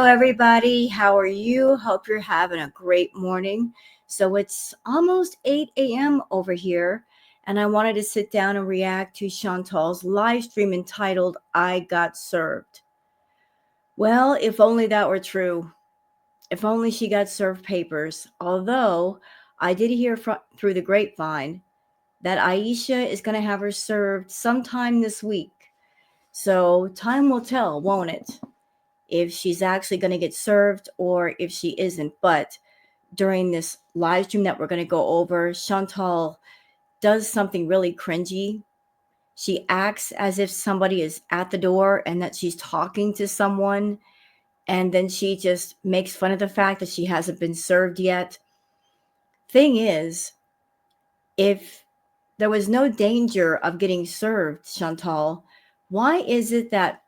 everybody. How are you? Hope you're having a great morning. So it's almost 8 a.m. over here, and I wanted to sit down and react to Chantal's live stream entitled I Got Served. Well, if only that were true. If only she got served papers. Although I did hear through the grapevine that Aisha is going to have her served sometime this week. So time will tell, won't it? If she's actually going to get served or if she isn't. But during this live stream that we're going to go over, Chantal does something really cringy. She acts as if somebody is at the door and that she's talking to someone. And then she just makes fun of the fact that she hasn't been served yet. Thing is, if there was no danger of getting served, Chantal, why is it that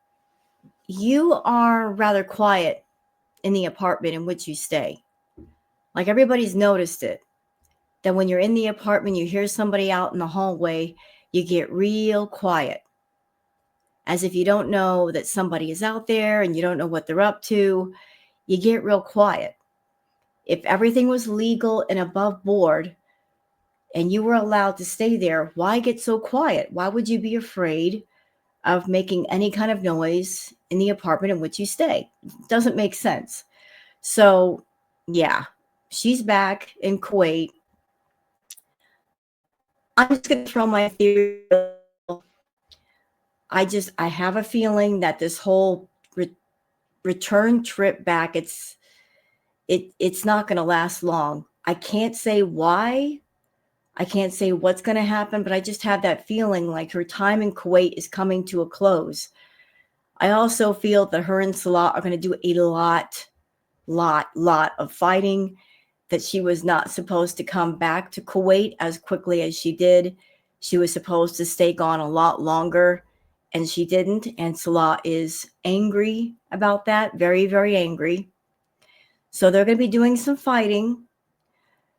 you are rather quiet in the apartment in which you stay? Like, everybody's noticed it, that when you're in the apartment, you hear somebody out in the hallway, you get real quiet, as if you don't know that somebody is out there and you don't know what they're up to. You get real quiet. If everything was legal and above board and you were allowed to stay there, why get so quiet? Why would you be afraid of making any kind of noise in the apartment in which you stay? It doesn't make sense. So, yeah, she's back in Kuwait. I'm just going to throw my theory. I have a feeling that this whole return trip back, it's not going to last long. I can't say why. I can't say what's going to happen, but I just have that feeling like her time in Kuwait is coming to a close. I also feel that her and Salah are going to do a lot of fighting, that she was not supposed to come back to Kuwait as quickly as she did. She was supposed to stay gone a lot longer, and she didn't. And Salah is angry about that, very, very angry. So they're going to be doing some fighting.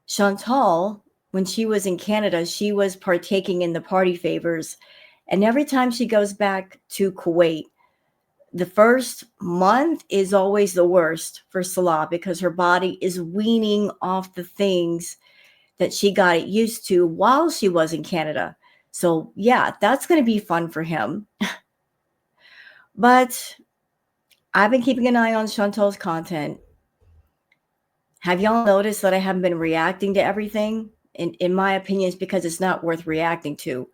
Chantal, when she was in Canada, she was partaking in the party favors. And every time she goes back to Kuwait, the first month is always the worst for Salah because her body is weaning off the things that she got it used to while she was in Canada. So yeah, that's going to be fun for him. But I've been keeping an eye on Chantal's content. Have y'all noticed that I haven't been reacting to everything? In my opinion, it's because it's not worth reacting to.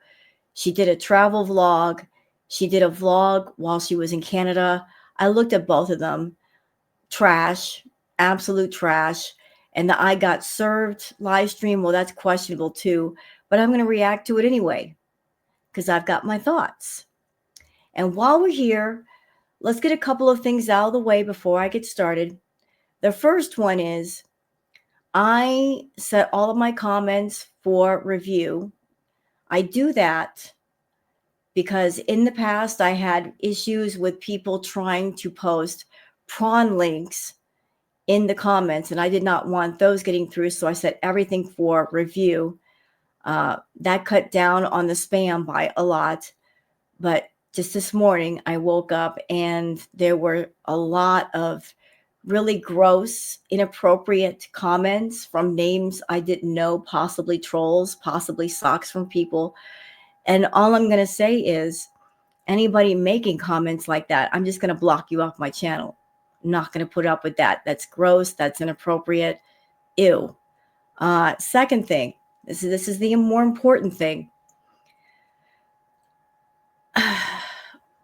She did a travel vlog. She did a vlog while she was in Canada. I looked at both of them. Trash, absolute trash. And the I Got Served live stream, well, that's questionable too. But I'm going to react to it anyway because I've got my thoughts. And while we're here, let's get a couple of things out of the way before I get started. The first one is I set all of my comments for review. I do that because in the past I had issues with people trying to post prawn links in the comments, and I did not want those getting through, so I set everything for review. That cut down on the spam by a lot, but just this morning I woke up and there were a lot of really gross, inappropriate comments from names I didn't know, possibly trolls, possibly socks from people. And all I'm going to say is anybody making comments like that, I'm just going to block you off my channel. I'm not going to put up with that. That's gross. That's inappropriate. Ew. Second thing, this is the more important thing.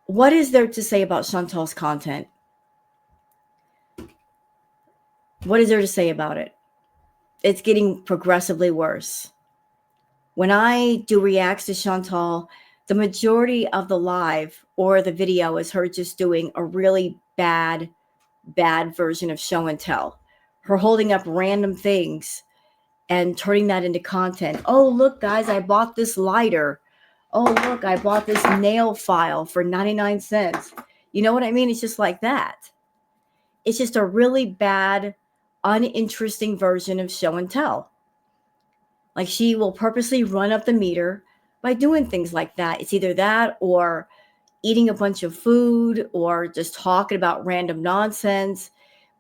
What is there to say about Chantal's content? What is there to say about it? It's getting progressively worse. When I do reacts to Chantal, the majority of the live or the video is her just doing a really bad version of show and tell. Her holding up random things and turning that into content. Oh, look, guys, I bought this lighter. Oh, look, I bought this nail file for 99 cents. You know what I mean? It's just like that. It's just a really bad, uninteresting version of show and tell. Like, she will purposely run up the meter by doing things like that. It's either that or eating a bunch of food or just talking about random nonsense.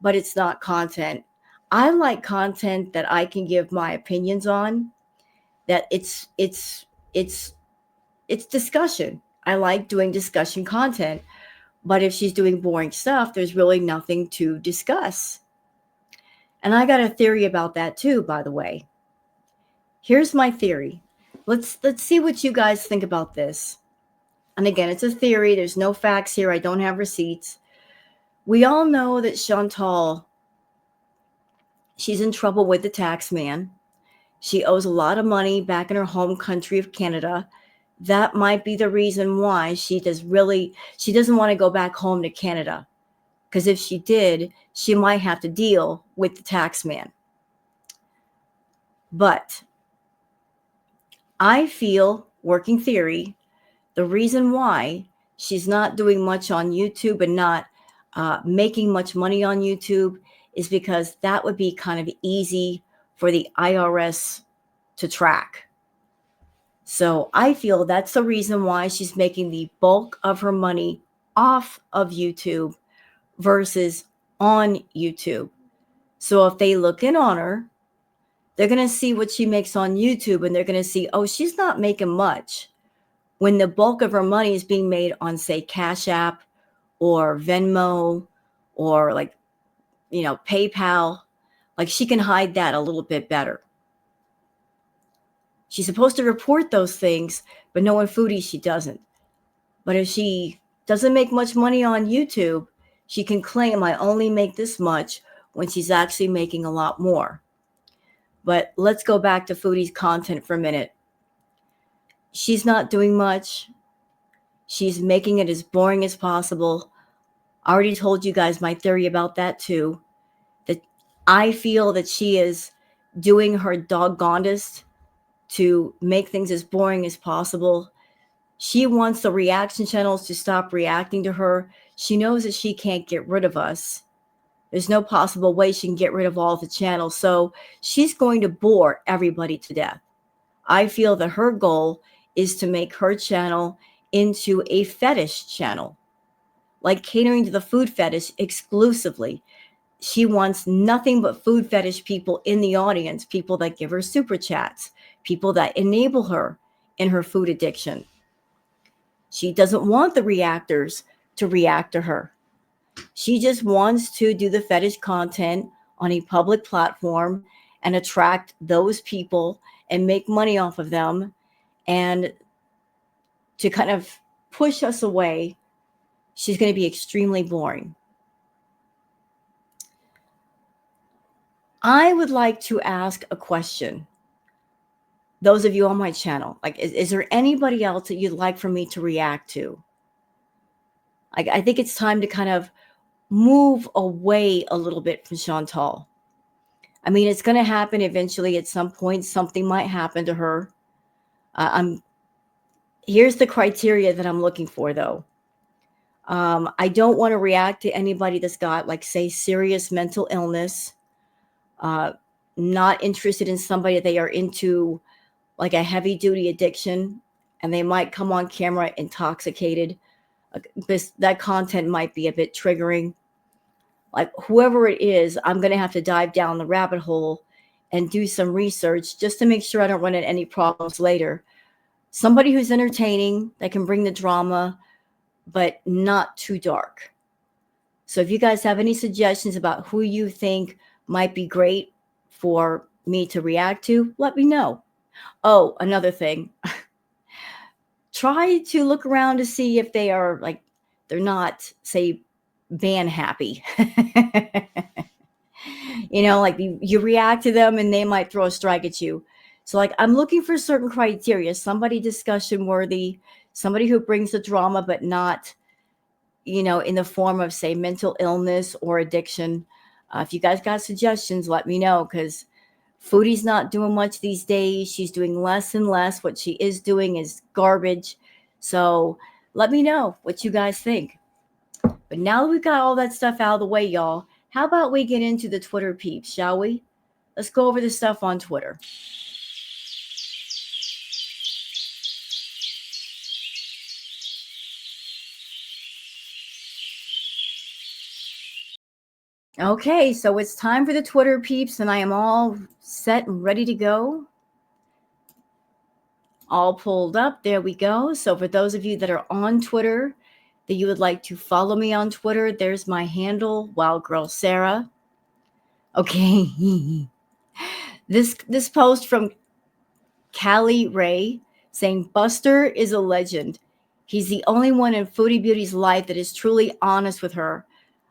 but it's not content. I like content that I can give my opinions on, that it's discussion. I like doing discussion content. But if she's doing boring stuff, there's really nothing to discuss. And I got a theory about that too, by the way. Here's my theory. Let's see what you guys think about this. And again, it's a theory. There's no facts here. I don't have receipts. We all know that Chantal, she's in trouble with the tax man. She owes a lot of money back in her home country of Canada. That might be the reason why she doesn't want to go back home to Canada. Because if she did, she might have to deal with the tax man. But I feel, working theory, the reason why she's not doing much on YouTube and not making much money on YouTube is because that would be kind of easy for the IRS to track. So I feel that's the reason why she's making the bulk of her money off of YouTube versus on YouTube. So if they look in on her, they're going to see what she makes on YouTube and they're going to see, oh, she's not making much, when the bulk of her money is being made on, say, Cash App or Venmo or PayPal. Like, she can hide that a little bit better. She's supposed to report those things, but knowing Foodie, she doesn't. But if she doesn't make much money on YouTube, she can claim I only make this much when she's actually making a lot more. But let's go back to Foodie's content for a minute. She's not doing much. She's making it as boring as possible. I already told you guys my theory about that too. That I feel that she is doing her doggonedest to make things as boring as possible. She wants the reaction channels to stop reacting to her. She knows that she can't get rid of us. There's no possible way she can get rid of all the channels. So she's going to bore everybody to death. I feel that her goal is to make her channel into a fetish channel, like catering to the food fetish exclusively. She wants nothing but food fetish people in the audience, people that give her super chats, people that enable her in her food addiction. She doesn't want the reactors to react to her. She just wants to do the fetish content on a public platform and attract those people and make money off of them, and to kind of push us away. She's going to be extremely boring. I would like to ask a question. Those of you on my channel, like, is there anybody else that you'd like for me to react to? I think it's time to kind of move away a little bit from Chantal. I mean, it's going to happen eventually. At some point, something might happen to her. Here's the criteria that I'm looking for, though. I don't want to react to anybody that's got, like, say, serious mental illness. Not interested in somebody that they are into, like, a heavy duty addiction, and they might come on camera intoxicated. That content might be a bit triggering. Like, whoever it is, I'm going to have to dive down the rabbit hole and do some research just to make sure I don't run into any problems later. Somebody who's entertaining, that can bring the drama, but not too dark. So if you guys have any suggestions about who you think might be great for me to react to, let me know. Oh, another thing. Try to look around to see if they are, like, they're not, say, ban happy. Like, you react to them and they might throw a strike at you. So, like, I'm looking for certain criteria, somebody discussion worthy, somebody who brings the drama, but not, in the form of, say, mental illness or addiction. If you guys got suggestions, let me know, because Foodie's not doing much these days. She's doing less and less. What she is doing is garbage. So let me know what you guys think. But now that we've got all that stuff out of the way, y'all, how about we get into the Twitter peeps, shall we? Let's go over the stuff on Twitter. Okay, so it's time for the Twitter peeps, and I am all set and ready to go. All pulled up. There we go. So for those of you that are on Twitter, that you would like to follow me on Twitter, there's my handle, Wild Girl Sarah. Okay. This post from Callie Ray saying Buster is a legend. He's the only one in Foodie Beauty's life that is truly honest with her.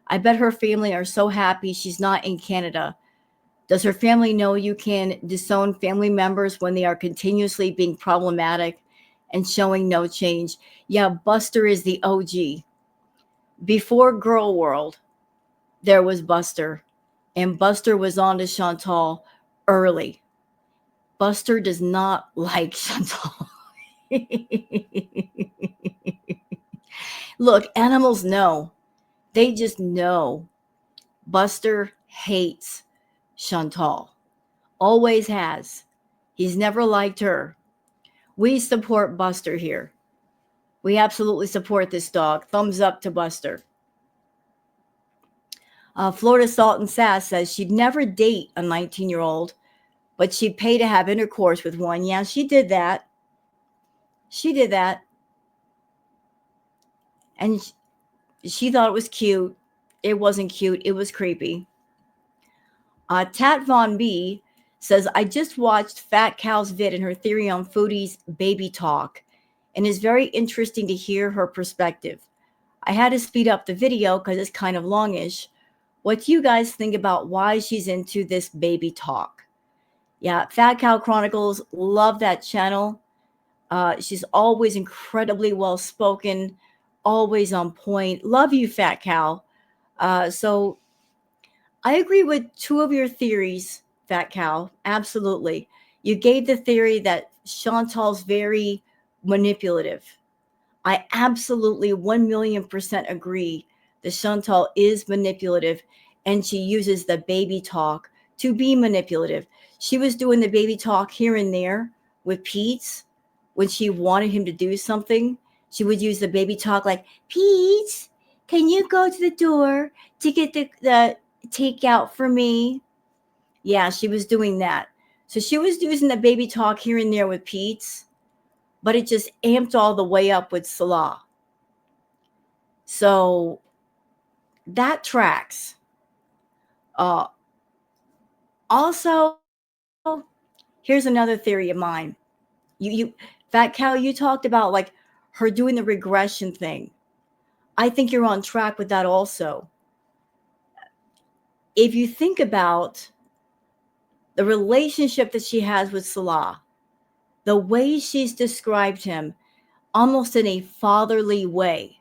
I bet her family are so happy she's not in Canada. Does her family know you can disown family members when they are continuously being problematic and showing no change? Yeah, Buster is the OG. Before Girl World, there was Buster, and Buster was on to Chantal early. Buster does not like Chantal. Look, animals know. They just know. Buster hates Chantal. Always has. He's never liked her. We support Buster here. We absolutely support this dog. Thumbs up to Buster. Florida Salt and Sass says she'd never date a 19-year-old, but she'd pay to have intercourse with one. Yeah, she did that. She did that. And she thought it was cute. It wasn't cute. It was creepy. Tat Von B says, I just watched Fat Cow's vid and her theory on Foodie's baby talk, and it's very interesting to hear her perspective. I had to speed up the video because it's kind of longish. What do you guys think about why she's into this baby talk? Yeah, Fat Cow Chronicles, love that channel. She's always incredibly well spoken, always on point. Love you, Fat Cow. So I agree with two of your theories, Fat Cow. Absolutely. You gave the theory that Chantal's very manipulative. I absolutely 1,000,000% agree that Chantal is manipulative and she uses the baby talk to be manipulative. She was doing the baby talk here and there with Pete when she wanted him to do something. She would use the baby talk like, Pete, can you go to the door to get the takeout for me? Yeah, she was doing that. So she was using the baby talk here and there with Pete, but it just amped all the way up with Salah. So that tracks. Also, here's another theory of mine. You, Fat Cow, you talked about like her doing the regression thing. I think you're on track with that also. If you think about the relationship that she has with Salah, the way she's described him, almost in a fatherly way.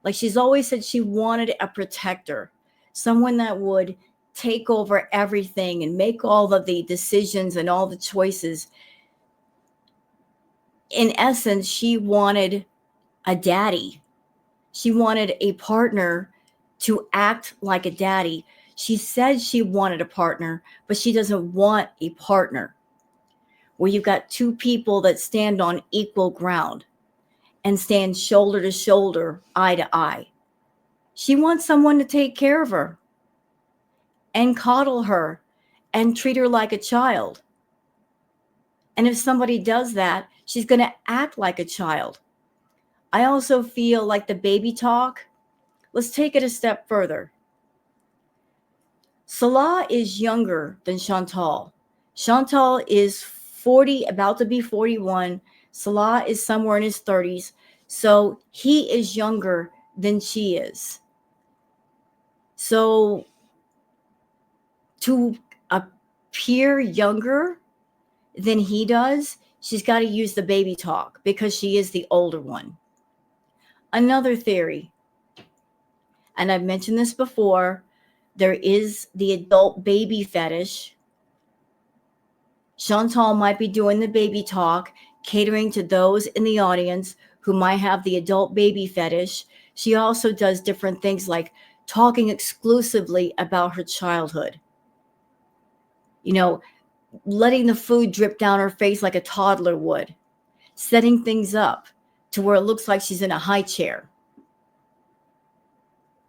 Like she's always said she wanted a protector, someone that would take over everything and make all of the decisions and all the choices. In essence, she wanted a daddy. She wanted a partner to act like a daddy. She said she wanted a partner, but she doesn't want a partner where you've got two people that stand on equal ground and stand shoulder to shoulder, eye to eye. She wants someone to take care of her and coddle her and treat her like a child. And if somebody does that, she's going to act like a child. I also feel like the baby talk, let's take it a step further. Salah is younger than Chantal. Chantal is 40, about to be 41. Salah is somewhere in his 30s. So he is younger than she is. So to appear younger than he does, she's got to use the baby talk because she is the older one. Another theory, and I've mentioned this before, there is the adult baby fetish. Chantal might be doing the baby talk, catering to those in the audience who might have the adult baby fetish. She also does different things like talking exclusively about her childhood. You know, letting the food drip down her face like a toddler would, setting things up to where it looks like she's in a high chair.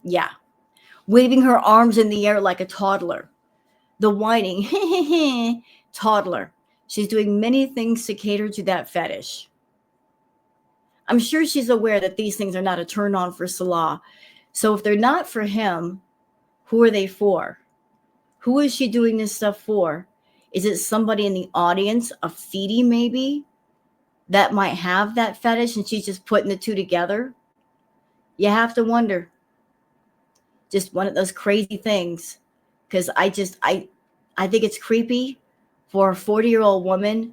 Yeah. waving her arms in the air like a toddler, the whining toddler. She's doing many things to cater to that fetish. I'm sure she's aware that these things are not a turn on for Salah. So if they're not for him, who are they for? Who is she doing this stuff for? Is it somebody in the audience, a Foodie maybe, that might have that fetish and she's just putting the two together? You have to wonder. Just one of those crazy things. Because I think it's creepy for a 40-year-old woman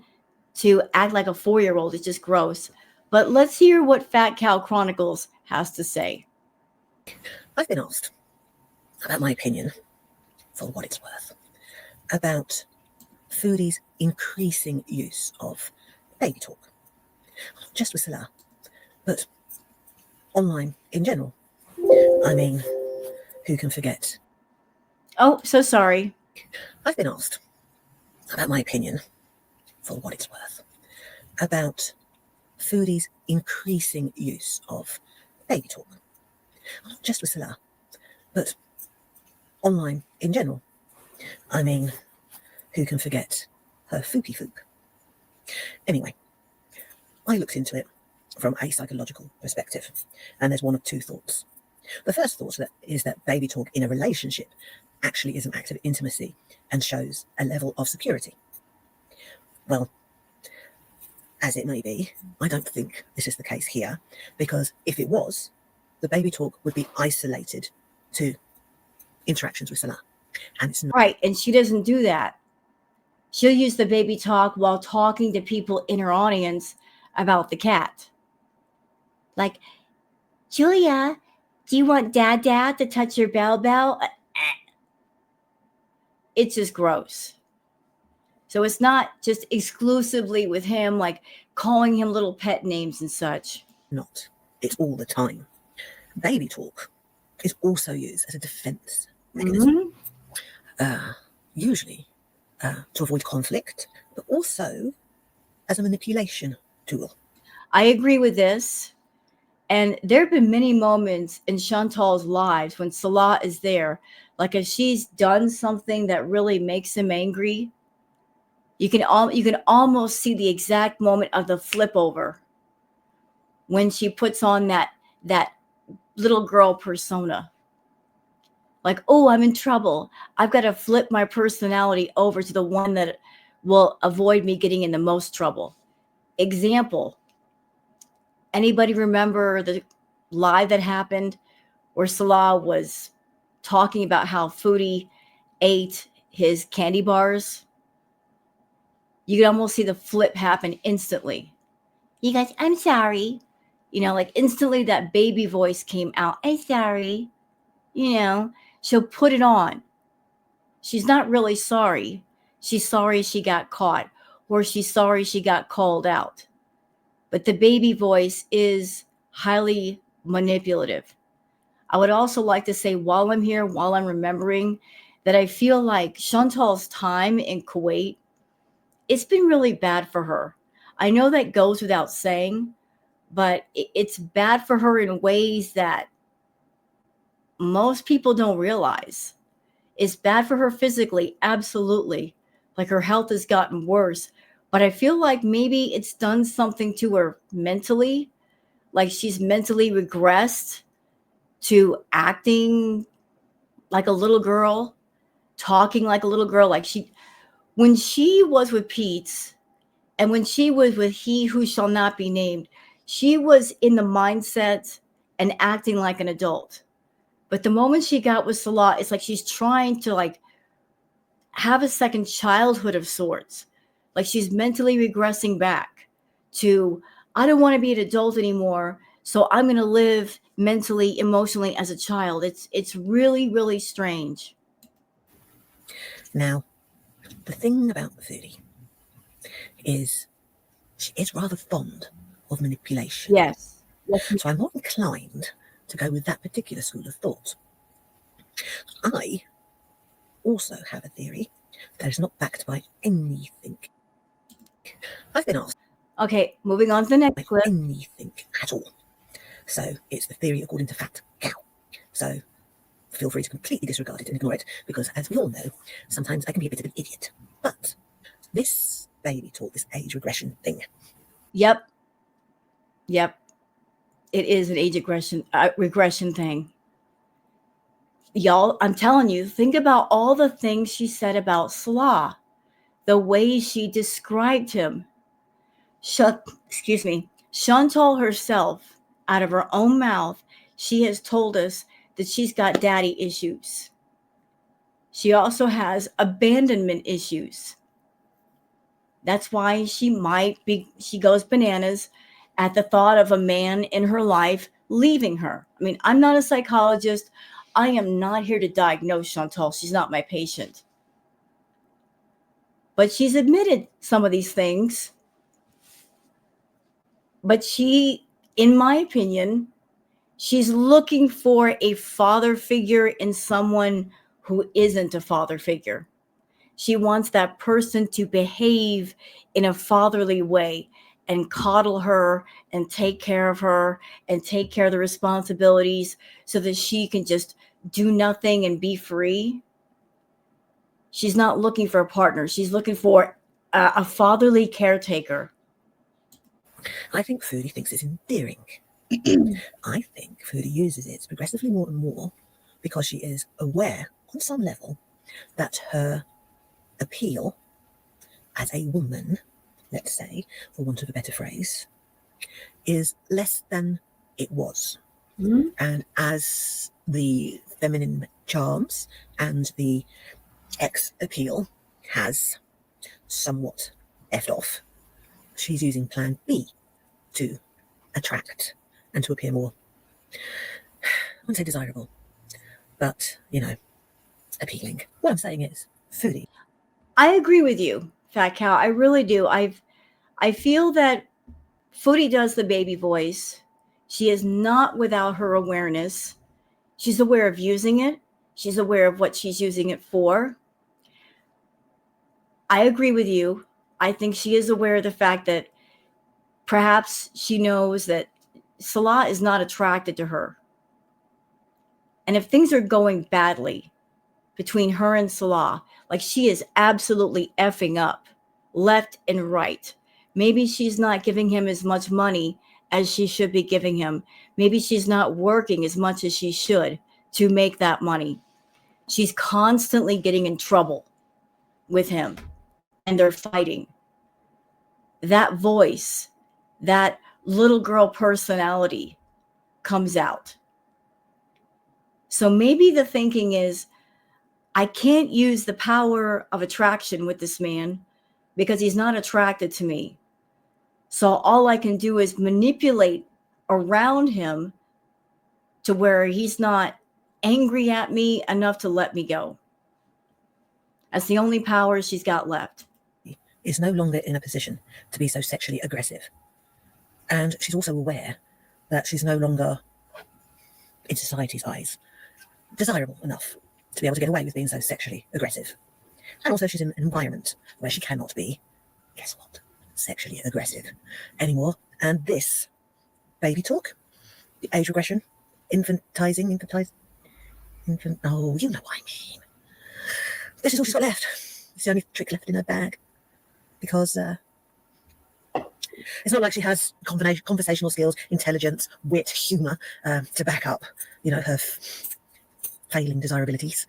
to act like a 4-year-old. It's just gross. But let's hear what FatCow Chronicles has to say. I've been asked about my opinion, for what it's worth, about Foodie's increasing use of baby talk. Not just with Salah, but online in general. I mean, who can forget? Oh, so sorry. I've been asked about my opinion, for what it's worth, about Foodie's increasing use of baby talk. Not just with Salah, but online in general. I mean, who can forget her fooky fook? Anyway, I looked into it from a psychological perspective, and there's one of two thoughts. The first thought is that baby talk in a relationship actually is an act of intimacy and shows a level of security. Well, as it may be, I don't think this is the case here, because if it was, the baby talk would be isolated to interactions with Salah. And it's not. Right, and she doesn't do that. She'll use the baby talk while talking to people in her audience about the cat. Like, Julia, do you want Dad to touch your bell? It's just gross. So it's not just exclusively with him, like calling him little pet names and such. Not. It's all the time. Baby talk is also used as a defense mechanism. Usually to avoid conflict, but also as a manipulation tool. I agree with this. And there have been many moments in Chantal's lives when Salah is there, like if she's done something that really makes him angry, you can almost see the exact moment of the flip over when she puts on that little girl persona. Like, oh, I'm in trouble. I've got to flip my personality over to the one that will avoid me getting in the most trouble. Example, anybody remember the live that happened where Salah was talking about how Foodie ate his candy bars? You could almost see the flip happen instantly. You guys, I'm sorry. Like instantly that baby voice came out. I'm sorry. She'll put it on. She's not really sorry. She's sorry she got caught, or she's sorry she got called out. But the baby voice is highly manipulative. I would also like to say, while I'm here, while I'm remembering, that I feel like Chantal's time in Kuwait, it's been really bad for her. I know that goes without saying, but it's bad for her in ways that most people don't realize. It's bad for her physically, absolutely. Like her health has gotten worse. But I feel like maybe it's done something to her mentally. Like she's mentally regressed to acting like a little girl, talking like a little girl. Like when she was with Pete's and when she was with He Who Shall Not Be Named, she was in the mindset and acting like an adult. But the moment she got with Salah, it's like she's trying to like have a second childhood of sorts. Like she's mentally regressing back to, I don't want to be an adult anymore, so I'm going to live mentally, emotionally as a child. It's really, really strange. Now, the thing about the Foodie is she is rather fond of manipulation. Yes. So I'm more inclined to go with that particular school of thought. I also have a theory that is not backed by anything. I've been asked. Okay, moving on to the next clip. Anything at all. So it's the theory according to FatCow. So feel free to completely disregard it and ignore it, because as we all know, sometimes I can be a bit of an idiot. But this baby talk, this age regression thing. Yep. It is an age regression thing. Y'all, I'm telling you, think about all the things she said about Salah, the way she described him. Chantal herself, out of her own mouth, she has told us that she's got daddy issues. She also has abandonment issues. That's why she goes bananas at the thought of a man in her life leaving her. I mean, I'm not a psychologist. I am not here to diagnose Chantal. She's not my patient. But she's admitted some of these things. But she, in my opinion, she's looking for a father figure in someone who isn't a father figure. She wants that person to behave in a fatherly way and coddle her and take care of her and take care of the responsibilities so that she can just do nothing and be free. She's not looking for a partner. She's looking for a fatherly caretaker. I think Foodie thinks it's endearing. I think Foodie uses it progressively more and more because she is aware on some level that her appeal as a woman, let's say, for want of a better phrase, is less than it was. Mm-hmm. And as the feminine charms and the ex appeal has somewhat effed off, she's using plan B to attract and to appear more, I wouldn't say desirable, but, appealing. What I'm saying is, Foodie. I agree with you, Fat Cow. I really do. I feel that Foodie does the baby voice. She is not without her awareness. She's aware of using it. She's aware of what she's using it for. I agree with you. I think she is aware of the fact that perhaps she knows that Salah is not attracted to her. And if things are going badly between her and Salah, like she is absolutely effing up left and right. Maybe she's not giving him as much money as she should be giving him. Maybe she's not working as much as she should to make that money. She's constantly getting in trouble with him and they're fighting. That voice, that little girl personality comes out. So maybe the thinking is, I can't use the power of attraction with this man because he's not attracted to me. So all I can do is manipulate around him to where he's not angry at me enough to let me go. That's the only power she's got left. Is no longer in a position to be so sexually aggressive. And she's also aware that she's no longer, in society's eyes, desirable enough to be able to get away with being so sexually aggressive. And also she's in an environment where she cannot be, guess what, sexually aggressive anymore. And this baby talk, the age regression, oh, you know what I mean. This is all she's got left. It's the only trick left in her bag. Because it's not like she has conversational skills, intelligence, wit, humour to back up, her failing desirabilities.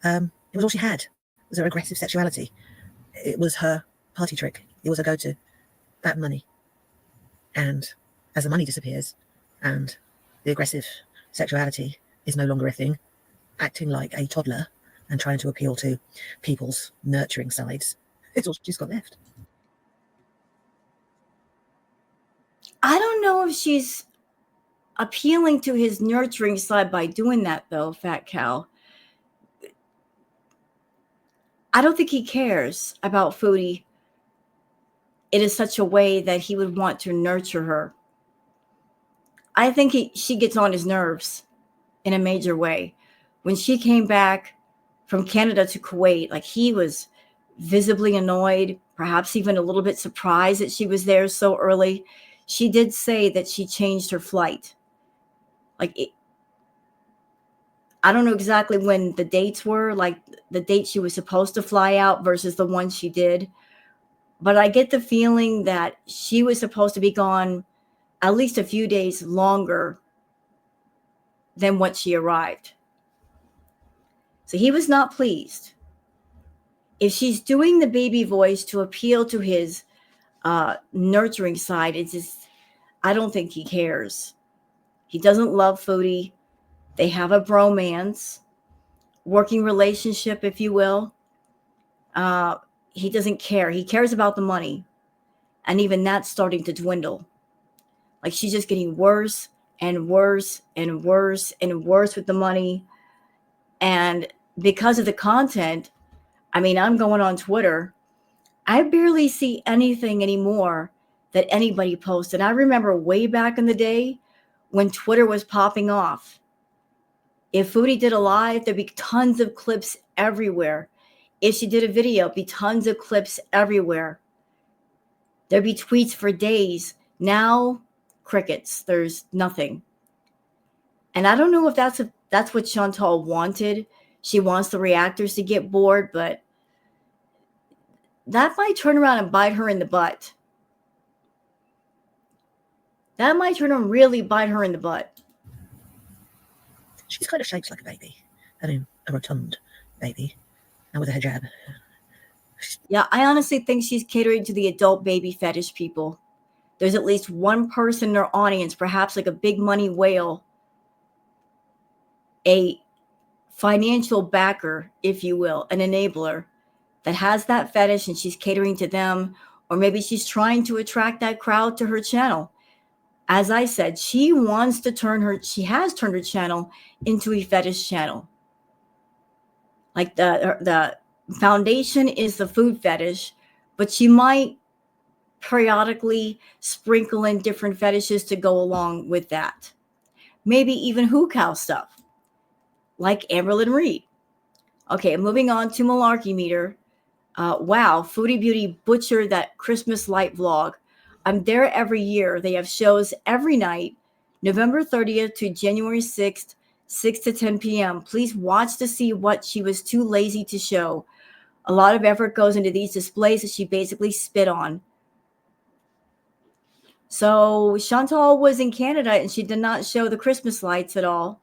It was all she had. It was her aggressive sexuality. It was her party trick. It was her go-to. That money. And as the money disappears and the aggressive sexuality is no longer a thing, acting like a toddler and trying to appeal to people's nurturing sides, it's all she's got left. I don't know if she's appealing to his nurturing side by doing that, though, Fat Cow. I don't think he cares about Foodie in such a way that he would want to nurture her. I think she gets on his nerves in a major way. When she came back from Canada to Kuwait, like he was visibly annoyed, perhaps even a little bit surprised that she was there so early. She did say that she changed her flight. I don't know exactly when the dates were, like the date she was supposed to fly out versus the one she did. But I get the feeling that she was supposed to be gone at least a few days longer than what she arrived. So he was not pleased. If she's doing the baby voice to appeal to his nurturing side, it's just, I don't think he cares. He doesn't love Foodie. They have a bromance, working relationship, if you will. Uh, he doesn't care. He cares about the money. And even that's starting to dwindle. Like she's just getting worse and worse and worse and worse with the money. And because of the content, I mean, I'm going on Twitter. I barely see anything anymore that anybody posts. And I remember way back in the day when Twitter was popping off. If Foodie did a live, there'd be tons of clips everywhere. If she did a video, it'd be tons of clips everywhere. There'd be tweets for days. Now, crickets. There's nothing. And I don't know if that's what Chantal wanted. She wants the reactors to get bored, but that might turn around and bite her in the butt. That might turn around and really bite her in the butt. She's kind of shaped like a baby. I mean, a rotund baby. And with a hijab. Yeah, I honestly think she's catering to the adult baby fetish people. There's at least one person in her audience, perhaps like a big money whale, a financial backer, if you will, an enabler that has that fetish and she's catering to them, or maybe she's trying to attract that crowd to her channel. As I said, she has turned her channel into a fetish channel. Like the foundation is the food fetish, but she might periodically sprinkle in different fetishes to go along with that. Maybe even hookah stuff, like Amberlynn Reed. Okay, moving on to Malarkey Meter. Wow, Foodie Beauty butchered that Christmas light vlog. I'm there every year. They have shows every night, November 30th to January 6th, 6 to 10 p.m. Please watch to see what she was too lazy to show. A lot of effort goes into these displays that she basically spit on. So Chantal was in Canada and she did not show the Christmas lights at all.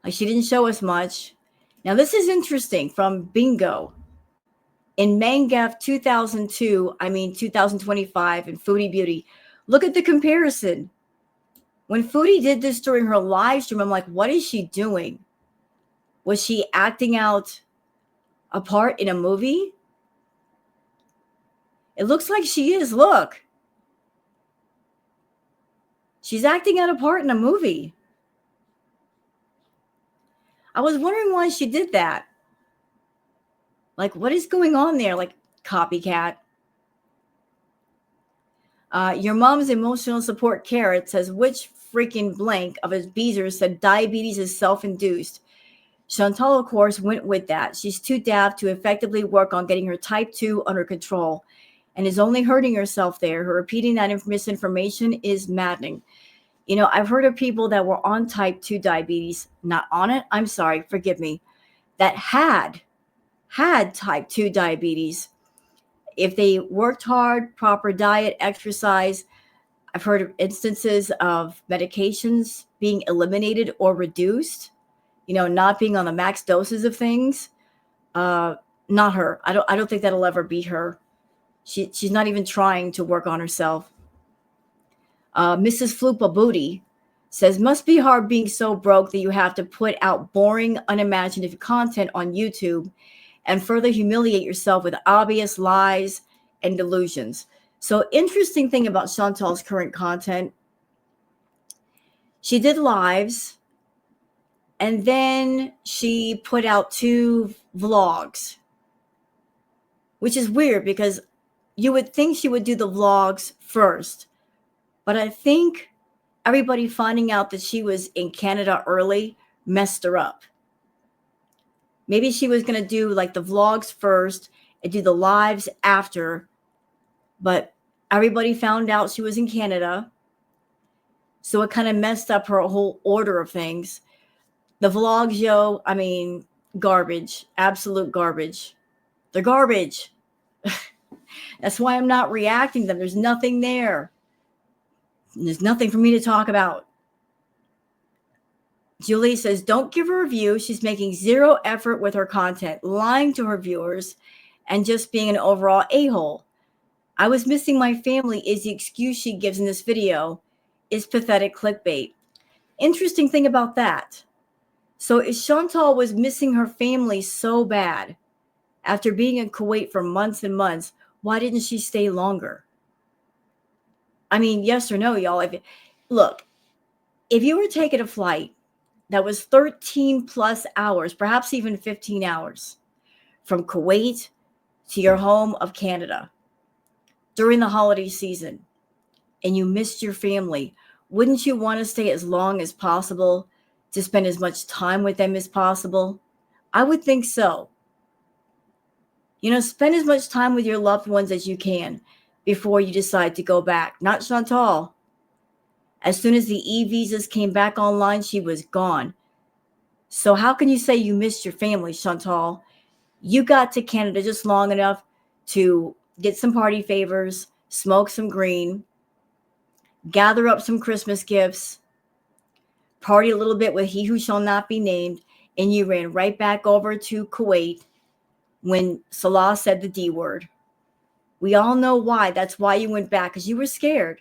Like she didn't show us much. Now this is interesting from Bingo. In Mangaf 2025 and Foodie Beauty. Look at the comparison. When Foodie did this during her live stream, I'm like, what is she doing? Was she acting out a part in a movie? It looks like she is. Look. She's acting out a part in a movie. I was wondering why she did that. Like, what is going on there? Like, copycat. Your mom's emotional support carrot says, which freaking blank of his beezers said diabetes is self-induced? Chantal, of course, went with that. She's too daft to effectively work on getting her type 2 under control and is only hurting herself there. Her repeating that misinformation is maddening. You know, I've heard of people that were on type 2 diabetes, not on it, I'm sorry, forgive me, that had type 2 diabetes. If they worked hard, proper diet, exercise, I've heard of instances of medications being eliminated or reduced, you know, not being on the max doses of things. Not her. I don't think that'll ever beat her. She's not even trying to work on herself. Mrs. Floopa Booty says, must be hard being so broke that you have to put out boring, unimaginative content on YouTube and further humiliate yourself with obvious lies and delusions. So interesting thing about Chantal's current content, she did lives and then she put out 2 vlogs, which is weird because you would think she would do the vlogs first. But I think everybody finding out that she was in Canada early messed her up. Maybe she was going to do like the vlogs first and do the lives after. But everybody found out she was in Canada. So it kind of messed up her whole order of things. The vlogs, yo, I mean, garbage, absolute garbage. They're garbage. That's why I'm not reacting to them. There's nothing there. There's nothing for me to talk about. Julie says, don't give her a review. She's making zero effort with her content, lying to her viewers, and just being an overall a-hole. I was missing my family is the excuse she gives in this video. Is pathetic clickbait. Interesting thing about that. So if Shantel was missing her family so bad after being in Kuwait for months and months, why didn't she stay longer? I mean, yes or no, y'all? Look, if you were taking a flight that was 13 plus hours, perhaps even 15 hours from Kuwait to your home of Canada during the holiday season, and you missed your family, wouldn't you want to stay as long as possible to spend as much time with them as possible? I would think so. You know, spend as much time with your loved ones as you can before you decide to go back. Not Shantel. As soon as the e-visas came back online, she was gone. So how can you say you missed your family, Shantel? You got to Canada just long enough to get some party favors, smoke some green, gather up some Christmas gifts, party a little bit with he who shall not be named, and you ran right back over to Kuwait when Salah said the D word. We all know why. That's why you went back, because you were scared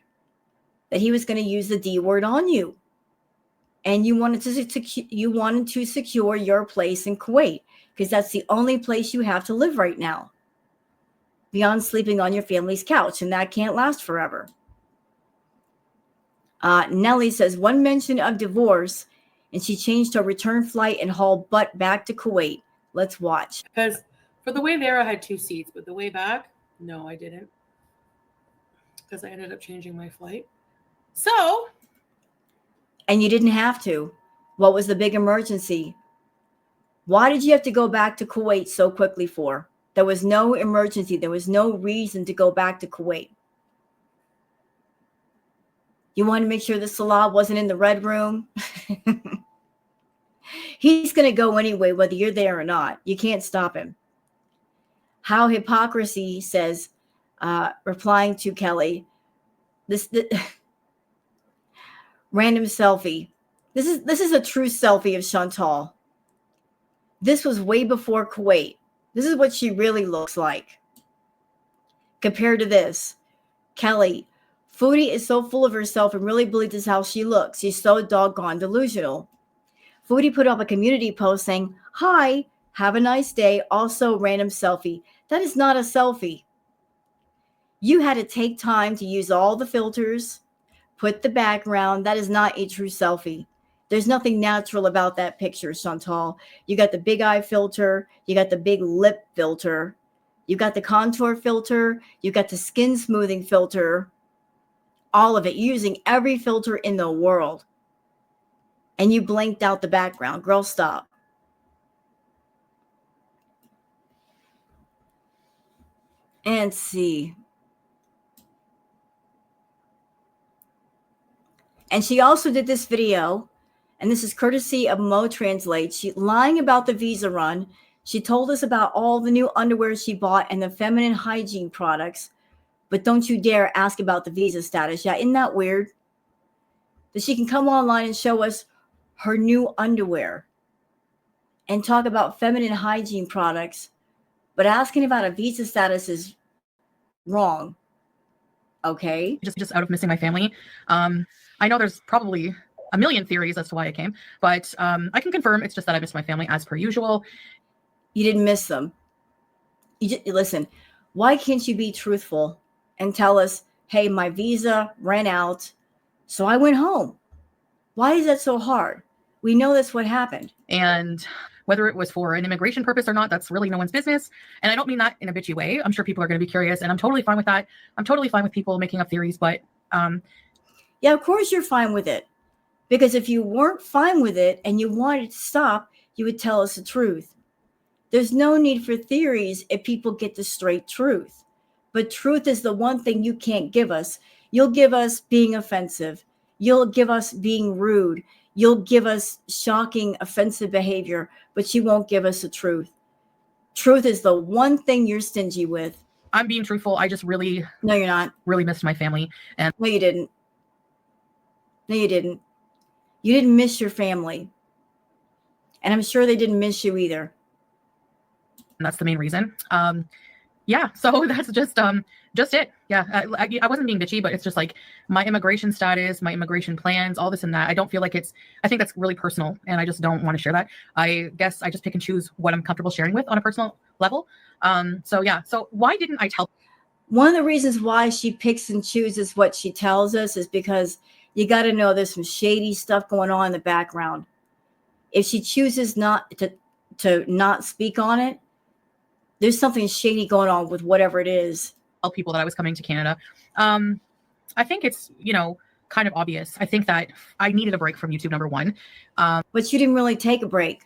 that he was going to use the D word on you. And you wanted to secure your place in Kuwait, because that's the only place you have to live right now, beyond sleeping on your family's couch, and that can't last forever. Nellie says, one mention of divorce, and she changed her return flight and hauled butt back to Kuwait. Let's watch. Because for the way there, I had 2 seats, but the way back, no, I didn't. Because I ended up changing my flight. So. And you didn't have to. What was the big emergency? Why did you have to go back to Kuwait so quickly for? There was no emergency. There was no reason to go back to Kuwait. You wanted to make sure that Salah wasn't in the red room. He's going to go anyway, whether you're there or not. You can't stop him. How hypocrisy says, replying to Kelly, this random selfie. This is a true selfie of Shantel. This was way before Kuwait. This is what she really looks like. Compared to this, Kelly, Foodie is so full of herself and really believes this is how she looks. She's so doggone delusional. Foodie put up a community post saying, hi, have a nice day. Also, random selfie. That is not a selfie. You had to take time to use all the filters, put the background. That is not a true selfie. There's nothing natural about that picture, Shantel. You got the big eye filter. You got the big lip filter. You got the contour filter. You got the skin smoothing filter. All of it, using every filter in the world. And you blanked out the background. Girl, stop. And see. And she also did this video, and this is courtesy of Mo Translate. She lying about the visa run. She told us about all the new underwear she bought and the feminine hygiene products. But don't you dare ask about the visa status. Yeah, isn't that weird? That she can come online and show us her new underwear and talk about feminine hygiene products, but asking about a visa status is wrong. Okay. Just out of missing my family. I know there's probably a million theories as to why I came, but I can confirm it's just that I miss my family as per usual. You didn't miss them. Listen, why can't you be truthful and tell us, hey, my visa ran out, so I went home? Why is that so hard? We know that's what happened. And whether it was for an immigration purpose or not, that's really no one's business. And I don't mean that in a bitchy way. I'm sure people are going to be curious, and I'm totally fine with that. I'm totally fine with people making up theories, but yeah, of course you're fine with it. Because if you weren't fine with it and you wanted to stop, you would tell us the truth. There's no need for theories if people get the straight truth. But truth is the one thing you can't give us. You'll give us being offensive. You'll give us being rude. You'll give us shocking, offensive behavior, but you won't give us the truth. Truth is the one thing you're stingy with. I'm being truthful. I just really, No, you're not. really missed my family. And No, you didn't. No, you didn't. You didn't miss your family. And I'm sure they didn't miss you either. that's the main reason. Yeah, so that's just it. Yeah, I wasn't being bitchy, but it's just like my immigration status, my immigration plans, all this and that. I don't feel like I think that's really personal, and I just don't want to share that. I guess I just pick and choose what I'm comfortable sharing with on a personal level. So yeah, so why didn't I tell? One of the reasons why she picks and chooses what she tells us is because you got to know there's some shady stuff going on in the background. If she chooses not to not speak on it, there's something shady going on with whatever it is. Tell people that I was coming to Canada. I think it's, kind of obvious. I think that I needed a break from YouTube, number one. But you didn't really take a break.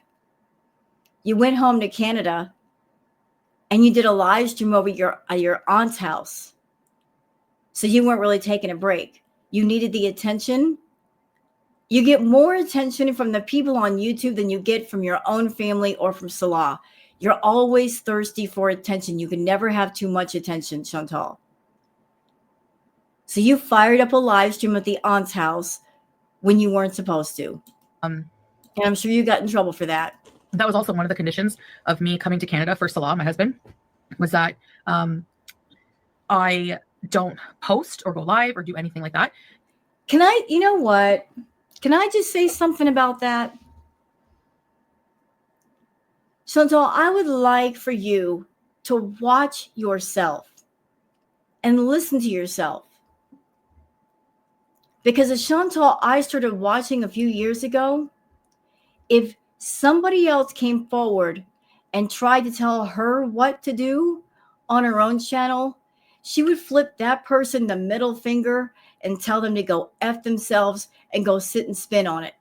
You went home to Canada and you did a live stream over your aunt's house. So you weren't really taking a break. You needed the attention. You get more attention from the people on YouTube than you get from your own family or from Salah. You're always thirsty for attention. You can never have too much attention, Chantal. So you fired up a live stream at the aunt's house when you weren't supposed to. And I'm sure you got in trouble for that. That was also one of the conditions of me coming to Canada for Salah, my husband, was that I don't post or go live or do anything like that. You know what? Can I just say something about that? Chantal, I would like for you to watch yourself and listen to yourself. Because the Chantal I started watching a few years ago, if somebody else came forward and tried to tell her what to do on her own channel, she would flip that person the middle finger and tell them to go F themselves and go sit and spin on it.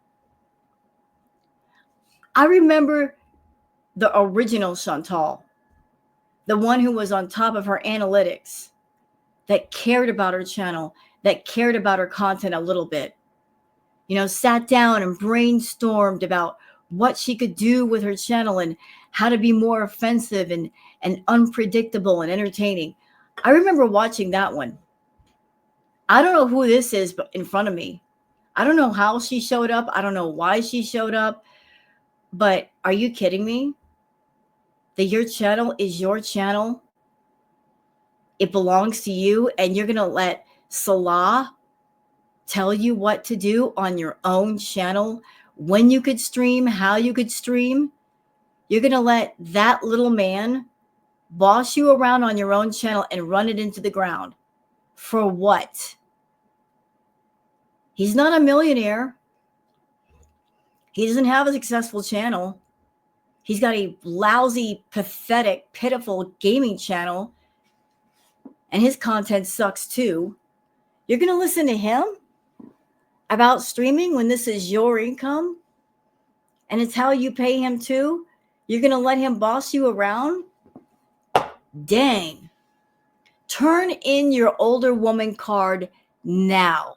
I remember the original Chantal, the one who was on top of her analytics, that cared about her channel, that cared about her content a little bit, sat down and brainstormed about what she could do with her channel and how to be more offensive and unpredictable and entertaining. I remember watching that one. I don't know who this is but in front of me. I don't know how she showed up. I don't know why she showed up. But are you kidding me? That your channel is your channel. It belongs to you, and you're going to let Salah tell you what to do on your own channel, when you could stream, how you could stream. You're going to let that little man boss you around on your own channel and run it into the ground. For what? He's not a millionaire. He doesn't have a successful channel. He's got a lousy, pathetic, pitiful gaming channel. And his content sucks too. You're going to listen to him about streaming when this is your income? And it's how you pay him too? You're going to let him boss you around? Dang. Turn in your older woman card now.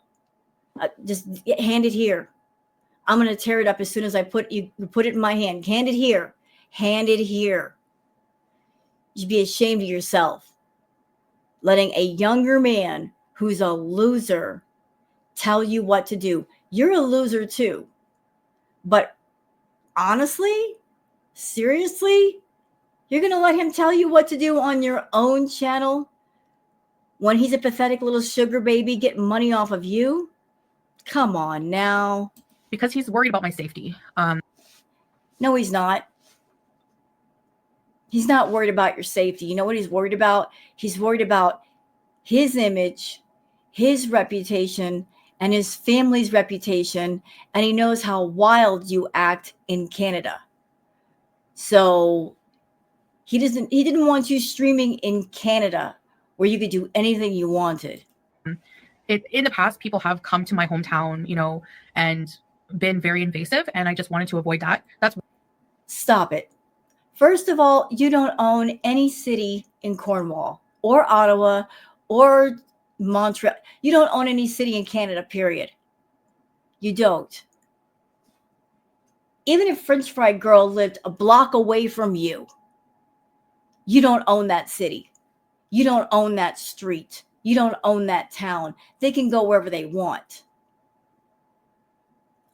Just hand it here. I'm going to tear it up as soon as I put it in my hand. Hand it here. Hand it here. You should be ashamed of yourself. Letting a younger man who's a loser tell you what to do. You're a loser too. But honestly, seriously, you're going to let him tell you what to do on your own channel when he's a pathetic little sugar baby getting money off of you? Come on now. Because he's worried about my safety. No, he's not. He's not worried about your safety. You know what he's worried about? He's worried about his image, his reputation, and his family's reputation. And he knows how wild you act in Canada. So he didn't want you streaming in Canada where you could do anything you wanted. In the past, people have come to my hometown, and been very invasive. And I just wanted to avoid that. Stop it. First of all, you don't own any city in Cornwall or Ottawa or Montreal. You don't own any city in Canada, period. You don't. Even if French Fry Girl lived a block away from you, you don't own that city. You don't own that street. You don't own that town. They can go wherever they want.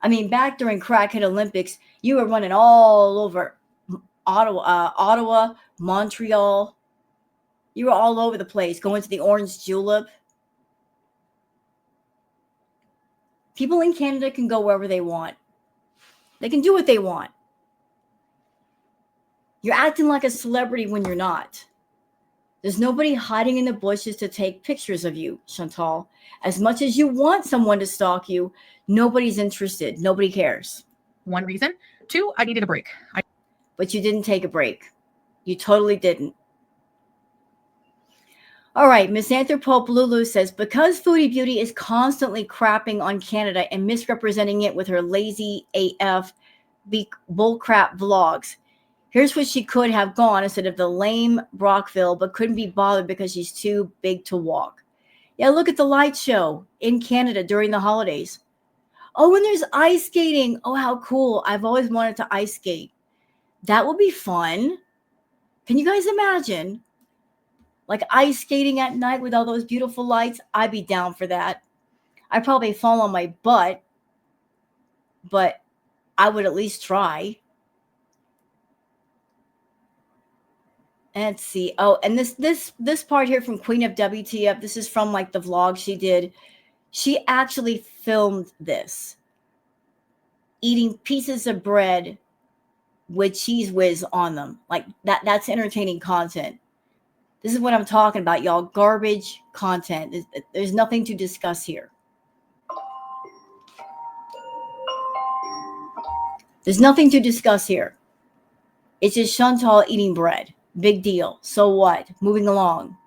I mean, back during Crackhead Olympics, you were running all over Ottawa, Montreal. You were all over the place, going to the Orange Julep. People in Canada can go wherever they want. They can do what they want. You're acting like a celebrity when you're not. There's nobody hiding in the bushes to take pictures of you, Chantal. As much as you want someone to stalk you, nobody's interested. Nobody cares. One reason. Two, I needed a break. But you didn't take a break. You totally didn't. All right, Miss Anthropope Lulu says, because Foodie Beauty is constantly crapping on Canada and misrepresenting it with her lazy AF bullcrap vlogs, here's what she could have gone instead of the lame Brockville, but couldn't be bothered because she's too big to walk. Yeah, look at the light show in Canada during the holidays. Oh, and there's ice skating. Oh, how cool. I've always wanted to ice skate. That would be fun. Can you guys imagine? Like ice skating at night with all those beautiful lights? I'd be down for that. I'd probably fall on my butt, but I would at least try. And let's see. Oh, and this part here from Queen of WTF, this is from like the vlog she did. She actually filmed this. Eating pieces of bread with cheese whiz on them. Like that's entertaining content. This is what I'm talking about, y'all. Garbage content. There's nothing to discuss here. There's nothing to discuss here. It's just Chantal eating bread. Big deal. So what? Moving along.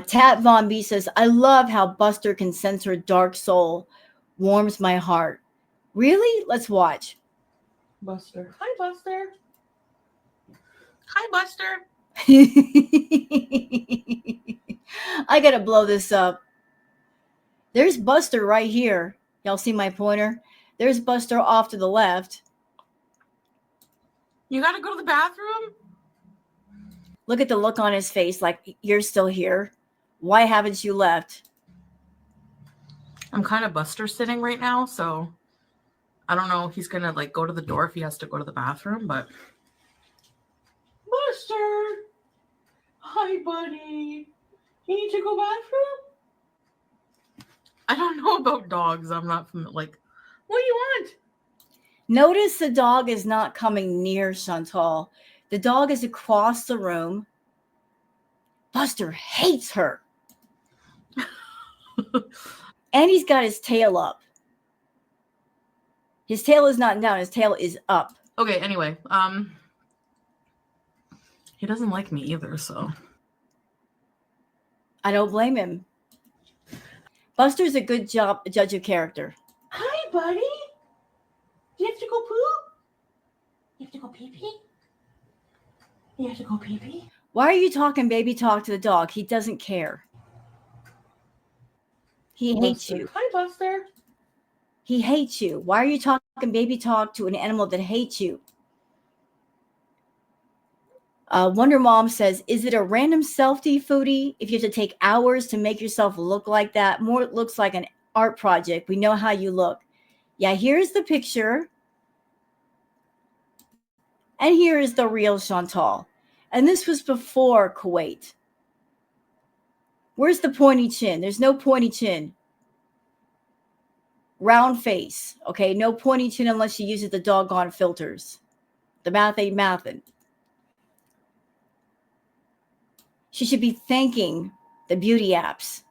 Tat Von B says, I love how Buster can sense her dark soul. Warms my heart. Really? Let's watch. Buster. Hi, Buster. Hi, Buster. I gotta blow this up. There's Buster right here. Y'all see my pointer? There's Buster off to the left. You gotta go to the bathroom? Look at the look on his face, like, you're still here. Why haven't you left? I'm kind of Buster sitting right now, so I don't know if he's gonna like go to the door if he has to go to the bathroom, but Buster! Hi, buddy. You need to go bathroom? I don't know about dogs. I'm not familiar. Like, what do you want? Notice the dog is not coming near Chantal. The dog is across the room. Buster hates her. And he's got his tail up. His tail is not down. His tail is up. Okay, anyway. He doesn't like me either, so. I don't blame him. Buster's a good judge of character. Hi, buddy. Do you have to go poop? You have to go pee-pee? You have to go pee-pee? Why are you talking baby talk to the dog? He doesn't care. He hates you. Hi, Buster. He hates you. Why are you talking baby talk to an animal that hates you? Wonder Mom says, is it a random selfie, Foodie? If you have to take hours to make yourself look like that, more it looks like an art project. We know how you look. Yeah, here's the picture. And here is the real Chantal. And this was before Kuwait. Where's the pointy chin? There's no pointy chin. Round face. Okay, no pointy chin unless she uses the doggone filters. The math ain't mathin'. She should be thanking the beauty apps.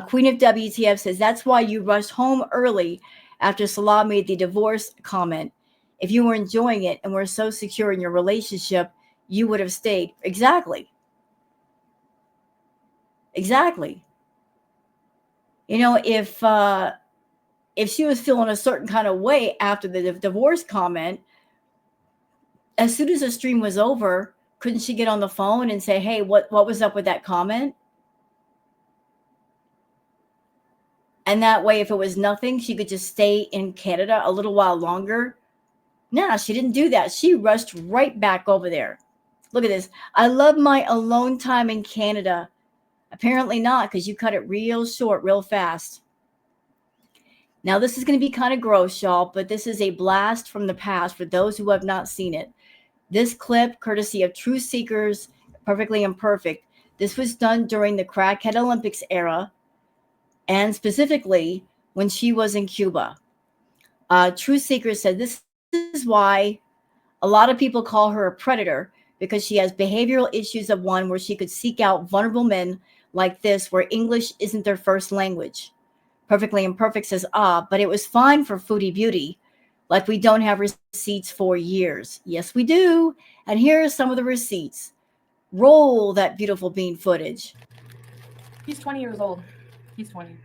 Queen of WTF says, that's why you rushed home early after Salah made the divorce comment. If you were enjoying it and were so secure in your relationship, you would have stayed. Exactly. Exactly. You know, if she was feeling a certain kind of way after the divorce comment, as soon as the stream was over, couldn't she get on the phone and say, hey, what was up with that comment? And that way, if it was nothing, she could just stay in Canada a little while longer. Nah, she didn't do that. She rushed right back over there. Look at this. I love my alone time in Canada. Apparently not, because you cut it real short, real fast. Now, this is going to be kind of gross, y'all, but this is a blast from the past for those who have not seen it. This clip, courtesy of Truth Seekers, Perfectly Imperfect, this was done during the Crackhead Olympics era, and specifically when she was in Cuba. Truth Seekers said this is why a lot of people call her a predator, because she has behavioral issues of one where she could seek out vulnerable men like this where English isn't their first language. Perfectly Imperfect says, but it was fine for Foodie Beauty. Like we don't have receipts for years. Yes, we do. And here are some of the receipts. Roll that beautiful bean footage. He's 20 years old. He's 20.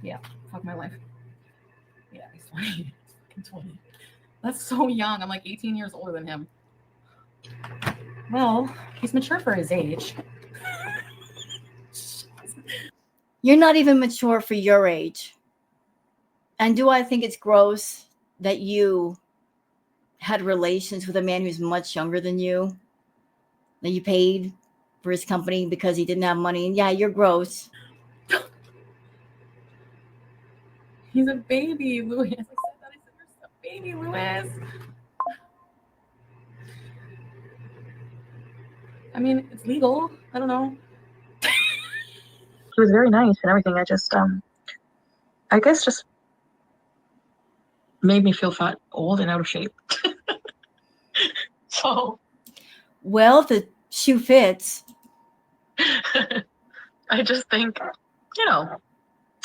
Yeah, fuck my life. Yeah, he's 20. He's fucking 20. That's so young. I'm like 18 years older than him. Well, he's mature for his age. You're not even mature for your age. And do I think it's gross that you had relations with a man who's much younger than you? That you paid for his company because he didn't have money? And yeah, you're gross. He's a baby, Louis. I said you're a baby, Louis. I mean, it's legal. I don't know. He was very nice and everything. I just, I guess just made me feel fat, old, and out of shape. So. Well, if the shoe fits. I just think,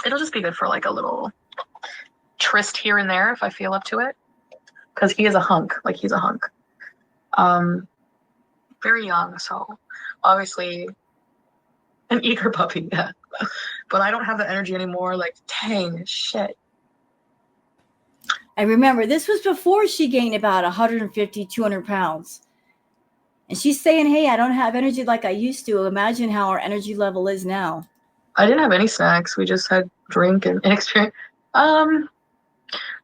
it'll just be good for like a little tryst here and there if I feel up to it. Because he is a hunk. Like, he's a hunk. Very young, so obviously an eager puppy, yeah. But I don't have the energy anymore. Like, dang, shit. I remember this was before she gained about 150, 200 pounds. And she's saying, hey, I don't have energy like I used to. Imagine how our energy level is now. I didn't have any snacks. We just had drink and experience. Not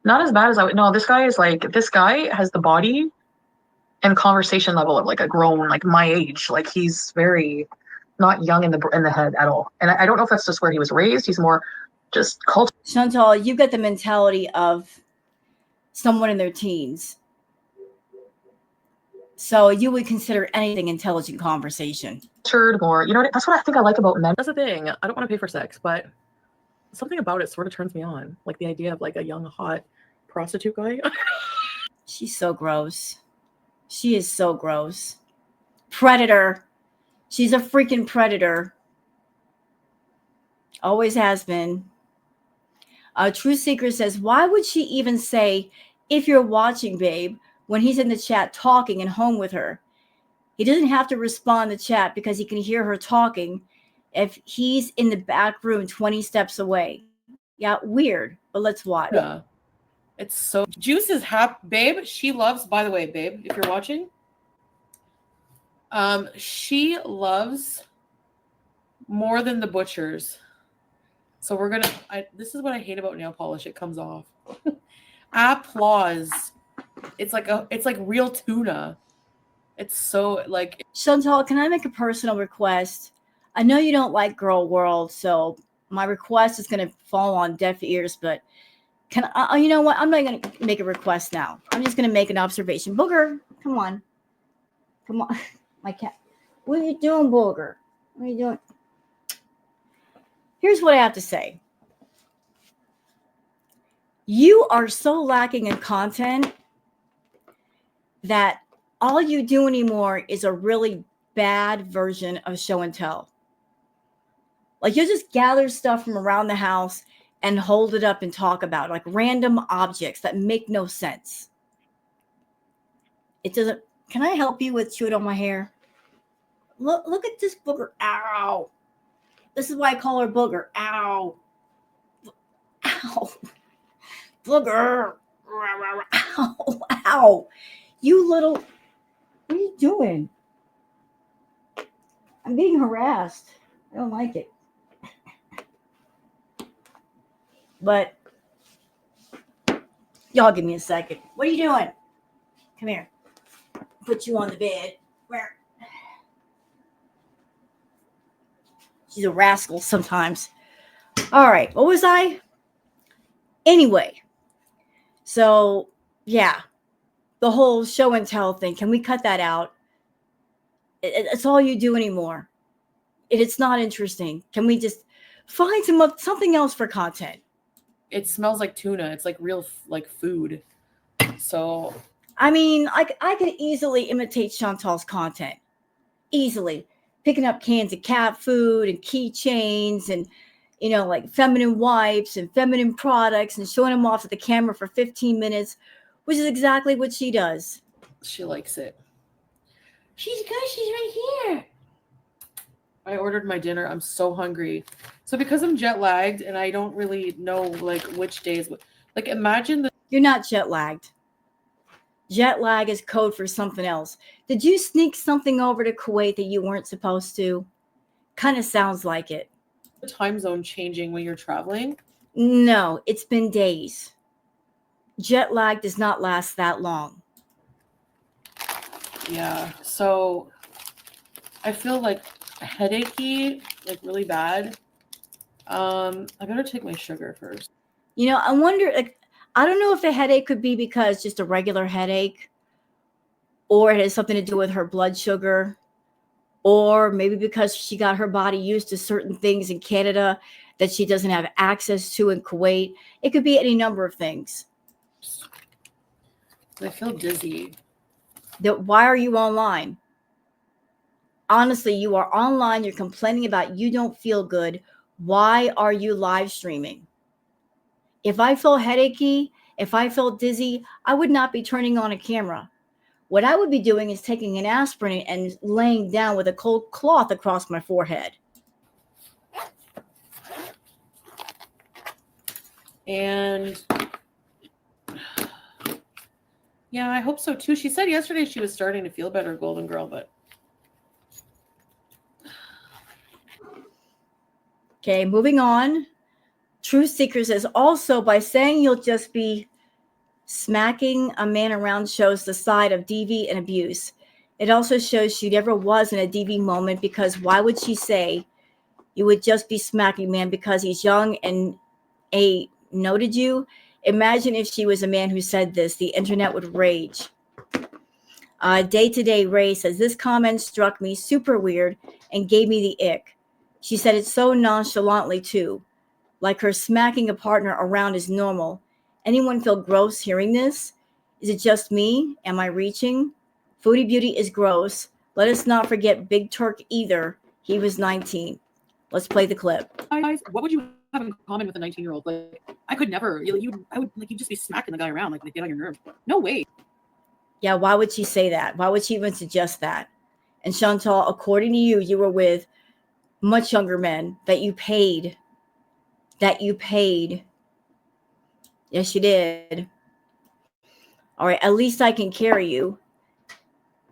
as bad as I would. No, this guy has the body and conversation level of like a grown, like my age. Like, he's very not young in the head at all. And I don't know if that's just where he was raised. He's more just culture. Chantal, you got the mentality of someone in their teens. So you would consider anything intelligent conversation. More, that's what I think I like about men. That's the thing. I don't want to pay for sex, but something about it sort of turns me on. Like the idea of like a young, hot prostitute guy. She's so gross. She is so gross. Predator. She's a freaking predator. Always has been. True Seeker says, why would she even say, if you're watching, babe, when he's in the chat talking and home with her? He doesn't have to respond to chat because he can hear her talking if he's in the back room 20 steps away. Yeah, weird, but let's watch. Yeah. It's so Juice is happy, babe. She loves, by the way, babe, if you're watching, she loves more than the butchers. So we're gonna. This is what I hate about nail polish. It comes off. Applause. It's like real tuna. It's so like. Chantal, can I make a personal request? I know you don't like Girl World, so my request is going to fall on deaf ears, but can I, you know what? I'm not going to make a request now. I'm just going to make an observation. Booger, come on. Come on. My cat. What are you doing, Booger? What are you doing? Here's what I have to say. You are so lacking in content that all you do anymore is a really bad version of show and tell. Like, you'll just gather stuff from around the house and hold it up and talk about it, like random objects that make no sense. It doesn't. Can I help you with chewing on my hair? Look at this booger. Ow. This is why I call her Booger. Ow. Ow. Booger. Ow. Ow. You little. What are you doing? I'm being harassed. I don't like it. But y'all give me a second. What are you doing? Come here. Put you on the bed. Where? She's a rascal sometimes. All right. What was I? Anyway. So, yeah. The whole show and tell thing. Can we cut that out? It's all you do anymore. It's not interesting. Can we just find something else for content? It smells like tuna. It's like real like food. So I mean, I could easily imitate Chantal's content. Easily. Picking up cans of cat food and keychains and, like feminine wipes and feminine products and showing them off to the camera for 15 minutes, which is exactly what she does. she likes it. She's good. She's right here. I ordered my dinner. I'm so hungry. So because I'm jet lagged and I don't really know like which days, like imagine You're not jet lagged. Jet lag is code for something else. Did you sneak something over to Kuwait that you weren't supposed to? Kind of sounds like it. the time zone changing when you're traveling. No, it's been days. Jet lag does not last that long. Yeah. So I feel like headachy, like really bad. I better take my sugar first. I wonder, I don't know if the headache could be because just a regular headache, or it has something to do with her blood sugar, or maybe because she got her body used to certain things in Canada that she doesn't have access to in Kuwait. It could be any number of things. I feel dizzy. Why are you online? Honestly, you are online. You're complaining about you don't feel good. Why are you live streaming? If I felt headachy, if I felt dizzy, I would not be turning on a camera. What I would be doing is taking an aspirin and laying down with a cold cloth across my forehead. And yeah, I hope so too. She said yesterday she was starting to feel better, Golden Girl, but Okay, moving on. Truth Seeker says also by saying you'll just be smacking a man around shows the side of DV and abuse. It also shows she never was in a DV moment, because why would she say you would just be smacking man because he's young and noted you? Imagine if she was a man who said this. The internet would rage. Day-to-day Ray says, this comment struck me super weird and gave me the ick. She said it so nonchalantly too. Like her smacking a partner around is normal. Anyone feel gross hearing this? Is it just me? Am I reaching? Foodie Beauty is gross. Let us not forget Big Turk either. He was 19. Let's play the clip. guys, what would you have in common with a 19-year-old? Like, I could never. I would like you just be smacking the guy around, like get on your nerves. No way. Yeah, why would she say that? Why would she even suggest that? And Chantal, according to you, you were with much younger men that you paid. Yes, you did. All right, at least I can carry you.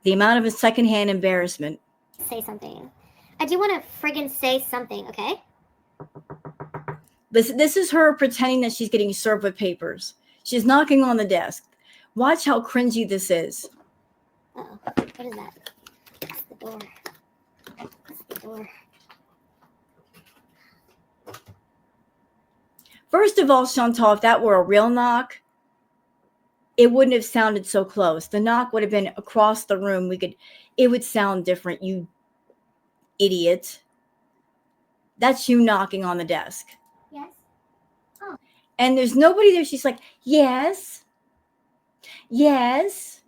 The amount of a secondhand embarrassment. Say something. I do want to friggin' say something, okay? This is her pretending that she's getting served with papers. She's knocking on the desk. Watch how cringy this is. Uh-oh. What is that? It's the door. It's the door. First of all, Chantal, if that were a real knock, it wouldn't have sounded so close. The knock would have been across the room. It would sound different, you idiot. That's you knocking on the desk. Yes? And there's nobody there. She's like, yes. Yes.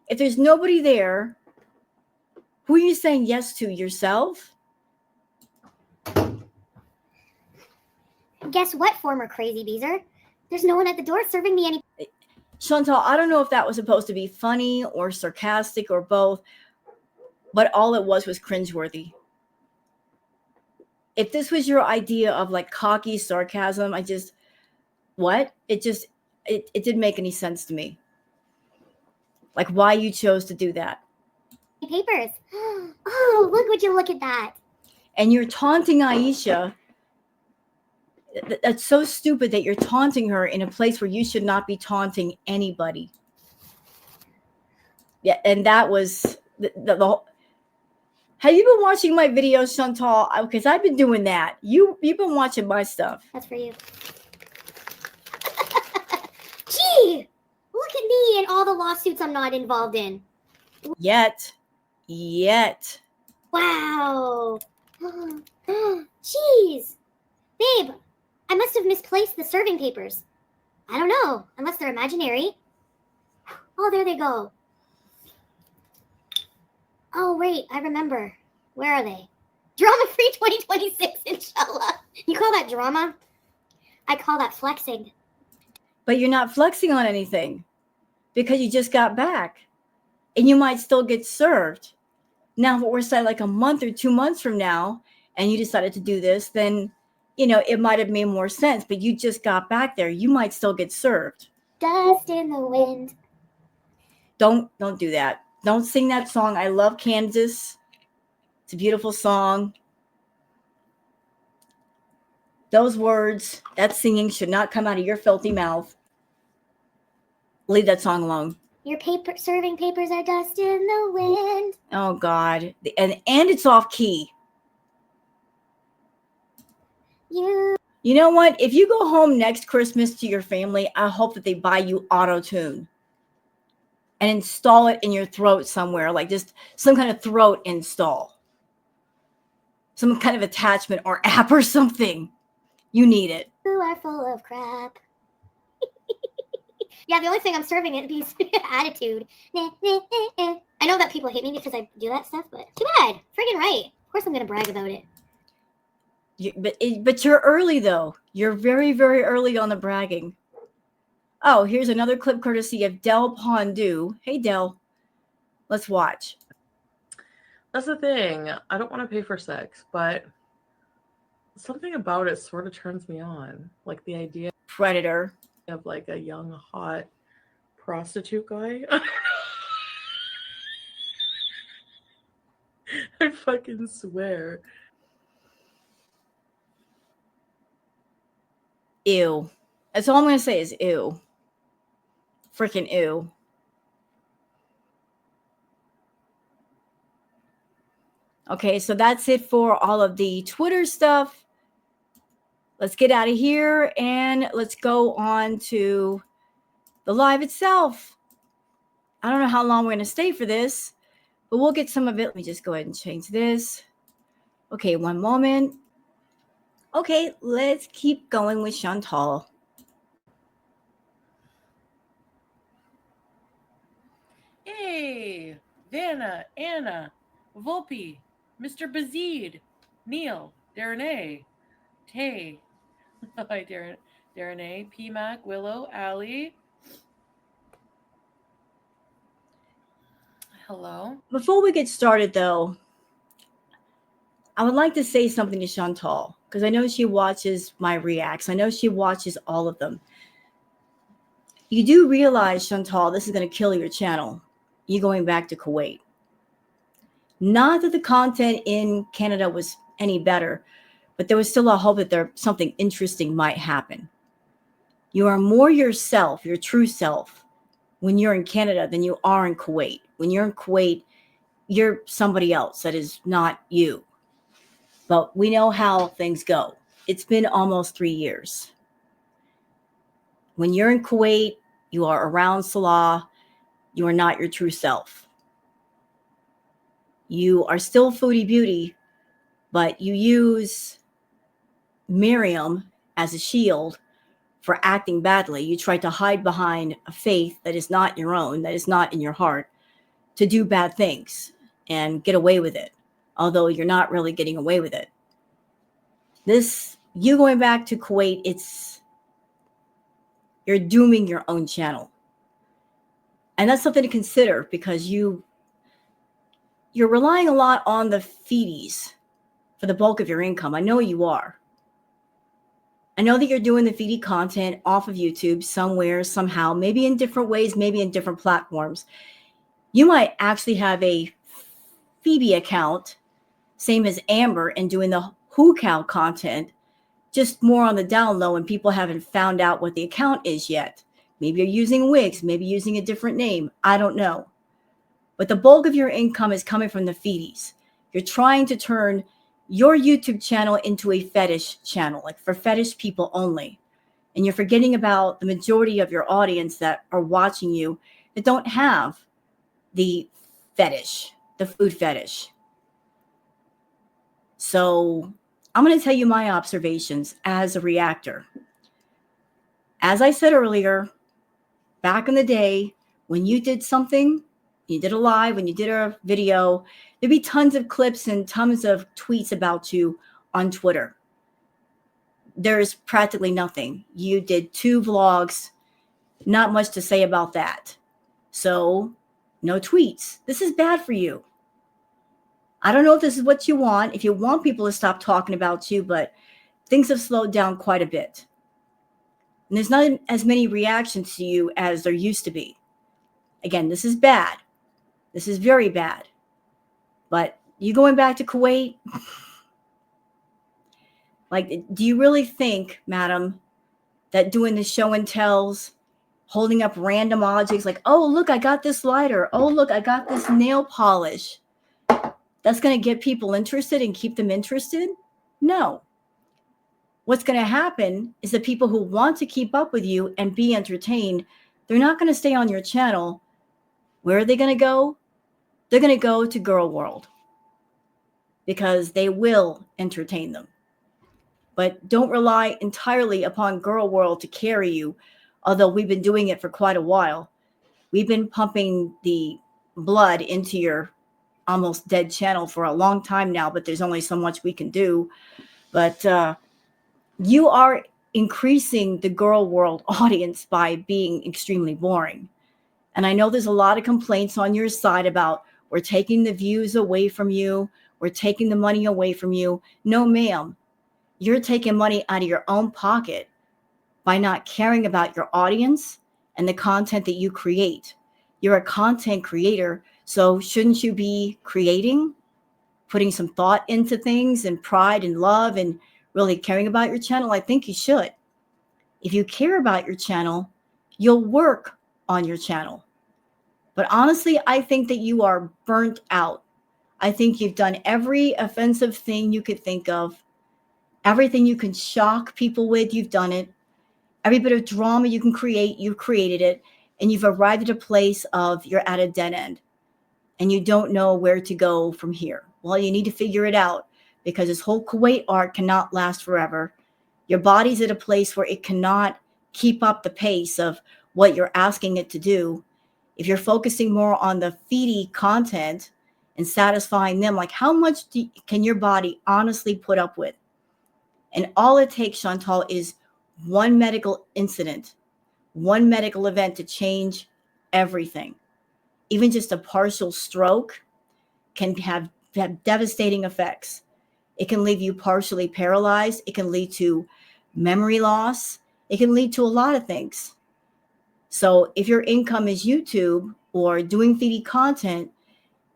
If there's nobody there, who are you saying yes to? Yourself? Guess what, former crazy beezer? There's no one at the door serving me any... Chantal, I don't know if that was supposed to be funny or sarcastic or both, but all it was cringeworthy. If this was your idea of like cocky sarcasm, it didn't make any sense to me. Like why you chose to do that. papers. Oh, would you look at that? And you're taunting Aisha. That's so stupid that you're taunting her in a place where you should not be taunting anybody. Yeah, and that was the whole. Have you been watching my videos, Chantal? Because I've been doing that. You've been watching my stuff. That's for you. Gee, look at me and all the lawsuits I'm not involved in. Yet. Wow. Jeez. Babe, I must have misplaced the serving papers. I don't know, unless they're imaginary. Oh, there they go. Oh, wait, I remember. Where are they? Drama free 2026, inshallah. You call that drama? I call that flexing. But you're not flexing on anything because you just got back and you might still get served. Now, if we're saying like a month or 2 months from now and you decided to do this, then, it might have made more sense, but you just got back there. You might still get served. Dust in the wind. Don't do that. Don't sing that song. I love Kansas. It's a beautiful song. Those words, that singing should not come out of your filthy mouth. Leave that song alone. Your serving papers are dust in the wind. Oh, God. And it's off key. You know what? If you go home next Christmas to your family, I hope that they buy you auto-tune and install it in your throat somewhere, like just some kind of throat install. Some kind of attachment or app or something. You need it. You are full of crap. Yeah, the only thing I'm serving it is attitude. I know that people hate me because I do that stuff, but too bad. Friggin' right. Of course I'm going to brag about it. But you're early, though. You're very, very early on the bragging. Oh, here's another clip courtesy of Del Pondu. Hey, Del. Let's watch. That's the thing. I don't want to pay for sex, but something about it sort of turns me on. Like the idea Predator. Of like a young, hot prostitute guy. I fucking swear. Ew. That's all I'm going to say is ew. Freaking ew. Okay, so that's it for all of the Twitter stuff. Let's get out of here and let's go on to the live itself. I don't know how long we're going to stay for this, but we'll get some of it. Let me just go ahead and change this. Okay, one moment. Okay, let's keep going with Chantal. Hey, Vanna, Anna, Volpe, Mr. Bazid, Neil, Darren A, Tay. Hi, Darren A, PMAC, Willow, Allie. Hello. Before we get started, though, I would like to say something to Chantal because I know she watches my reacts. I know she watches all of them. You do realize, Chantal, this is going to kill your channel. You going back to Kuwait. Not that the content in Canada was any better, but there was still a hope that something interesting might happen. You are more yourself, your true self, when you're in Canada than you are in Kuwait. When you're in Kuwait, you're somebody else that is not you. But we know how things go. It's been almost 3 years. When you're in Kuwait, you are around Salah, you are not your true self. You are still Foodie Beauty, but you use Miriam as a shield for acting badly. You try to hide behind a faith that is not your own, that is not in your heart, to do bad things and get away with it, although you're not really getting away with it. You going back to Kuwait, you're dooming your own channel. And that's something to consider because you're relying a lot on the feedies for the bulk of your income. I know you are. I know that you're doing the feedie content off of YouTube somewhere, somehow, maybe in different ways, maybe in different platforms. You might actually have a Phoebe account, same as Amber, and doing the Who Cow content just more on the down low and people haven't found out what the account is yet. Maybe you're using wigs, maybe using a different name. I don't know. But the bulk of your income is coming from the feedies. You're trying to turn your YouTube channel into a fetish channel, like for fetish people only. And you're forgetting about the majority of your audience that are watching you that don't have the fetish, the food fetish. So I'm going to tell you my observations as a reactor. As I said earlier, back in the day, when you did something, you did a live, when you did a video, there'd be tons of clips and tons of tweets about you on Twitter. There's practically nothing. You did 2 vlogs, not much to say about that. So no tweets. This is bad for you. I don't know if this is what you want, if you want people to stop talking about you, but things have slowed down quite a bit. And there's not as many reactions to you as there used to be. Again, this is bad. This is very bad. But you going back to Kuwait? Like, do you really think, madam, that doing the show and tells, holding up random objects like, oh, look, I got this lighter. Oh, look, I got this nail polish. That's going to get people interested and keep them interested? No. What's going to happen is the people who want to keep up with you and be entertained, they're not going to stay on your channel. Where are they going to go? They're going to go to Girl World because they will entertain them. But don't rely entirely upon Girl World to carry you, although we've been doing it for quite a while. We've been pumping the blood into your almost dead channel for a long time now, but there's only so much we can do. But you are increasing the Girl World audience by being extremely boring. And I know there's a lot of complaints on your side about we're taking the views away from you, we're taking the money away from you. No, ma'am. You're taking money out of your own pocket by not caring about your audience and the content that you create. You're a content creator, so shouldn't you be creating, putting some thought into things and pride and love and really caring about your channel? I think you should. If you care about your channel, you'll work on your channel. But honestly, I think that you are burnt out. I think you've done every offensive thing you could think of. Everything you can shock people with, you've done it. Every bit of drama you can create, you've created it. And you've arrived at a place of you're at a dead end. And you don't know where to go from here. Well, you need to figure it out because this whole Kuwait art cannot last forever. Your body's at a place where it cannot keep up the pace of what you're asking it to do. If you're focusing more on the feedy content and satisfying them, like how much can your body honestly put up with? And all it takes, Chantal, is one medical incident, one medical event to change everything. Even just a partial stroke can have devastating effects. It can leave you partially paralyzed. It can lead to memory loss. It can lead to a lot of things. So if your income is YouTube or doing feedy content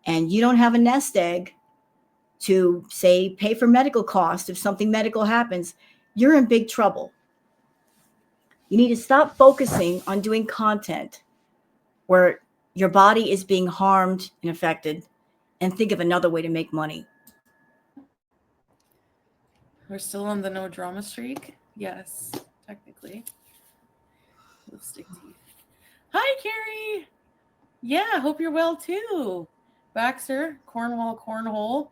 and you don't have a nest egg to, say, pay for medical costs if something medical happens, you're in big trouble. You need to stop focusing on doing content where your body is being harmed and affected and think of another way to make money. We're still on the no drama streak? Yes, technically. Lipstick teeth. Hi, Carrie. Yeah, hope you're well too. Baxter, Cornwall, Cornhole.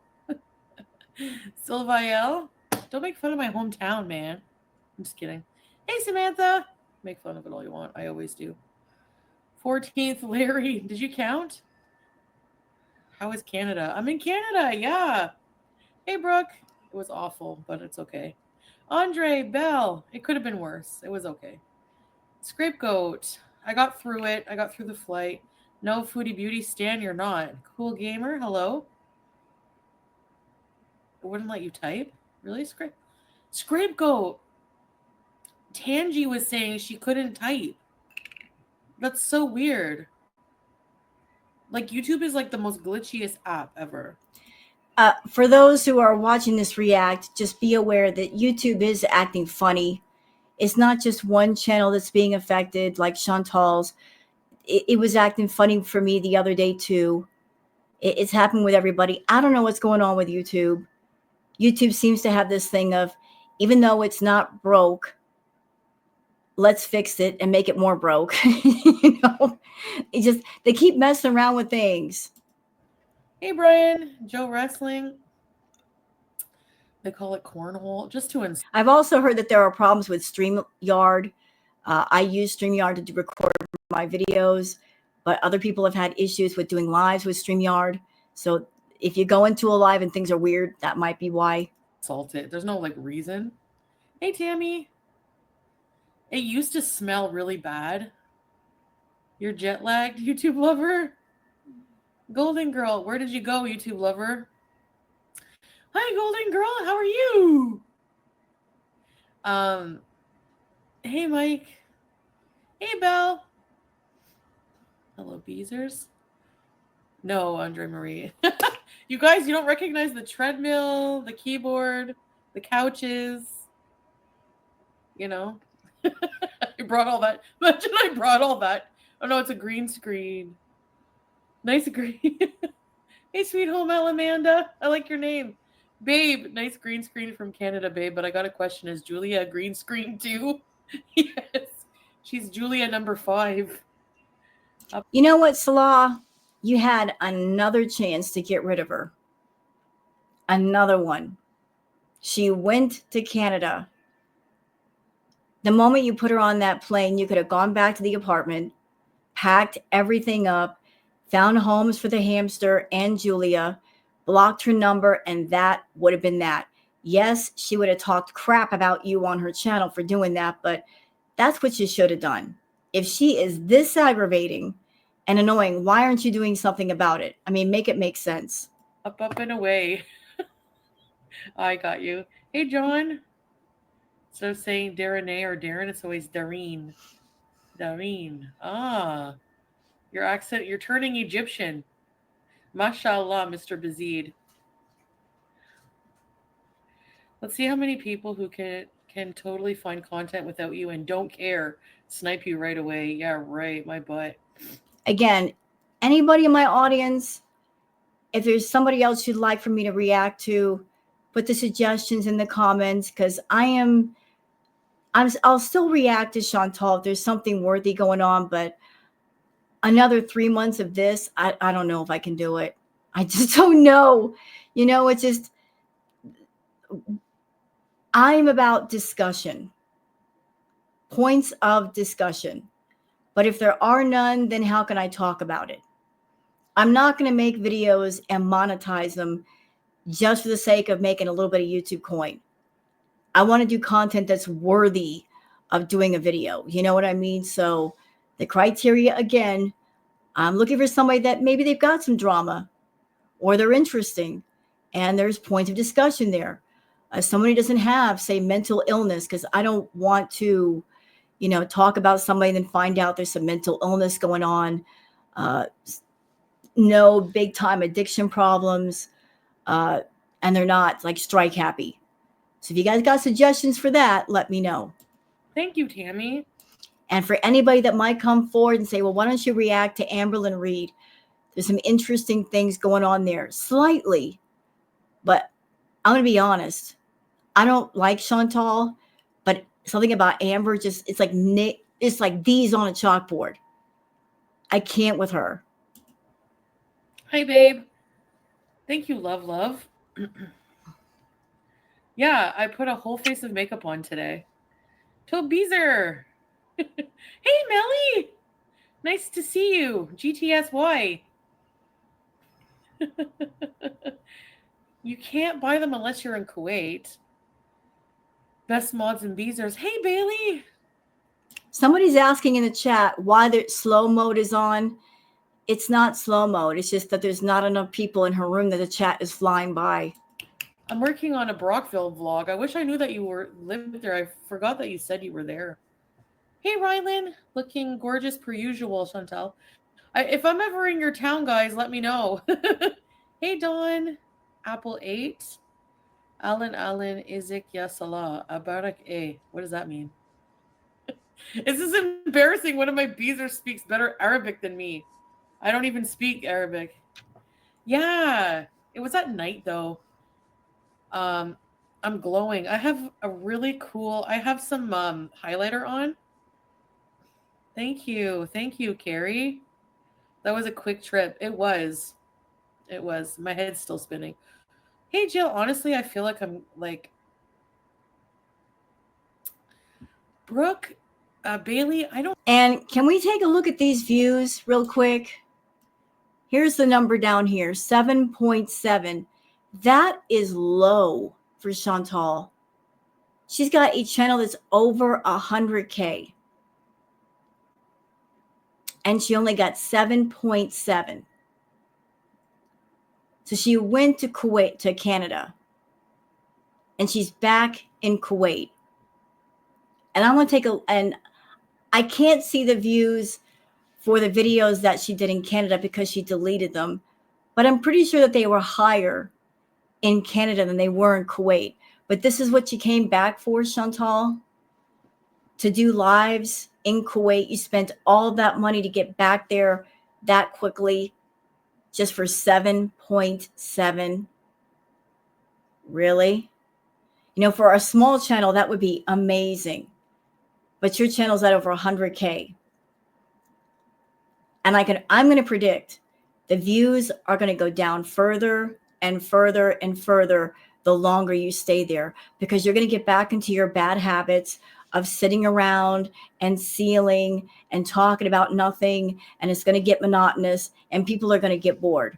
Sylvael. Don't make fun of my hometown, man. I'm just kidding. Hey, Samantha. Make fun of it all you want. I always do. 14th, Larry. Did you count? How is Canada? I'm in Canada. Yeah. Hey, Brooke. It was awful, but it's okay. Andre, Bell. It could have been worse. It was okay. Scapegoat. I got through it. I got through the flight. No Foodie Beauty, Stan, you're not. Cool Gamer, hello? It wouldn't let you type? Really? Scapegoat. Tangi was saying she couldn't type. That's so weird. Like, YouTube is like the most glitchiest app ever. For those who are watching this react, just be aware that YouTube is acting funny. It's not just one channel that's being affected, like Chantal's. It was acting funny for me the other day too. It's happened with everybody. I don't know what's going on with YouTube. YouTube seems to have this thing of, even though it's not broke, let's fix it and make it more broke. They keep messing around with things. Hey, Brian, Joe Wrestling. They call it cornhole, just to I've also heard that there are problems with StreamYard. I use StreamYard to record my videos, but other people have had issues with doing lives with StreamYard. So if you go into a live and things are weird, that might be why. insult it. There's no reason. Hey, Tammy. It used to smell really bad. You're jet lagged, YouTube lover. Golden Girl, where did you go, YouTube lover? Hi, Golden Girl, how are you? Hey, Mike. Hey, Belle. Hello, Beezers. No, Andre Marie. You guys, you don't recognize the treadmill, the keyboard, the couches. I brought all that. Imagine I brought all that. Oh, no, it's a green screen. Nice green. Hey, sweet home Amanda. I like your name. Babe, nice green screen from Canada, babe. But I got a question. Is Julia a green screen too? Yes. She's Julia number 5. You know what, Salah? You had another chance to get rid of her. Another one. She went to Canada. The moment you put her on that plane, you could have gone back to the apartment, packed everything up, found homes for the hamster and Julia, blocked her number, and that would have been that. Yes, she would have talked crap about you on her channel for doing that, but that's what you should have done. If she is this aggravating and annoying, why aren't you doing something about it? I mean, make it make sense. Up, and away. I got you. Hey, John. Instead of saying Darren or Darren, it's always Dareen. Dareen. Ah. Your accent, you're turning Egyptian. Mashallah, Mr. Bazid. Let's see how many people who can totally find content without you and don't care snipe you right away. Yeah, right. My butt. Again, anybody in my audience, if there's somebody else you'd like for me to react to, put the suggestions in the comments, because I'll still react to Chantal if there's something worthy going on, but another 3 months of this, I don't know if I can do it. I just don't know. It's just, I'm about discussion, points of discussion. But if there are none, then how can I talk about it? I'm not going to make videos and monetize them just for the sake of making a little bit of YouTube coin. I want to do content that's worthy of doing a video. You know what I mean? So the criteria, again, I'm looking for somebody that maybe they've got some drama or they're interesting and there's points of discussion there. Somebody doesn't have, say, mental illness, because I don't want to, talk about somebody and then find out there's some mental illness going on. No big time addiction problems. And they're not strike happy. So if you guys got suggestions for that, let me know. Thank you, Tammy. And for anybody that might come forward and say, well, why don't you react to Amberlyn Reed? There's some interesting things going on there, slightly. But I'm going to be honest. I don't like Chantal, but something about Amber, it's like these on a chalkboard. I can't with her. Hi, babe. Thank you, love. Yeah, I put a whole face of makeup on today. Tobeezer. Hey, Melly. Nice to see you. GTSY. You can't buy them unless you're in Kuwait. Best mods and Beezers. Hey, Bailey. Somebody's asking in the chat why the slow mode is on. It's not slow mode. It's just that there's not enough people in her room that the chat is flying by. I'm working on a Brockville vlog. I wish I knew that you lived there. I forgot that you said you were there. Hey, Rylan. Looking gorgeous per usual, Chantal. If I'm ever in your town, guys, let me know. Hey, Dawn. Apple 8. Alan Izik Yasala. Abarak A. What does that mean? This is embarrassing. One of my beezers speaks better Arabic than me. I don't even speak Arabic. Yeah. It was at night though. I'm glowing. I have a really cool, I have some highlighter on. Thank you. Thank you, Carrie. That was a quick trip. It was. It was. My head's still spinning. Hey, Jill, honestly, I feel like I'm like Brooke, Bailey, I don't. And can we take a look at these views real quick? Here's the number down here, 7.7. That is low for Chantal. She's got a channel that's over 100K. And she only got 7.7. So she went to Kuwait, to Canada. And she's back in Kuwait. And I want to and I can't see the views for the videos that she did in Canada because she deleted them. But I'm pretty sure that they were higher in Canada than they were in Kuwait. But this is what you came back for, Chantal, to do lives in Kuwait. You spent all that money to get back there that quickly just for 7.7. Really? You know, for a small channel, that would be amazing. But your channel's at over 100K. And I'm going to predict the views are going to go down further and further and further the longer you stay there, because you're going to get back into your bad habits of sitting around and sealing and talking about nothing, and it's going to get monotonous and people are going to get bored.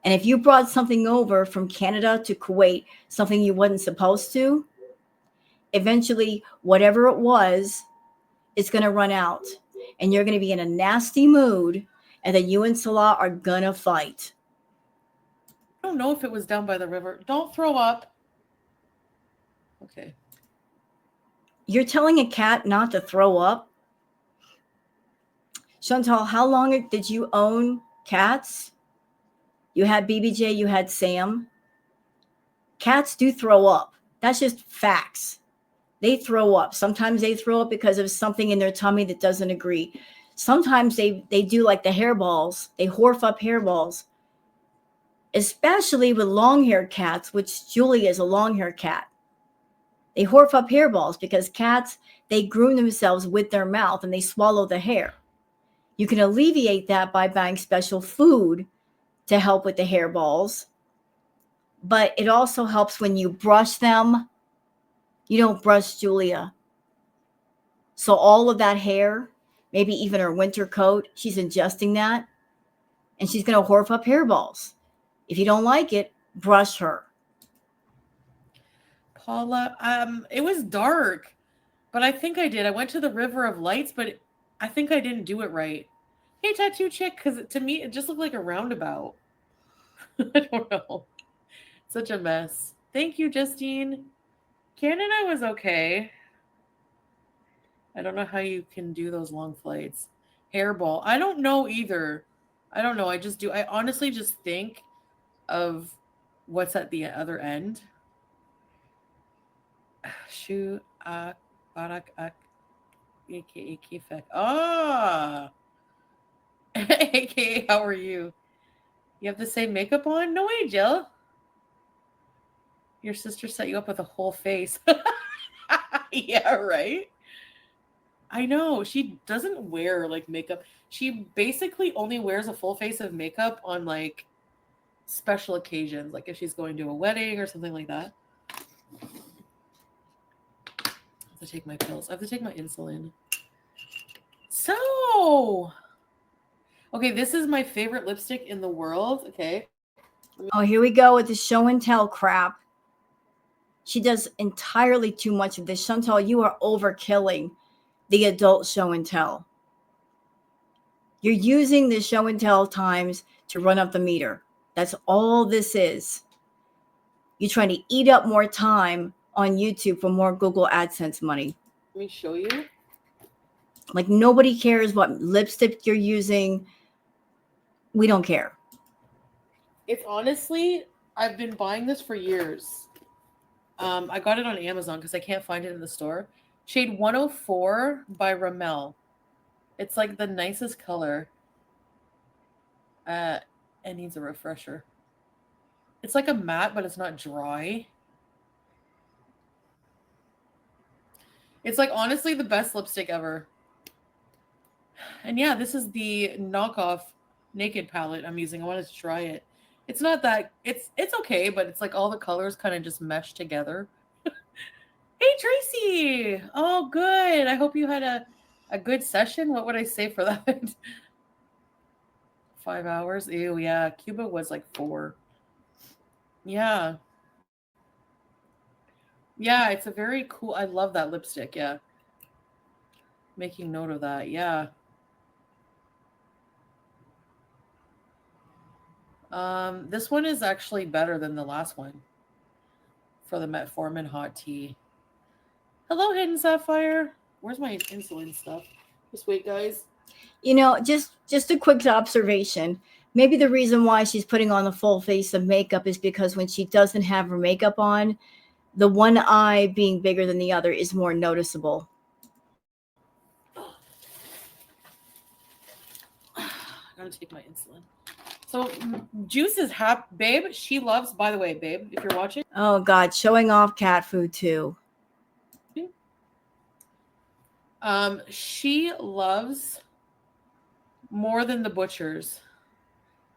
And if you brought something over from Canada to Kuwait, something you wasn't supposed to, eventually whatever it was, it's going to run out and you're going to be in a nasty mood, and then you and Salah are going to fight. I don't know if it was down by the river. Don't throw up. Okay. You're telling a cat not to throw up? Chantal, how long did you own cats? You had BBJ, you had Sam. Cats do throw up. That's just facts. They throw up. Sometimes they throw up because of something in their tummy that doesn't agree. Sometimes they do like the hairballs. They horf up hairballs. Especially with long-haired cats, which Julie is a long-haired cat. They horf up hairballs because cats, they groom themselves with their mouth and they swallow the hair. You can alleviate that by buying special food to help with the hairballs. But it also helps when you brush them. You don't brush Julia. So all of that hair, maybe even her winter coat, she's ingesting that. And she's going to horf up hairballs. If you don't like it, brush her. Paula, it was dark, but I think I did. I went to the River of Lights, but I think I didn't do it right. Hey, Tattoo Chick, because to me, it just looked like a roundabout. I don't know. Such a mess. Thank you, Justine. Canada was okay. I don't know how you can do those long flights. Hairball. I don't know either. I don't know. I just do. I honestly just think of what's at the other end. Shu Barak aka Kefek. Ah. AKA, how are you? You have the same makeup on? No way, Jill. Your sister set you up with a whole face. Yeah, right? I know. She doesn't wear like makeup. She basically only wears a full face of makeup on like special occasions, like if she's going to a wedding or something like that. I have to take my pills. I have to take my insulin. So, okay, this is my favorite lipstick in the world. Okay. Oh, here we go with the show and tell crap. She does entirely too much of this. Chantal, you are overkilling the adult show and tell. You're using the show and tell times to run up the meter. That's all this is. You're trying to eat up more time on YouTube for more Google AdSense money. Let me show you. Like nobody cares what lipstick you're using. We don't care. It's honestly, I've been buying this for years. I got it on Amazon because I can't find it in the store. Shade 104 by Ramel. It's like the nicest color. It needs a refresher. It's like a matte, but it's not dry. It's like honestly the best lipstick ever. And yeah, this is the knockoff Naked palette I'm using. I wanted to try it. It's not that it's okay, but it's like all the colors kind of just mesh together. Hey Tracy! Oh, good. I hope you had a good session. What would I say for that? 5 hours? Ew, yeah. Cuba was like 4. Yeah. Yeah, it's a very cool. I love that lipstick. Yeah. Making note of that. Yeah. This one is actually better than the last one for the Metformin hot tea. Hello, Hidden Sapphire. Where's my insulin stuff? Just wait, guys. You know, just a quick observation. Maybe the reason why she's putting on the full face of makeup is because when she doesn't have her makeup on, the one eye being bigger than the other is more noticeable. I gotta take my insulin. So Juice is happy, babe. She loves, by the way, babe, if you're watching. Oh God, showing off cat food too. She loves more than the butchers.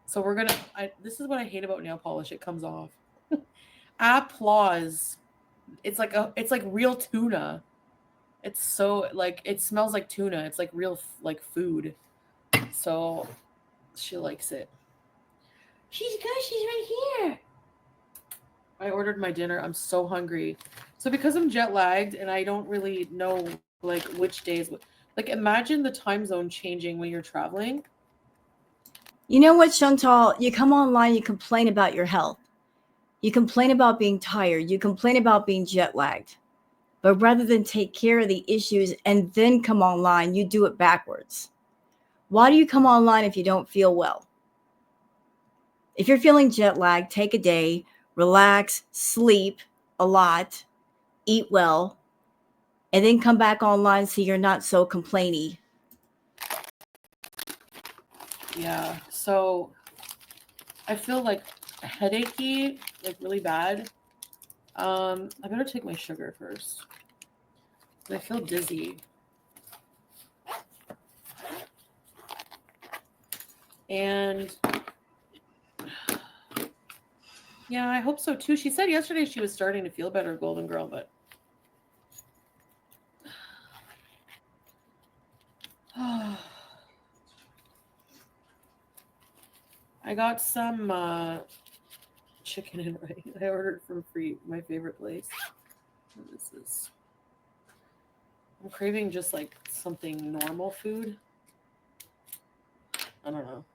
So we're gonna. This is what I hate about nail polish. It comes off. Applause. It's like real tuna. It's so like it smells like tuna. It's like real like food. So she likes it. She's good. She's right here. I ordered my dinner. I'm so hungry. So because I'm jet lagged and I don't really know like which days, like imagine the time zone changing when you're traveling. You know what, Chantal? You come online, you complain about your health. You complain about being tired. You complain about being jet lagged. But rather than take care of the issues and then come online, you do it backwards. Why do you come online if you don't feel well? If you're feeling jet lagged, take a day, relax, sleep a lot, eat well, and then come back online so you're not so complainy. Yeah. So I feel like headachy, like really bad. I better take my sugar first. I feel dizzy. And yeah, I hope so too. She said yesterday she was starting to feel better, Golden Girl, but I got some chicken and rice. I ordered from my favorite place. What is this? I'm craving just like something normal food. I don't know.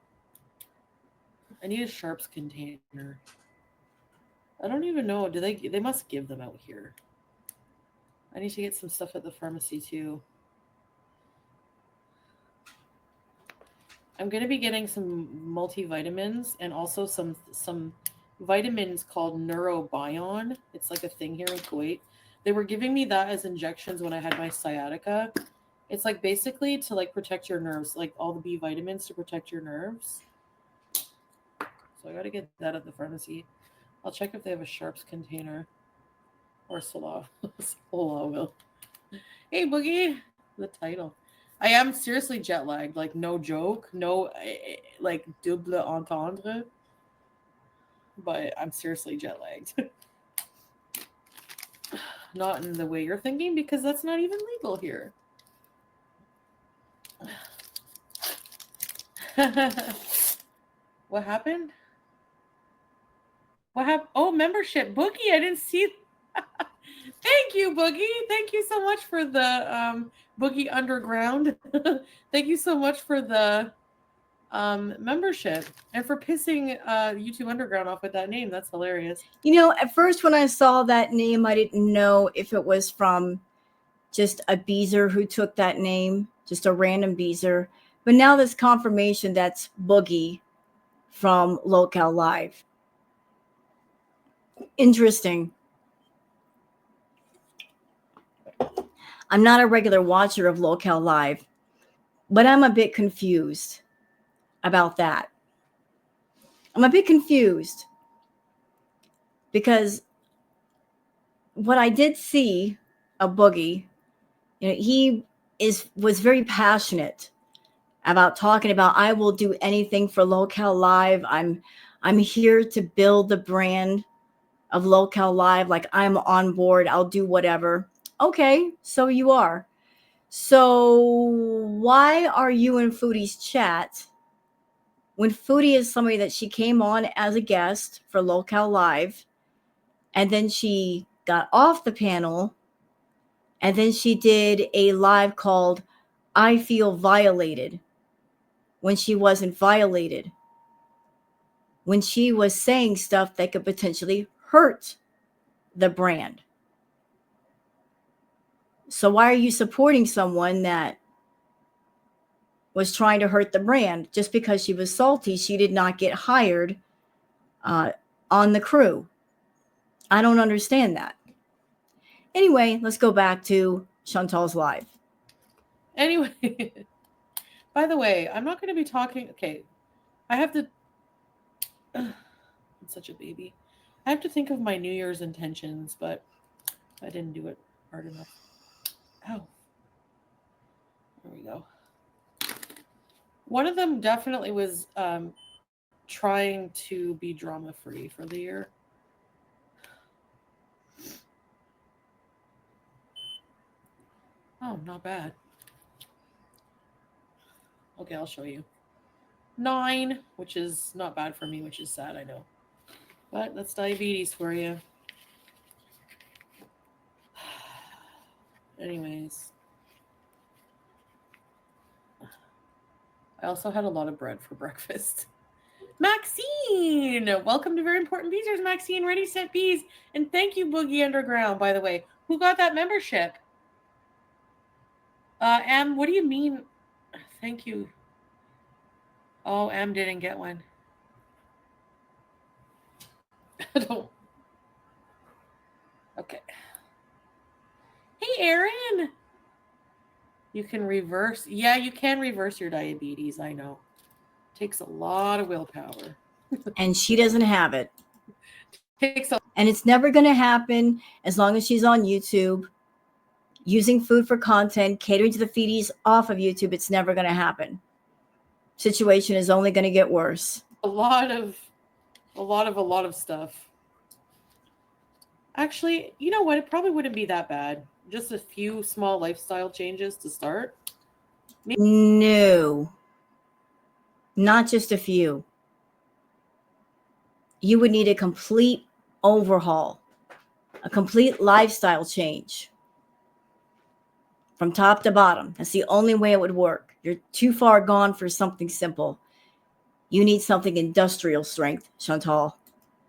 I need a sharps container. I don't even know. Do they must give them out here. I need to get some stuff at the pharmacy too. I'm going to be getting some multivitamins and also some vitamins called Neurobion. It's like a thing here in Kuwait. They were giving me that as injections when I had my sciatica. It's like basically to like protect your nerves, like all the B vitamins to protect your nerves. So I got to get that at the pharmacy. I'll check if they have a sharps container or Salah. Salah will. Hey, Boogie. The title. I am seriously jet lagged. Like, no joke. No, like, double entendre. But I'm seriously jet lagged. Not in the way you're thinking, because that's not even legal here. What happened? What happened? Oh, membership. Boogie, I didn't see. Thank you, Boogie. Thank you so much for the Boogie Underground. Thank you so much for the membership and for pissing YouTube Underground off with that name. That's hilarious. You know, at first when I saw that name, I didn't know if it was from just a beezer who took that name, just a random beezer. But now there's confirmation that's Boogie from Locale Live. Interesting. I'm not a regular watcher of Locale Live, but I'm a bit confused about that. I'm a bit confused because what I did see a Boogie, he was very passionate about talking about, I will do anything for Locale Live. I'm here to build the brand of Locale Live. Like, I'm on board. I'll do whatever. Okay, so you are. So why are you in Foodie's chat when Foodie is somebody that she came on as a guest for Locale Live, and then she got off the panel, and then she did a live called I Feel Violated, when she wasn't violated, when she was saying stuff that could potentially hurt the brand. So why are you supporting someone that was trying to hurt the brand? Just because she was salty, she did not get hired on the crew. I don't understand that. Anyway, let's go back to Chantal's live. Anyway, by the way, I'm not going to be talking. Okay, I have to. I'm such a baby. I have to think of my New Year's intentions, but I didn't do it hard enough. Oh, there we go. One of them definitely was trying to be drama free for the year. Oh, not bad. Okay, I'll show you. 9, which is not bad for me, which is sad, I know. But that's diabetes for you. Anyways. I also had a lot of bread for breakfast. Maxine! Welcome to Very Important Bees. There's Maxine, Ready, Set, Bees. And thank you, Boogie Underground, by the way. Who got that membership? Em, what do you mean? Thank you. Oh, Em didn't get one. I don't. Okay. Hey, Aaron. You can reverse. Yeah, you can reverse your diabetes. I know. Takes a lot of willpower. And she doesn't have it. Takes a. And it's never going to happen as long as she's on YouTube, using food for content, catering to the feedies off of YouTube. It's never going to happen. Situation is only going to get worse. A lot of stuff. Actually, you know what? It probably wouldn't be that bad. Just a few small lifestyle changes to start. Maybe. No. Not just a few. You would need a complete overhaul, a complete lifestyle change from top to bottom. That's the only way it would work. You're too far gone for something simple. You need something industrial strength, Chantal.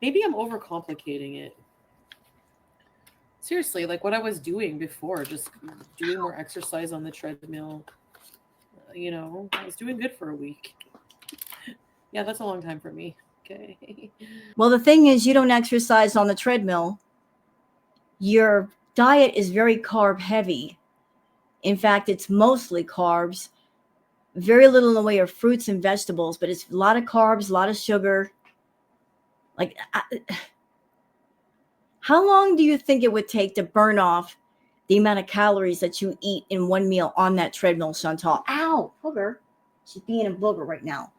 Maybe I'm overcomplicating it. Seriously, like what I was doing before, just doing more exercise on the treadmill. I was doing good for a week. Yeah, that's a long time for me. Okay. Well, the thing is, you don't exercise on the treadmill. Your diet is very carb heavy. In fact, it's mostly carbs. Very little in the way of fruits and vegetables, but it's a lot of carbs, a lot of sugar. Like, how long do you think it would take to burn off the amount of calories that you eat in one meal on that treadmill, Chantal? Ow, booger. She's being a booger right now.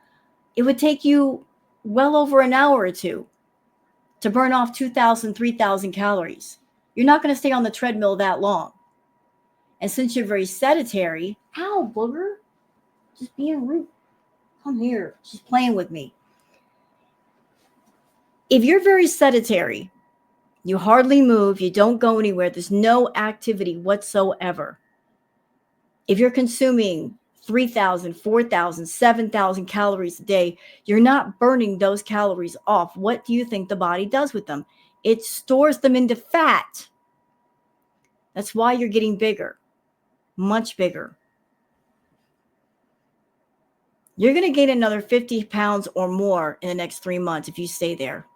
It would take you well over an hour or two to burn off 2,000, 3,000 calories. You're not going to stay on the treadmill that long. And since you're very sedentary, ow, booger. Just being rude. Come here. She's playing with me. If you're very sedentary, you hardly move, you don't go anywhere, there's no activity whatsoever. If you're consuming 3,000, 4,000, 7,000 calories a day, you're not burning those calories off. What do you think the body does with them? It stores them into fat. That's why you're getting bigger, much bigger. You're going to gain another 50 pounds or more in the next 3 months if you stay there.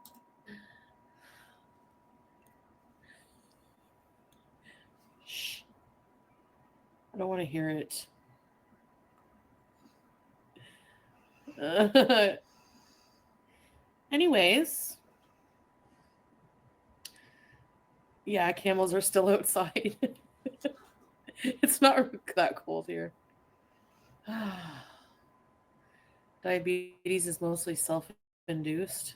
I don't want to hear it. Anyways. Yeah, camels are still outside. It's not that cold here. Diabetes is mostly self-induced.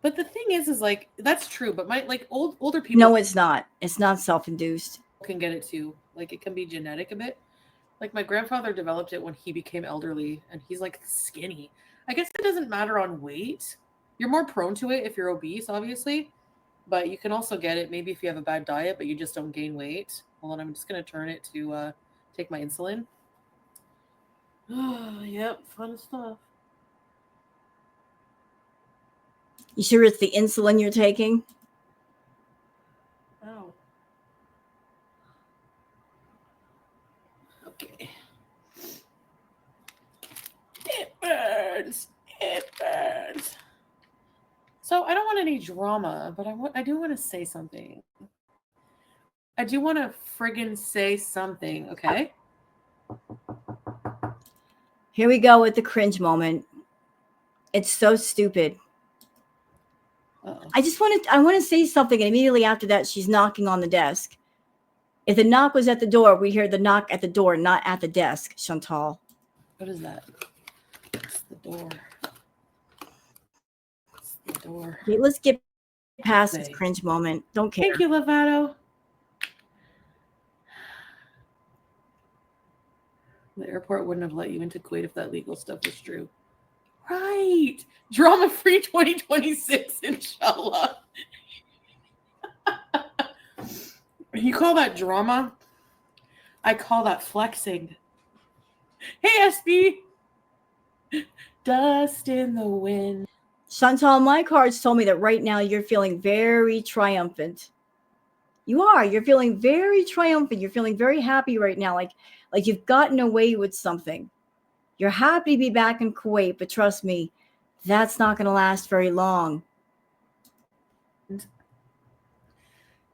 But the thing is like that's true. But my like older people. No, it's not. It's not self-induced. Can get it too. Like it can be genetic a bit. Like my grandfather developed it when he became elderly, and he's like skinny. I guess it doesn't matter on weight. You're more prone to it if you're obese, obviously. But you can also get it maybe if you have a bad diet, but you just don't gain weight. Hold on, I'm just gonna turn it to take my insulin. Yep, fun stuff. You sure it's the insulin you're taking? Oh. Okay. It burns. It burns. So I don't want any drama, but I do want to say something. I do want to friggin' say something, okay? Here we go with the cringe moment. It's so stupid. Uh-oh. I want to say something, and immediately after that, she's knocking on the desk. If the knock was at the door, we hear the knock at the door, not at the desk, Chantal. What is that? It's the door. It's the door. Okay, let's get past this cringe moment. Don't care. Thank you, Lovato. The airport wouldn't have let you into Kuwait if that legal stuff was true. Right. Drama-free 2026, inshallah. You call that drama? I call that flexing. Hey, SB. Dust in the wind. Chantal, my cards told me that right now you're feeling very triumphant. You are. You're feeling very triumphant. You're feeling very happy right now, like you've gotten away with something. You're happy to be back in Kuwait, but trust me, that's not going to last very long.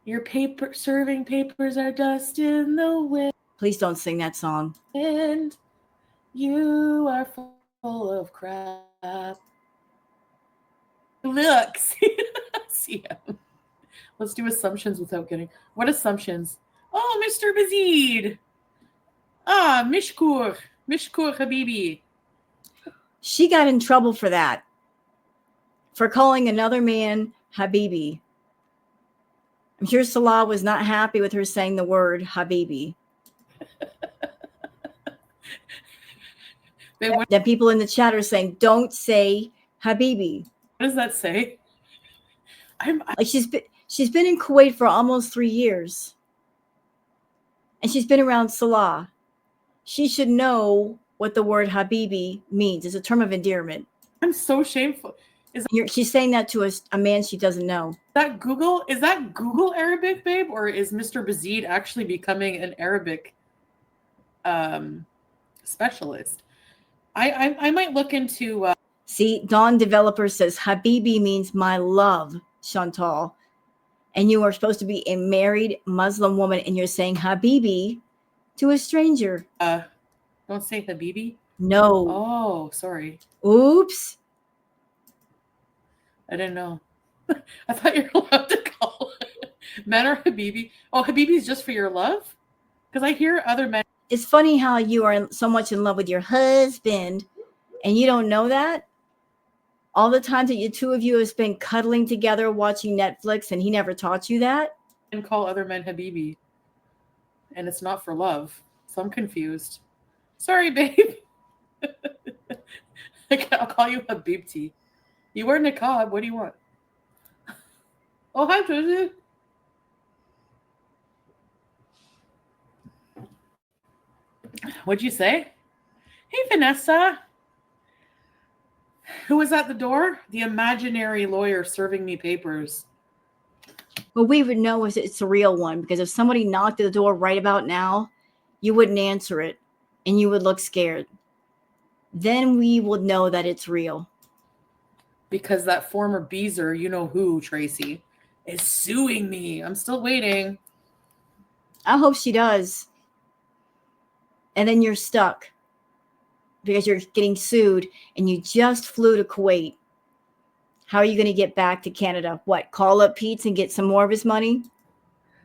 Your serving papers are dust in the wind. Please don't sing that song. And you are full of crap. Look, see him. Let's do assumptions without getting. What assumptions? Oh, Mr. Bazid. Mishkur Habibi. She got in trouble for that. For calling another man Habibi. I'm sure Salah was not happy with her saying the word Habibi. Then people in the chat are saying, don't say Habibi. What does that say? Like she's been in Kuwait for almost 3 years. And she's been around Salah. She should know what the word Habibi means. It's a term of endearment. I'm so shameful. She's saying that to a man she doesn't know. Is that Google Arabic, babe? Or is Mr. Bazid actually becoming an Arabic specialist? I might look into... See, Dawn Developer says Habibi means my love, Chantal. And you are supposed to be a married Muslim woman, and you're saying Habibi to a stranger. Don't say Habibi? No. Oh, sorry. Oops. I didn't know. I thought you were allowed to call men are Habibi. Oh, Habibi is just for your love? Because I hear other men. It's funny how you are so much in love with your husband, and you don't know that. All the times that you two of you have spent cuddling together watching Netflix, and he never taught you that. And call other men Habibi. And it's not for love. So I'm confused. Sorry, babe. I'll call you Habibti. You wear niqab. What do you want? Oh, hi, Tracy. What'd you say? Hey, Vanessa. Who was at the door? The imaginary lawyer serving me papers. Well, we would know if it's a real one, because if somebody knocked at the door right about now, you wouldn't answer it and you would look scared. Then we would know that it's real. Because that former Beezer, you know who, Tracy, is suing me. I'm still waiting. I hope she does. and then you're stuck because you're getting sued and you just flew to Kuwait. How are you going to get back to Canada? What, call up Pete's and get some more of his money?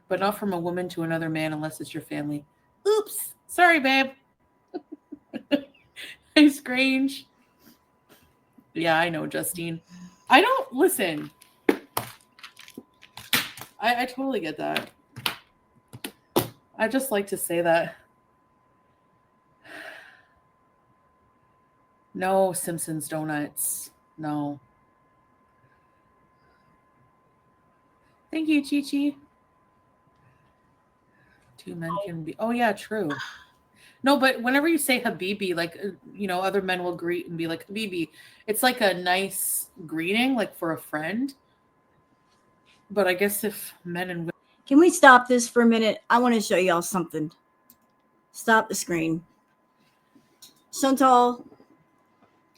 But not from a woman to another man unless it's your family. Oops. Sorry, babe. It's strange. Yeah, I know, Justine. I don't listen. I totally get that. I just like to say that. No Simpsons donuts. No. Thank you, Chi-Chi. Two men can be. Oh, yeah, true. No, but whenever you say Habibi, like, other men will greet and be like, Habibi. It's like a nice greeting, like for a friend. But I guess if men and women. Can we stop this for a minute? I want to show y'all something. Stop the screen. Chantal,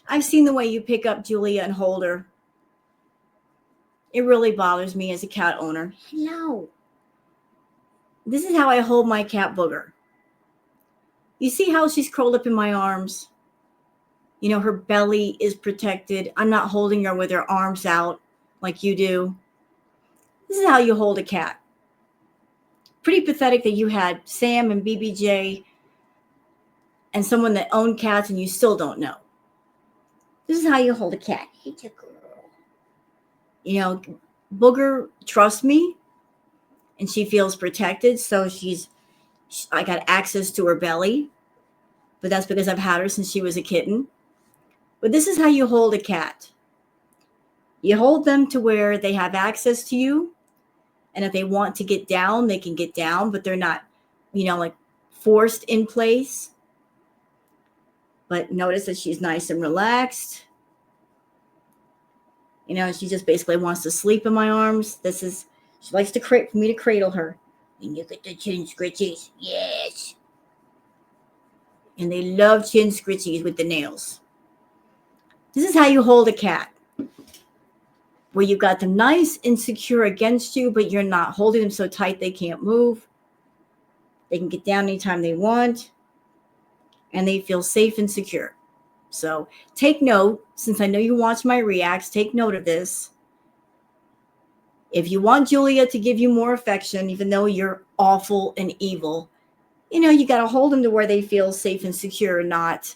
I've seen the way you pick up Julia and hold her. It really bothers me as a cat owner. Hello. This is how I hold my cat Booger. You see how she's curled up in my arms? Her belly is protected. I'm not holding her with her arms out like you do. This is how you hold a cat. Pretty pathetic that you had Sam and BBJ and someone that owned cats and you still don't know. This is how you hold a cat. It's a girl. Booger trusts me and she feels protected. So I got access to her belly, but that's because I've had her since she was a kitten. But this is how you hold a cat. You hold them to where they have access to you. And if they want to get down, they can get down, but they're not, like forced in place. But notice that she's nice and relaxed. She just basically wants to sleep in my arms. She likes for me to cradle her. And you get the chin scritchies. Yes. And they love chin scritchies with the nails. This is how you hold a cat. Where you got them nice and secure against you, but you're not holding them so tight they can't move. They can get down anytime they want. And they feel safe and secure. So take note, since I know you watch my reacts, take note of this. If you want Julia to give you more affection, even though you're awful and evil, you got to hold them to where they feel safe and secure, not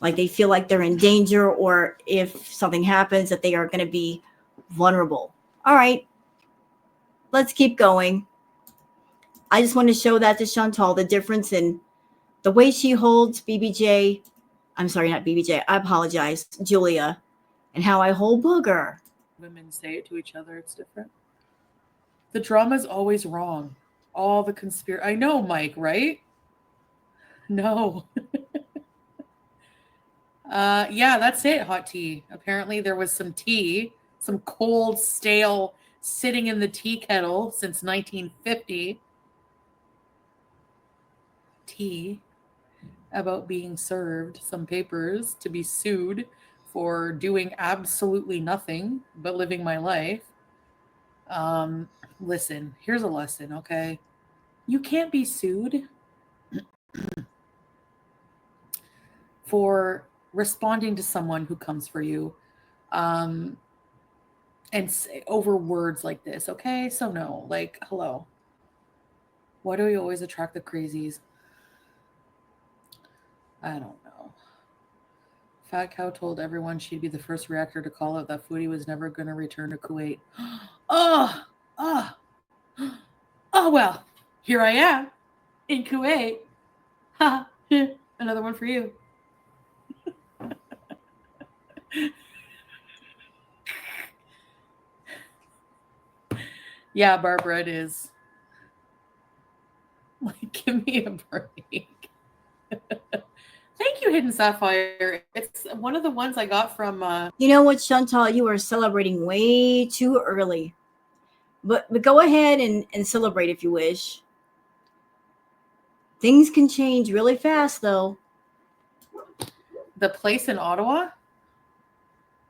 like they feel like they're in danger or if something happens that they are going to be vulnerable. All right, let's keep going. I just want to show that to Chantal, the difference in the way she holds BBJ. I'm sorry, not BBJ. I apologize, Julia, and how I hold Booger. Women say it to each other, it's different. The drama's always wrong. All the conspiracy. I know, Mike, right? No. Yeah, that's it, hot tea. Apparently there was some tea, some cold, stale, sitting in the tea kettle since 1950. Tea about being served some papers to be sued for doing absolutely nothing but living my life. Listen, here's a lesson, okay? You can't be sued for responding to someone who comes for you and say, over words like this, okay? So no, like, hello. Why do we always attract the crazies? I don't know. FatCow told everyone she'd be the first reactor to call out that Foodie was never going to return to Kuwait. Oh, well, here I am in Kuwait. Ha, another one for you. Yeah, Barbara, it is. Like, give me a break. Thank you, Hidden Sapphire. It's one of the ones I got from... You know what, Chantal? You are celebrating way too early. But go ahead and celebrate if you wish. Things can change really fast, though. The place in Ottawa?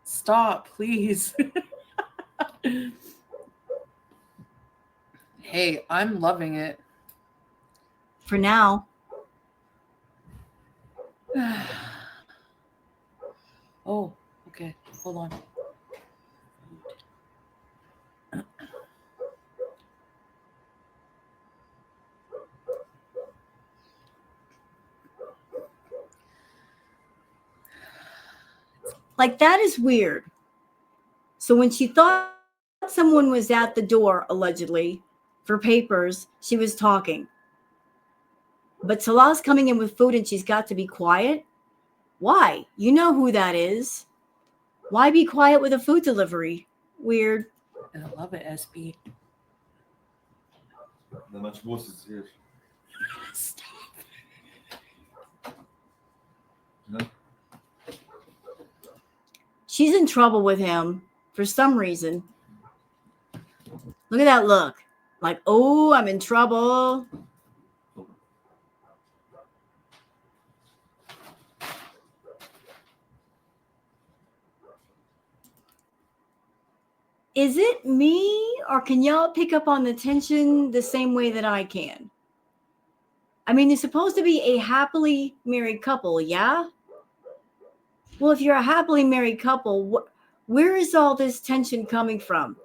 Stop, please. Hey, I'm loving it. For now. Oh, okay. Hold on. Like, that is weird. So when she thought someone was at the door, allegedly, for papers, she was talking. But Salah's coming in with food and she's got to be quiet? Why? You know who that is. Why be quiet with a food delivery? Weird. And I love it, SB. The matchbox is here. Stop. No? She's in trouble with him for some reason. Look at that look. Like, oh, I'm in trouble. Is it me, or can y'all pick up on the tension the same way that I can? I mean, you're supposed to be a happily married couple, yeah? Well, if you're a happily married couple, where is all this tension coming from?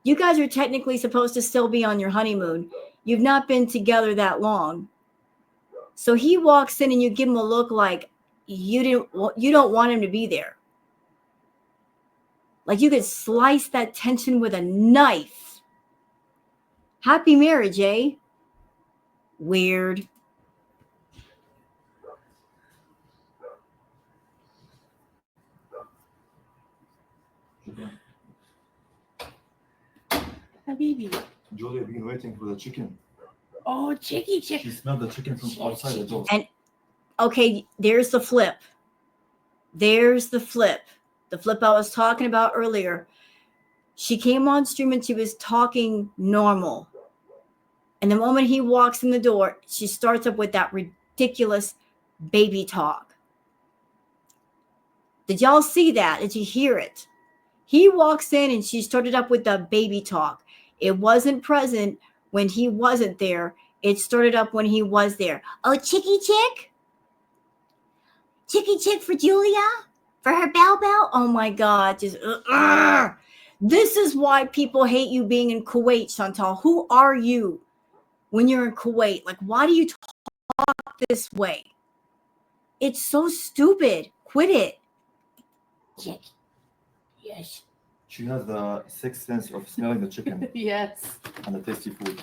You guys are technically supposed to still be on your honeymoon. You've not been together that long. So he walks in and you give him a look like you don't want him to be there. Like you could slice that tension with a knife. Happy marriage, eh? Weird. Habibi. Julie, I've been waiting for the chicken. Oh, chicky chick. She smelled the chicken from outside the door. And okay, there's the flip. There's the flip. The flip I was talking about earlier. She came on stream and she was talking normal. And the moment he walks in the door, she starts up with that ridiculous baby talk. Did y'all see that? Did you hear it? He walks in and she started up with the baby talk. It wasn't present when he wasn't there. It started up when he was there. Oh, chicky chick? Chicky chick for Julia? For her bell bell? Oh my God. Just, this is why people hate you being in Kuwait, Chantal. Who are you when you're in Kuwait? Like, why do you talk this way? It's so stupid. Quit it. Chick. Yes. She has the sixth sense of smelling the chicken Yes. and the tasty food.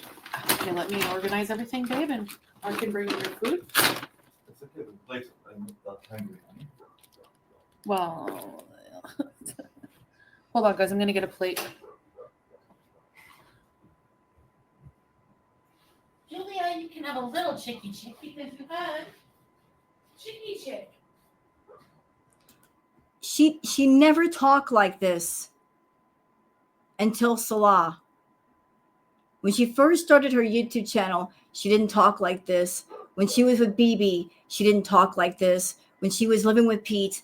Okay, let me organize everything, babe, and I can bring you your food. It's okay, the plate. I'm not that hungry. Well, hold on, guys. I'm gonna get a plate. Julia, you can have a little chicky chick because you had chicky chick. She never talked like this until Salah. When she first started her YouTube channel, she didn't talk like this. When she was with BB, she didn't talk like this. When she was living with Pete,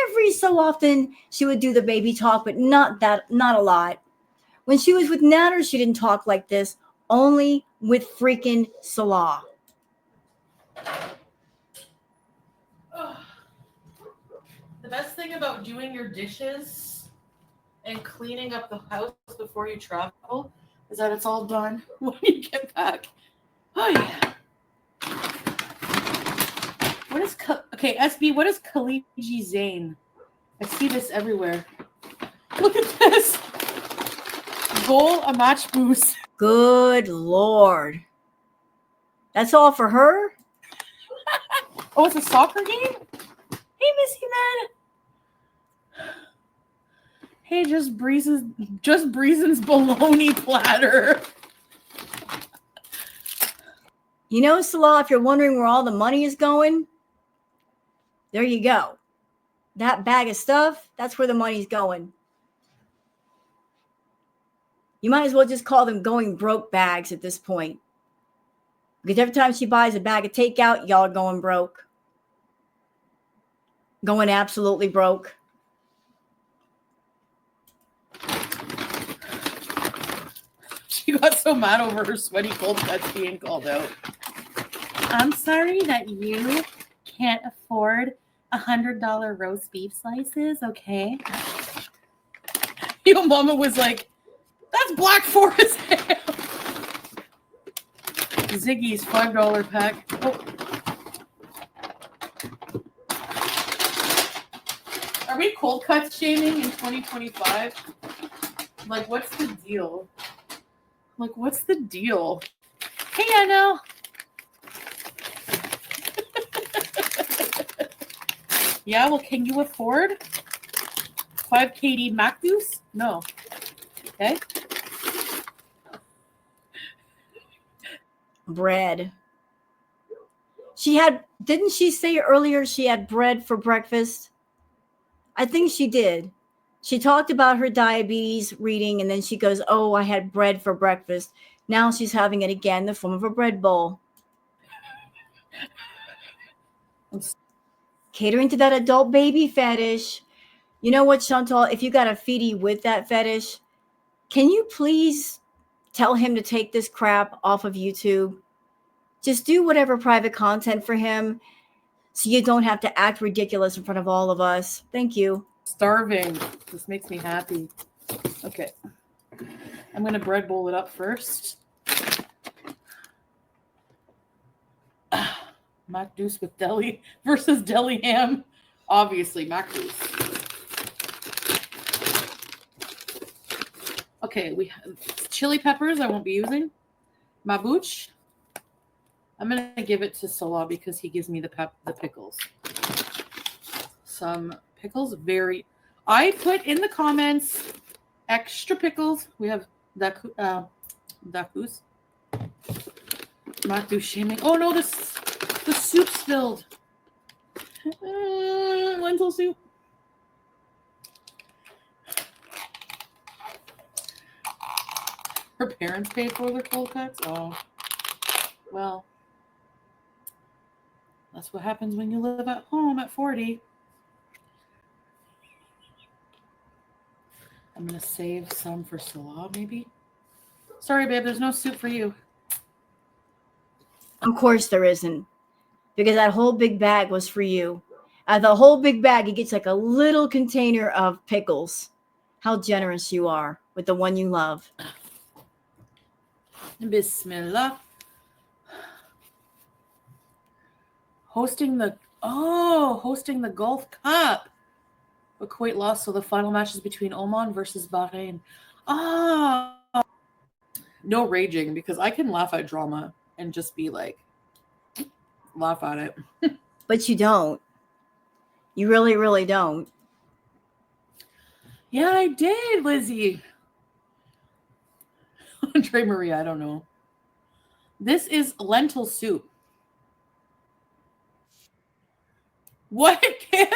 every so often she would do the baby talk, but not a lot. When she was with Natter, she didn't talk like this, only with freaking Salah. The best thing about doing your dishes and cleaning up the house before you travel is that it's all done when you get back. Oh yeah. What is okay, SB? What is Khaliji Zane? I see this everywhere. Look at this. Goal a match boost. Good Lord. That's all for her? Oh, it's a soccer game? Hey, Missy Man. Hey, just Breezen's bologna platter. You know, Salah, if you're wondering where all the money is going, there you go. That bag of stuff, that's where the money's going. You might as well just call them going broke bags at this point. Because every time she buys a bag of takeout, y'all are going broke. Going absolutely broke. She got so mad over her sweaty cold cuts being called out. I'm sorry that you can't afford $100 roast beef slices, okay? Your mama was like, that's Black Forest ham. Ziggy's $5 pack. Oh. Are we cold cuts shaming in 2025? Like, what's the deal? Like, what's the deal? Hey, I know. Yeah, well, can you afford 5 KD Macdus? No. Okay. Bread. Didn't she say earlier she had bread for breakfast? I think she did. She talked about her diabetes reading, and then she goes, oh, I had bread for breakfast. Now she's having it again in the form of a bread bowl. Catering to that adult baby fetish. You know what, Chantal? If you got a feedie with that fetish, can you please tell him to take this crap off of YouTube? Just do whatever private content for him so you don't have to act ridiculous in front of all of us. Thank you. Starving. This makes me happy. Okay. I'm going to bread bowl it up first. Macdus with deli versus deli ham. Obviously, Macdus. Okay, we have chili peppers I won't be using. Mabuch. I'm going to give it to Salah because he gives me the pickles. Some pickles, I put in the comments extra pickles. We have Dakus. Macdus shaming. Oh no, the soup spilled. Lentil soup. Her parents paid for their cold cuts? Oh. Well. That's what happens when you live at home at 40. I'm going to save some for Salah, maybe. Sorry, babe, there's no soup for you. Of course there isn't. Because that whole big bag was for you. Out of the whole big bag, he gets like a little container of pickles. How generous you are with the one you love. Bismillah. Hosting the Gulf Cup. But Kuwait lost, so the final match is between Oman versus Bahrain. No raging, because I can laugh at drama and just be like, laugh at it. But you don't. You really, really don't. Yeah, I did, Lizzie. Andre Maria, I don't know. This is lentil soup. What, Kim?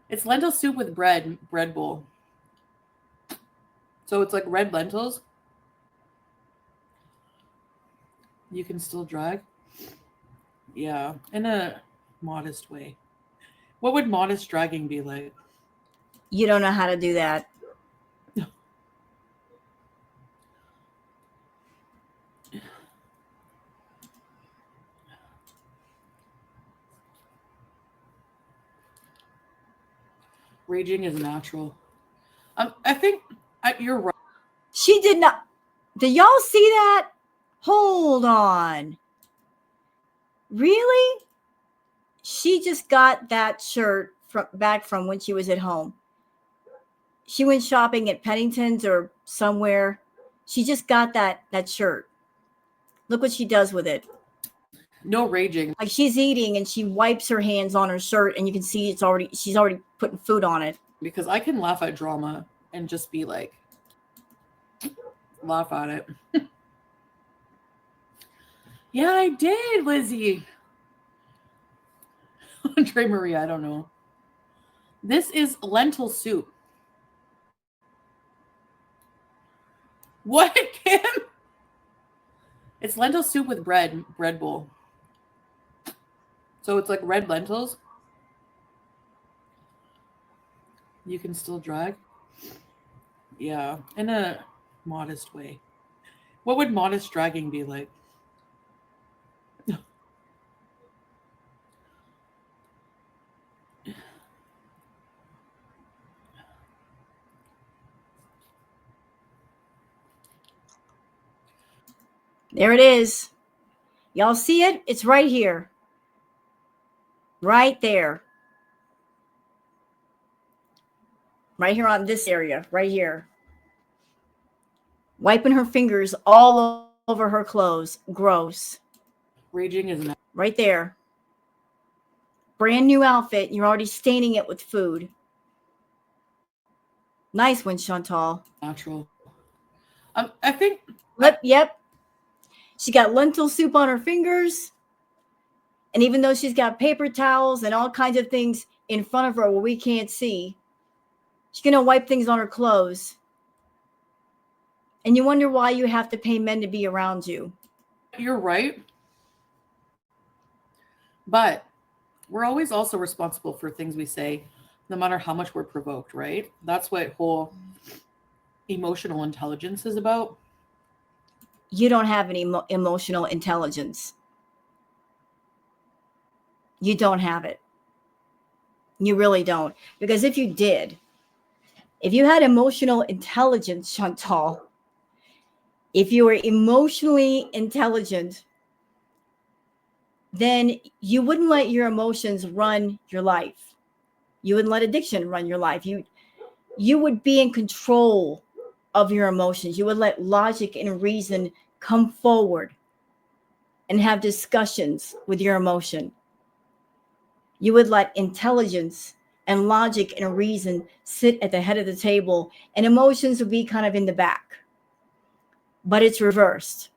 It's lentil soup with bread bowl. So it's like red lentils. You can still drag. Yeah, in a modest way. What would modest dragging be like? You don't know how to do that. Raging is natural. I think you're right. She did not. Did y'all see that? Hold on. Really? She just got that shirt back from when she was at home. She went shopping at Pennington's or somewhere. She just got that shirt. Look what she does with it. No raging. Like she's eating and she wipes her hands on her shirt and you can see she's already putting food on it. Because I can laugh at drama and just be like, laugh at it. Yeah, I did, Lizzie. Andre Maria, I don't know. This is lentil soup. What, Kim? It's lentil soup with bread bowl. So it's like red lentils. You can still drag. Yeah, in a modest way. What would modest dragging be like? There it is. Y'all see it? It's right here. Right there. Right here on this area. Right here. Wiping her fingers all over her clothes. Gross. Raging is Right there. Brand new outfit. You're already staining it with food. Nice one, Chantal. natural. I think Yep. She got lentil soup on her fingers. And even though she's got paper towels and all kinds of things in front of her where we can't see, she's going to wipe things on her clothes. And you wonder why you have to pay men to be around you. you're right. But we're always also responsible for things we say, no matter how much we're provoked, right? That's what whole emotional intelligence is about. You don't have any emotional intelligence. You don't have it. You really don't. Because if you did, if you had emotional intelligence, Chantal, if you were emotionally intelligent, then you wouldn't let your emotions run your life. You wouldn't let addiction run your life. You would be in control of your emotions. You would let logic and reason come forward and have discussions with your emotion. You would let intelligence and logic and reason sit at the head of the table, and emotions would be kind of in the back. But it's reversed.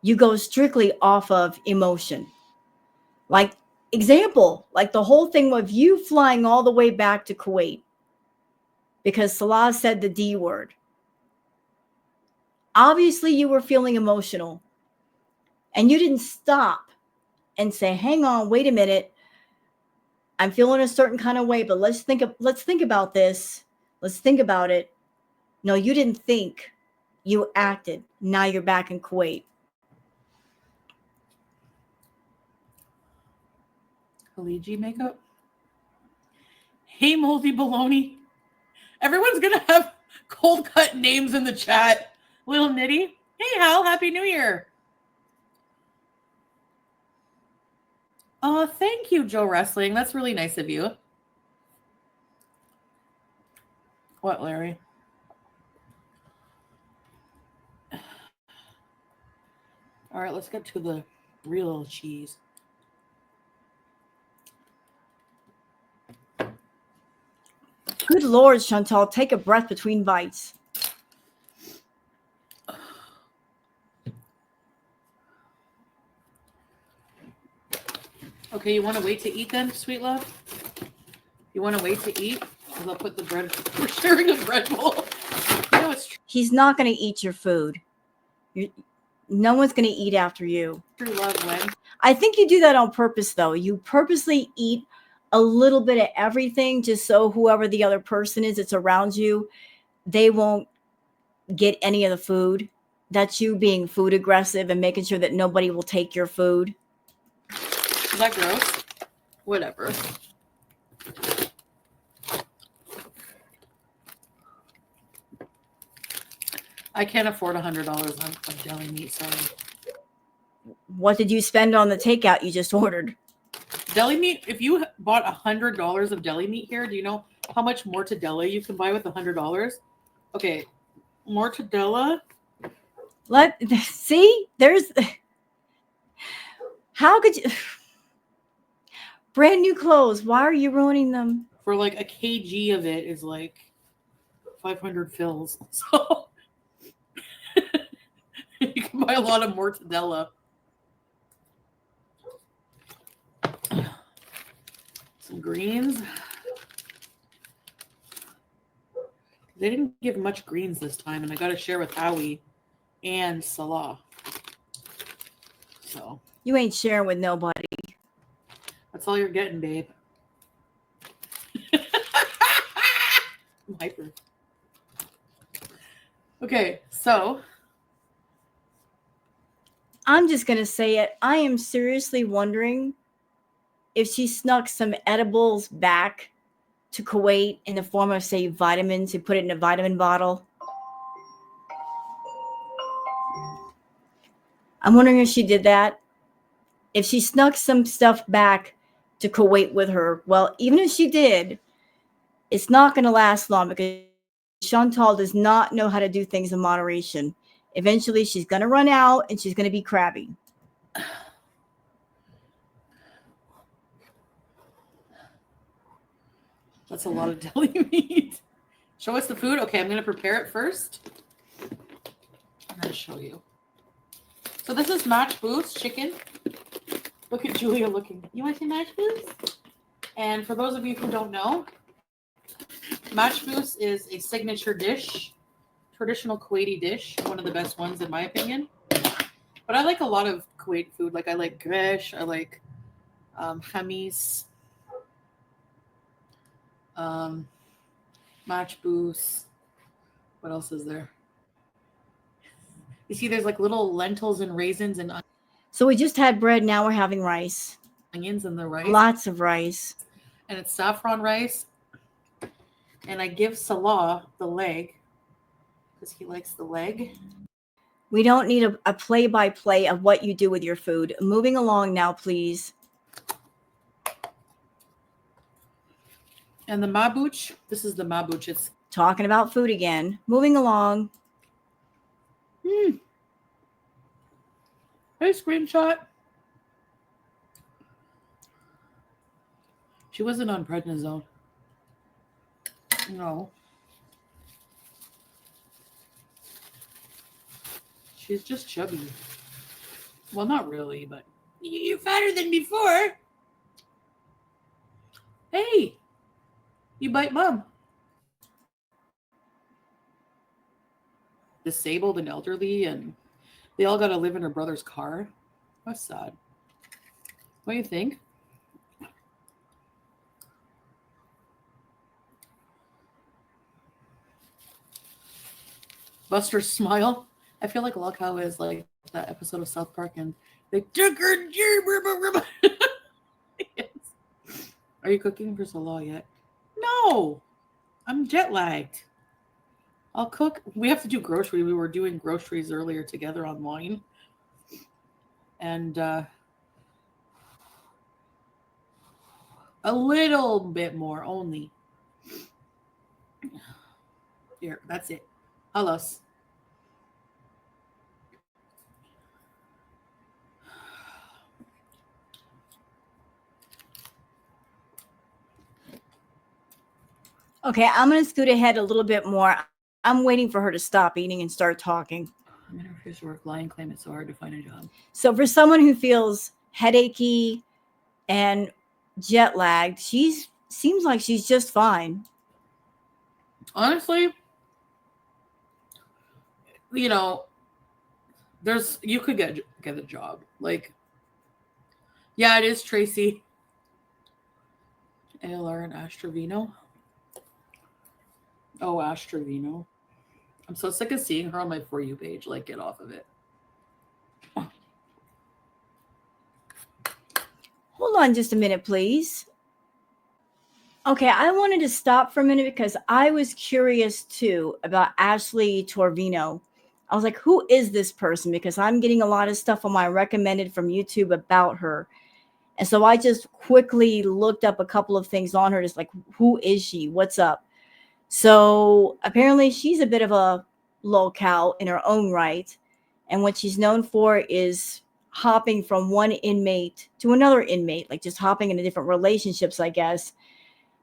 You go strictly off of emotion. Like, example, like the whole thing of you flying all the way back to Kuwait because Salah said the D word. Obviously, you were feeling emotional, and you didn't stop and say, hang on, wait a minute. I'm feeling a certain kind of way, but let's think about this. Let's think about it. No, you didn't think. You acted. Now you're back in Kuwait. Khaliji makeup. Hey, moldy baloney. Everyone's gonna have cold cut names in the chat. Little Nitty. Hey, Hal. Happy New Year. Oh, thank you, Joe Wrestling. That's really nice of you. What, Larry? All right, let's get to the real cheese. Good Lord, Chantal, take a breath between bites. Okay, you want to wait to eat then, sweet love? You want to wait to eat? Because I'll put the bread. We're sharing a bread bowl. You know, it's He's not going to eat your food. No one's going to eat after you. true love when. I think you do that on purpose, though. You purposely eat a little bit of everything just so whoever the other person is that's around you, they won't get any of the food. That's you being food aggressive and making sure that nobody will take your food. Is that gross? Whatever. I can't afford $100 on deli meat, sorry. What did you spend on the takeout you just ordered? Deli meat, if you bought $100 of deli meat here, do you know how much mortadella you can buy with $100? Okay, mortadella. See, there's, how could you, brand new clothes, why are you ruining them? For like a kg of it is like 500 fills. So you can buy a lot of mortadella. Some greens. They didn't give much greens this time, and I got to share with Howie and Salah. So You ain't sharing with nobody. that's all you're getting, babe. I'm hyper. Okay, so I'm just going to say it. I am seriously wondering if she snuck some edibles back to Kuwait in the form of, say, vitamins. You put it in a vitamin bottle. I'm wondering if she did that. If she snuck some stuff back to Kuwait with her, well, even if she did, it's not going to last long because Chantal does not know how to do things in moderation. Eventually, she's going to run out and she's going to be crabby. That's a lot of deli meat. Show us the food. Okay, I'm going to prepare it first. I'm going to show you. So this is match boost chicken. Look at Julia looking. You want some match boost? And for those of you who don't know, match boost is a signature dish, traditional Kuwaiti dish, one of the best ones in my opinion. But I like a lot of Kuwait food. Like I like gresh, I like hamis, match boost. What else is there? You see, there's like little lentils and raisins and So we just had bread. Now we're having rice. onions in the rice. Lots of rice. And it's saffron rice. And I give Salah the leg because he likes the leg. We don't need a play-by-play of what you do with your food. Moving along now, please. And the mabuch, this is the mabuch. It's Talking about food again. Moving along. hey, screenshot. She wasn't on prednisone. No. She's just chubby. Well, not really, but you're fatter than before. Hey, you bite mom. Disabled and elderly, and they all got to live in her brother's car. That's sad. What do you think? Buster's smile. I feel like Lockow is like that episode of South Park, and they took her. Yes. Are you cooking for Salah yet? No, I'm jet lagged. I'll cook. We have to do groceries. We were doing groceries earlier together online, and a little bit more only. Here, that's it. Halas. Okay, I'm going to scoot ahead a little bit more. I'm waiting for her to stop eating and start talking. I'm going to refuse to work. Lying claim it's so hard to find a job. So for someone who feels headachy and jet lagged, seems like she's just fine. Honestly, you know, you could get a job. Like, yeah, it is Tracy. ALR and Astravino. Oh, Astravino. I'm so sick of seeing her on my For You page. Like, get off of it. Hold on just a minute, please. Okay, I wanted to stop for a minute because I was curious too about Ashley Torvino. I was like, who is this person? Because I'm getting a lot of stuff on my recommended from YouTube about her. And so I just quickly looked up a couple of things on her, just like, who is she? What's up? So apparently she's a bit of a lolcow in her own right. And what she's known for is hopping from one inmate to another inmate, like just hopping into different relationships, I guess.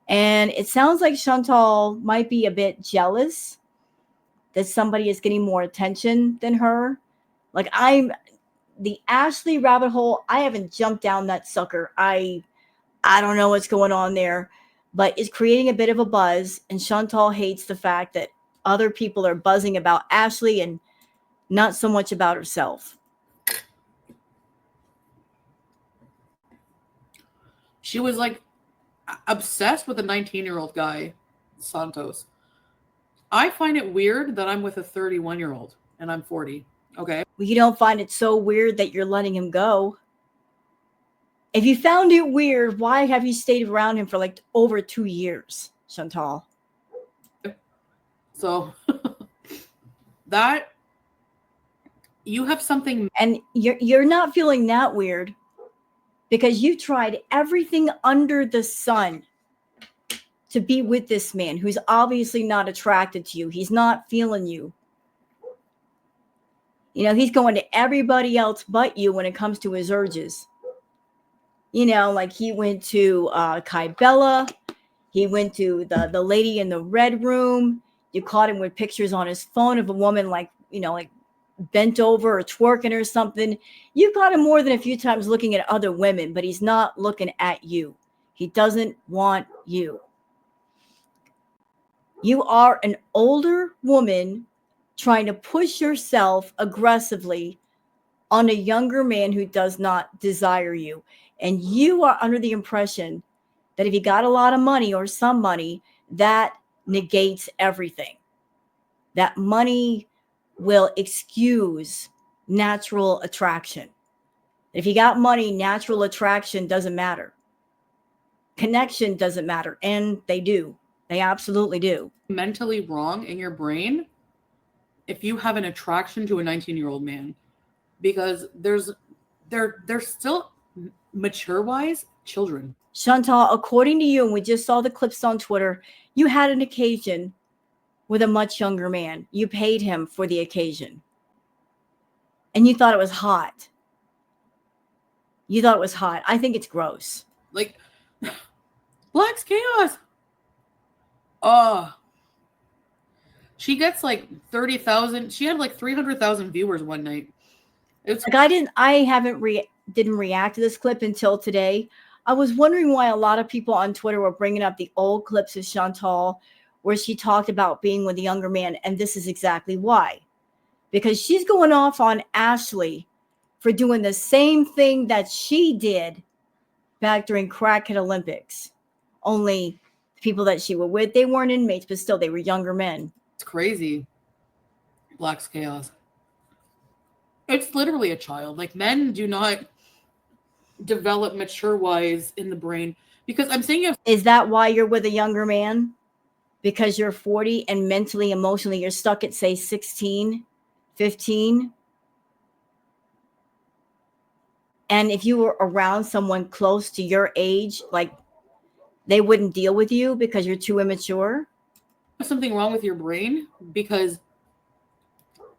And it sounds like Chantal might be a bit jealous that somebody is getting more attention than her. Like the Ashley rabbit hole, I haven't jumped down that sucker. I don't know what's going on there, but it's creating a bit of a buzz. And Chantal hates the fact that other people are buzzing about Ashley and not so much about herself. She was like obsessed with a 19-year-old guy, Santos. I find it weird that I'm with a 31-year-old and I'm 40. Okay. Well, you don't find it so weird that you're letting him go. If you found it weird, why have you stayed around him for like over 2 years, Chantal? So that You have something. And you're not feeling that weird because you tried everything under the sun to be with this man who's obviously not attracted to you. He's not feeling you. You know, he's going to everybody else but you when it comes to his urges. You know, like he went to Kybella. He went to the lady in the red room. You caught him with pictures on his phone of a woman like bent over or twerking or something. You caught him more than a few times looking at other women, but he's not looking at you. He doesn't want you. You are an older woman trying to push yourself aggressively on a younger man who does not desire you. And you are under the impression that if you got a lot of money or some money, that negates everything. That money will excuse natural attraction. If you got money, natural attraction doesn't matter. Connection doesn't matter. And they do. They absolutely do. Mentally wrong in your brain if you have an attraction to a 19-year-old man, because they're still mature wise children. Chantal, according to you, and we just saw the clips on Twitter, you had an occasion with a much younger man. You paid him for the occasion. And you thought it was hot. You thought it was hot. I think it's gross. Like, Black's Chaos. Oh. She gets like 30,000. She had like 300,000 viewers one night. It's like didn't react to this clip until today. I was wondering why a lot of people on Twitter were bringing up the old clips of Chantal where she talked about being with a younger man. And this is exactly why. Because she's going off on Ashley for doing the same thing that she did back during Crackhead Olympics. Only the people that she was with, they weren't inmates, but still they were younger men. It's crazy. Black's Chaos. It's literally a child. Like, men do not develop mature-wise in the brain. Because I'm saying, is that why you're with a younger man? Because you're 40 and mentally, emotionally, you're stuck at, say, 16, 15? And if you were around someone close to your age, like, they wouldn't deal with you because you're too immature? There's something wrong with your brain, because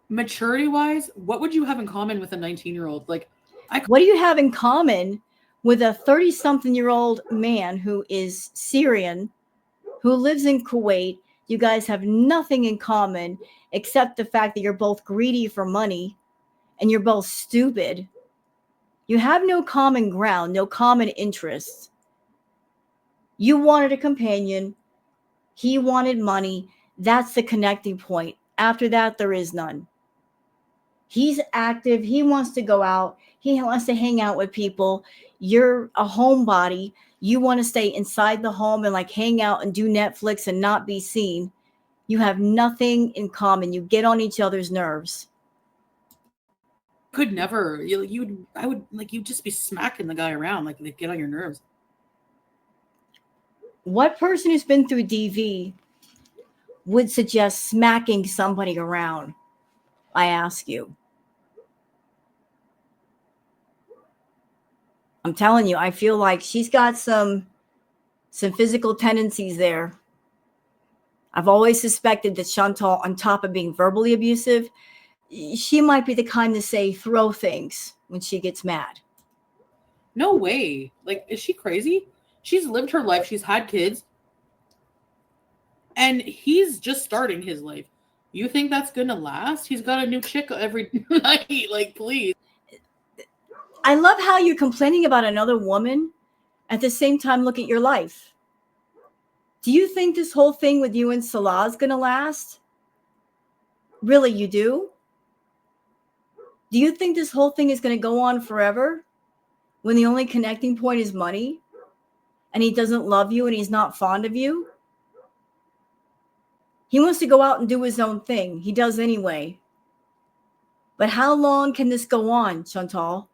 maturity-wise, what would you have in common with a 19-year-old? Like, what do you have in common with a 30-something-year-old man who is Syrian, who lives in Kuwait? You guys have nothing in common except the fact that you're both greedy for money and you're both stupid. You have no common ground, no common interests. You wanted a companion. He wanted money. That's the connecting point. After that, there is none. He's active. He wants to go out. He wants to hang out with people. You're a homebody. You want to stay inside the home and like hang out and do Netflix and not be seen. You have nothing in common. You get on each other's nerves. Could never. You'd just be smacking the guy around. Like, they get on your nerves. What person who's been through DV would suggest smacking somebody around? I ask you. I'm telling you, I feel like she's got some physical tendencies there. I've always suspected that Chantal, on top of being verbally abusive, she might be the kind to say throw things when she gets mad. No way. Like, is she crazy? She's lived her life. She's had kids. And he's just starting his life. You think that's going to last? He's got a new chick every night. Like, please. I love how you're complaining about another woman at the same time look at your life. Do you think this whole thing with you and Salah is going to last? Really, you do? Do you think this whole thing is going to go on forever when the only connecting point is money and he doesn't love you and he's not fond of you? He wants to go out and do his own thing. He does anyway. But how long can this go on, Chantal?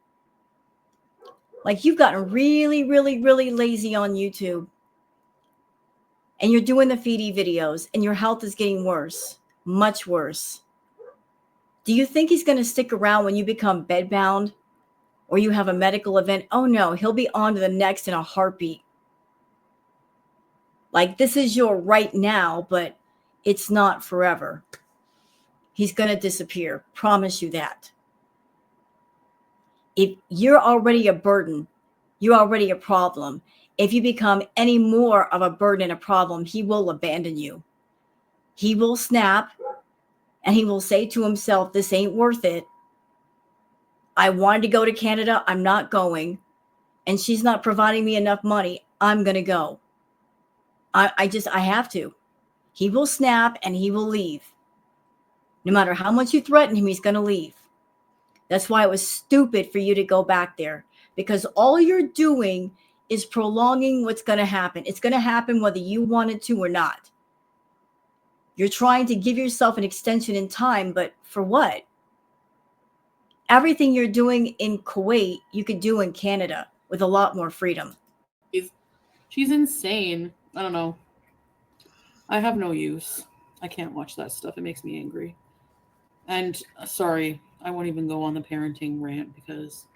Like, you've gotten really, really, really lazy on YouTube. And you're doing the Foodie videos and your health is getting worse, much worse. Do you think he's going to stick around when you become bedbound or you have a medical event? Oh no, he'll be on to the next in a heartbeat. Like, this is your right now, but it's not forever. He's going to disappear. Promise you that. If you're already a burden, you're already a problem. If you become any more of a burden and a problem, he will abandon you. He will snap and he will say to himself, this ain't worth it. I wanted to go to Canada. I'm not going. And she's not providing me enough money. I'm going to go. I have to. He will snap and he will leave. No matter how much you threaten him, he's going to leave. That's why it was stupid for you to go back there, because all you're doing is prolonging what's going to happen. It's going to happen whether you want it to or not. You're trying to give yourself an extension in time, but for what? Everything you're doing in Kuwait, you could do in Canada with a lot more freedom. She's insane. I don't know. I have no use. I can't watch that stuff. It makes me angry. And sorry, I won't even go on the parenting rant because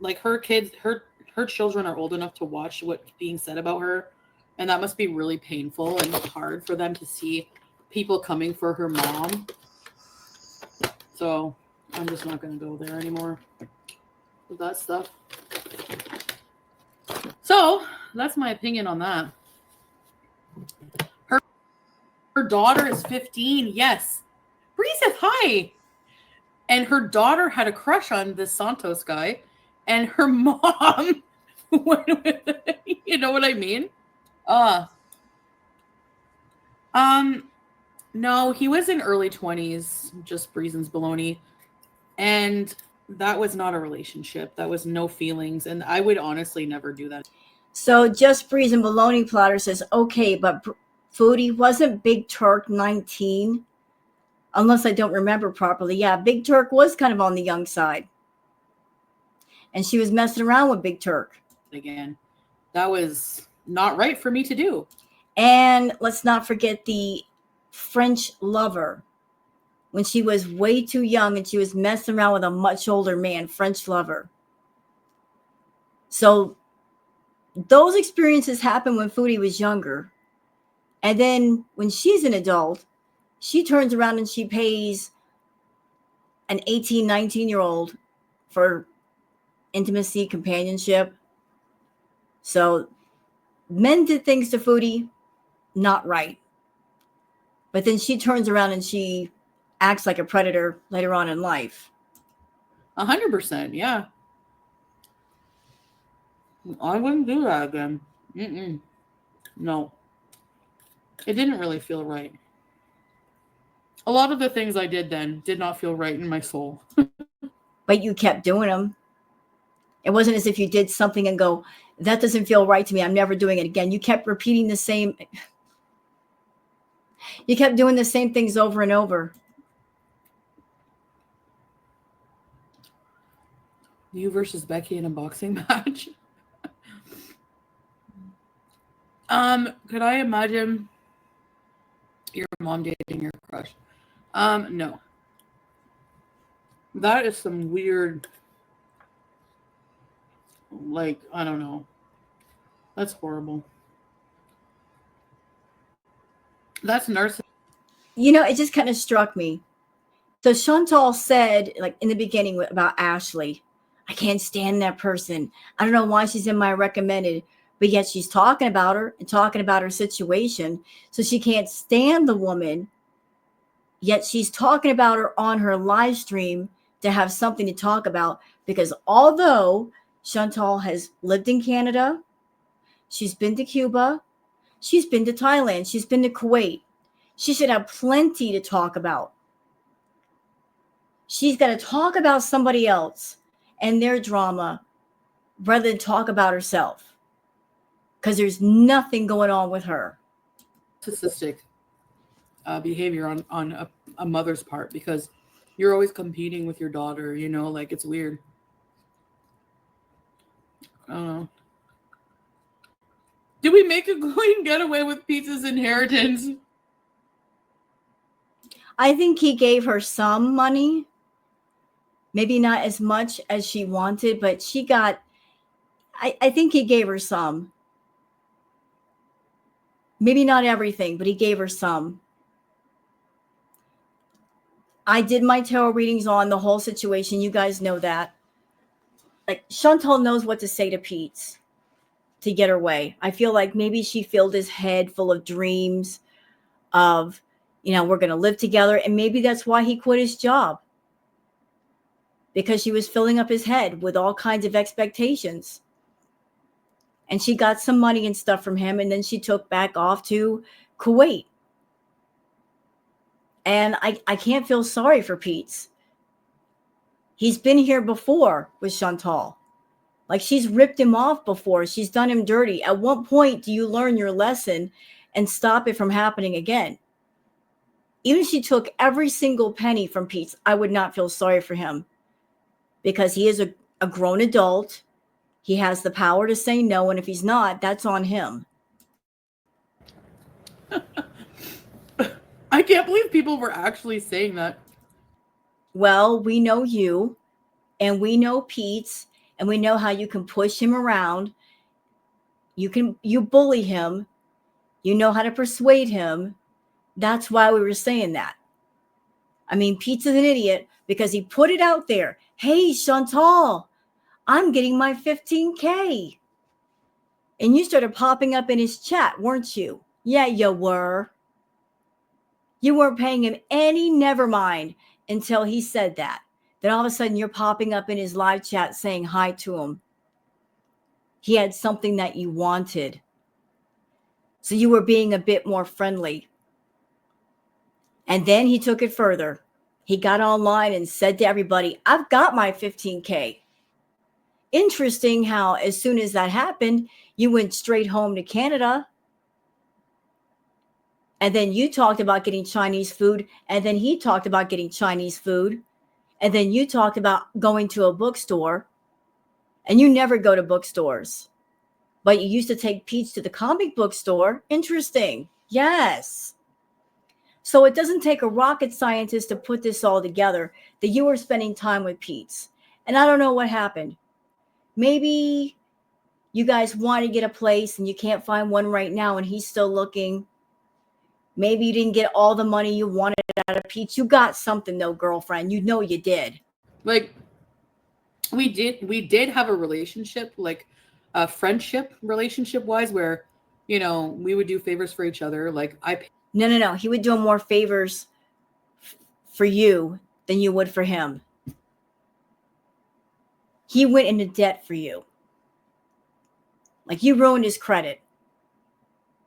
like her kids, her children are old enough to watch what's being said about her. And that must be really painful and hard for them to see people coming for her mom. So I'm just not going to go there anymore with that stuff. So that's my opinion on that. Her daughter is 15. Yes. Bree says hi. And her daughter had a crush on this Santos guy. And her mom went with it. You know what I mean? No, he was in early 20s, just Breezen's baloney. And that was not a relationship. That was no feelings. And I would honestly never do that. So Just Breeze and Baloney Platter says, okay, but Foodie, wasn't Big Turk 19? Unless I don't remember properly. Yeah, Big Turk was kind of on the young side. And she was messing around with Big Turk. Again, that was not right for me to do. And let's not forget the French lover. When she was way too young and she was messing around with a much older man, French lover. So those experiences happened when Foodie was younger. And then when she's an adult, she turns around and she pays an 18, 19-year-old for intimacy, companionship. So men did things to Foodie, not right. But then she turns around and she acts like a predator later on in life. 100%, yeah. I wouldn't do that again. No. It didn't really feel right. A lot of the things I did then did not feel right in my soul. But you kept doing them. It wasn't as if you did something and go, that doesn't feel right to me. I'm never doing it again. You kept repeating the same. You kept doing the same things over and over. You versus Becky in a boxing match. Could I imagine your mom dating your crush? No. That is some weird, like, I don't know. That's horrible. That's narcissism. You know, it just kind of struck me. So Chantal said, like in the beginning about Ashley, I can't stand that person. I don't know why she's in my recommended, but yet she's talking about her and talking about her situation. So she can't stand the woman, yet she's talking about her on her live stream to have something to talk about. Because although Chantal has lived in Canada, she's been to Cuba, she's been to Thailand, she's been to Kuwait. She should have plenty to talk about. She's got to talk about somebody else and their drama rather than talk about herself. Because there's nothing going on with her. Narcissistic behavior on a mother's part, because you're always competing with your daughter, you know, like it's weird. I don't know. Did we make a clean getaway with Pizza's inheritance? I think he gave her some money, maybe not as much as she wanted, but she got, I think he gave her some. Maybe not everything, but he gave her some. I did my tarot readings on the whole situation. You guys know that. Like, Chantal knows what to say to Pete to get her way. I feel like maybe she filled his head full of dreams of, we're going to live together. And maybe that's why he quit his job. Because she was filling up his head with all kinds of expectations. And she got some money and stuff from him. And then she took back off to Kuwait. And I can't feel sorry for Pete. He's been here before with Chantal. Like, she's ripped him off before. She's done him dirty. At what point do you learn your lesson and stop it from happening again? Even if she took every single penny from Pete, I would not feel sorry for him. Because he is a grown adult. He has the power to say no. And if he's not, that's on him. I can't believe people were actually saying that. Well, we know you, and we know Pete, and we know how you can push him around. You bully him. You know how to persuade him. That's why we were saying that. I mean, Pete's an idiot because he put it out there. Hey, Chantal, I'm getting my 15K. And you started popping up in his chat, weren't you? Yeah, you were. You weren't paying him any never mind until he said that. Then all of a sudden you're popping up in his live chat saying hi to him. He had something that you wanted. So you were being a bit more friendly. And then he took it further. He got online and said to everybody, I've got my 15K. Interesting how as soon as that happened, you went straight home to Canada. And then you talked about getting Chinese food. And then he talked about getting Chinese food. And then you talked about going to a bookstore. And you never go to bookstores. But you used to take Pete to the comic book store. Interesting. Yes. So it doesn't take a rocket scientist to put this all together that you were spending time with Pete. And I don't know what happened. Maybe you guys want to get a place and you can't find one right now and he's still looking. Maybe you didn't get all the money you wanted out of Pete. You got something though, girlfriend. You know you did. Like, we did have a relationship, like a friendship relationship wise, where, we would do favors for each other. Like, No. He would do more favors for you than you would for him. He went into debt for you. Like, you ruined his credit.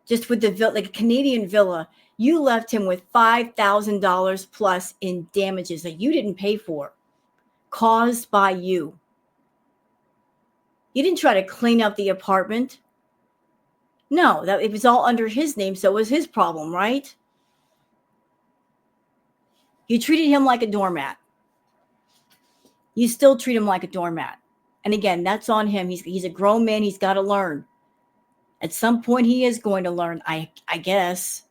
Just with the villa, like a Canadian villa, you left him with $5,000 plus in damages that you didn't pay for, caused by you. You didn't try to clean up the apartment. No, that it was all under his name, so it was his problem, right? You treated him like a doormat. You still treat him like a doormat. And again, that's on him. He's a grown man. He's got to learn. At some point, he is going to learn, I guess.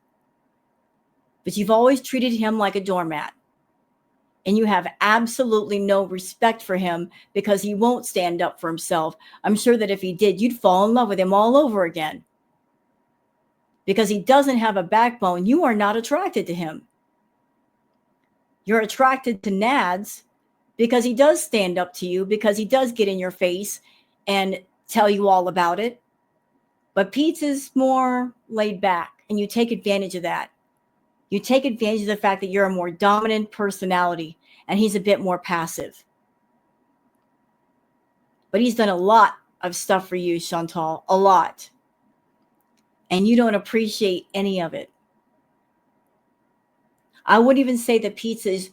But you've always treated him like a doormat. And you have absolutely no respect for him because he won't stand up for himself. I'm sure that if he did, you'd fall in love with him all over again. Because he doesn't have a backbone. You are not attracted to him. You're attracted to Nads because he does stand up to you, because he does get in your face and tell you all about it. But Pete is more laid back, and you take advantage of that. You take advantage of the fact that you're a more dominant personality, and he's a bit more passive. But he's done a lot of stuff for you, Chantal, a lot. And you don't appreciate any of it. I wouldn't even say that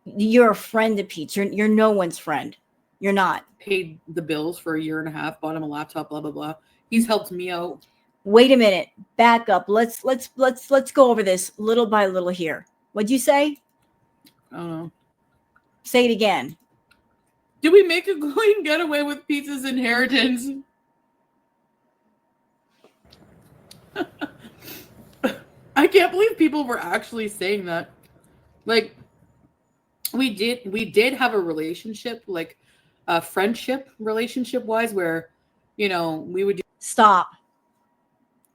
you're a friend to Pete. You're no one's friend. You're not. paid the bills for a year and a half, bought him a laptop, blah, blah, blah. He's helped me out. Wait a minute. Back up. Let's go over this little by little here. What'd you say? I don't know. Say it again. Did we make a clean getaway with Pete's inheritance? I can't believe people were actually saying that. Like we did have a relationship, like a friendship relationship wise, where, you know, we would do. Stop.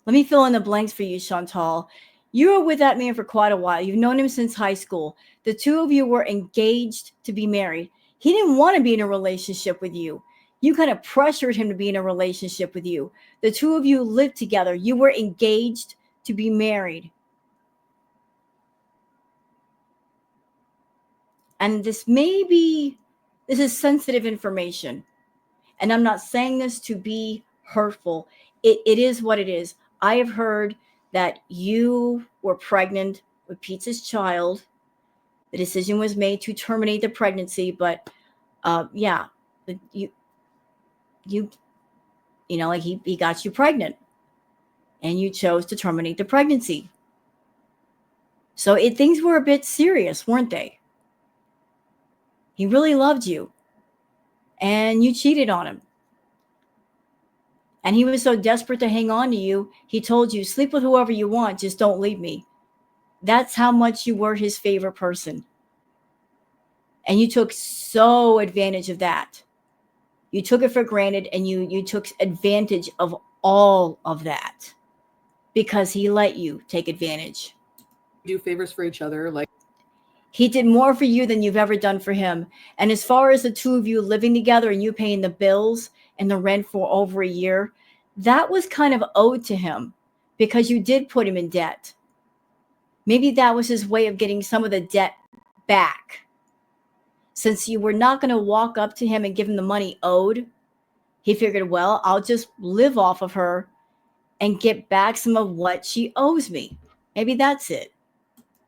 Let me fill in the blanks for you, Chantal. You were with that man for quite a while. You've known him since high school. The two of you were engaged to be married. He didn't want to be in a relationship with you. You kind of pressured him to be in a relationship with you. The two of you lived together. You were engaged to be married. And this is sensitive information. And I'm not saying this to be hurtful. It is what it is. I have heard that you were pregnant with Pete's child. The decision was made to terminate the pregnancy, but yeah, you know, like he got you pregnant, and you chose to terminate the pregnancy. So things were a bit serious, weren't they? He really loved you, and you cheated on him. And he was so desperate to hang on to you, he told you, sleep with whoever you want, just don't leave me. That's how much you were his favorite person. And you took so advantage of that. You took it for granted, and you took advantage of all of that because he let you take advantage. Do favors for each other. Like, he did more for you than you've ever done for him. And as far as the two of you living together and you paying the bills and the rent for over a year, that was kind of owed to him because you did put him in debt. Maybe that was his way of getting some of the debt back. Since you were not going to walk up to him and give him the money owed, he figured, well, I'll just live off of her and get back some of what she owes me. Maybe that's it.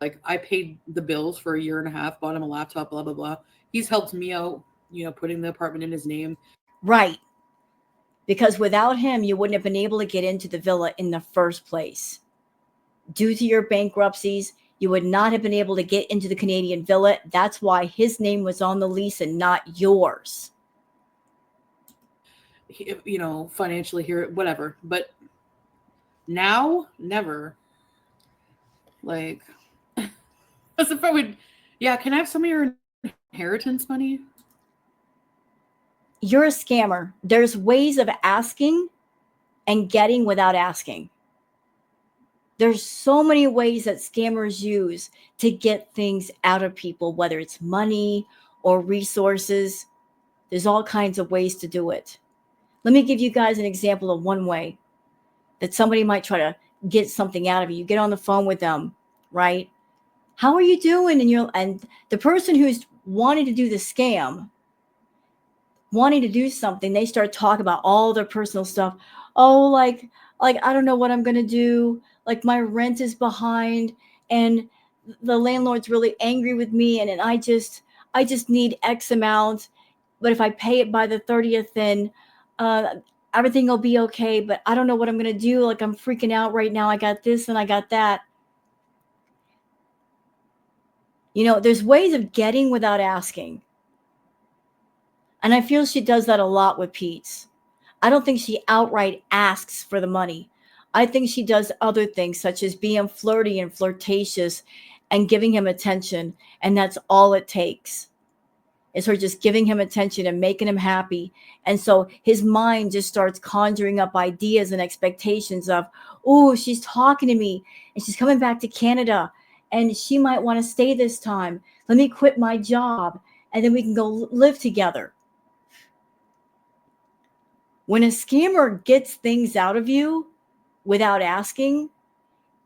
Like, I paid the bills for a year and a half, bought him a laptop, blah, blah, blah. He's helped me out, you know, putting the apartment in his name. Right. Because without him, you wouldn't have been able to get into the villa in the first place. Due to your bankruptcies, you would not have been able to get into the Canadian villa. That's why his name was on the lease and not yours. You know, financially here, whatever. But now, never. Like, as if I would, yeah, can I have some of your inheritance money? You're a scammer. There's ways of asking and getting without asking. There's so many ways that scammers use to get things out of people, whether it's money or resources. There's all kinds of ways to do it. Let me give you guys an example of one way that somebody might try to get something out of you. You get on the phone with them, right? How are you doing? And the person who's wanting to do the scam, wanting to do something, they start talking about all their personal stuff. Oh, like I don't know what I'm gonna do. Like my rent is behind, and the landlord's really angry with me, and I just need X amount. But if I pay it by the 30th, then everything will be okay. But I don't know what I'm gonna do. Like I'm freaking out right now. I got this and I got that. You know, there's ways of getting without asking. And I feel she does that a lot with Pete's. I don't think she outright asks for the money. I think she does other things, such as being flirty and flirtatious and giving him attention. And that's all it takes, is her just giving him attention and making him happy. And so his mind just starts conjuring up ideas and expectations of, oh, she's talking to me and she's coming back to Canada and she might want to stay this time. Let me quit my job and then we can go live together. When a scammer gets things out of you without asking,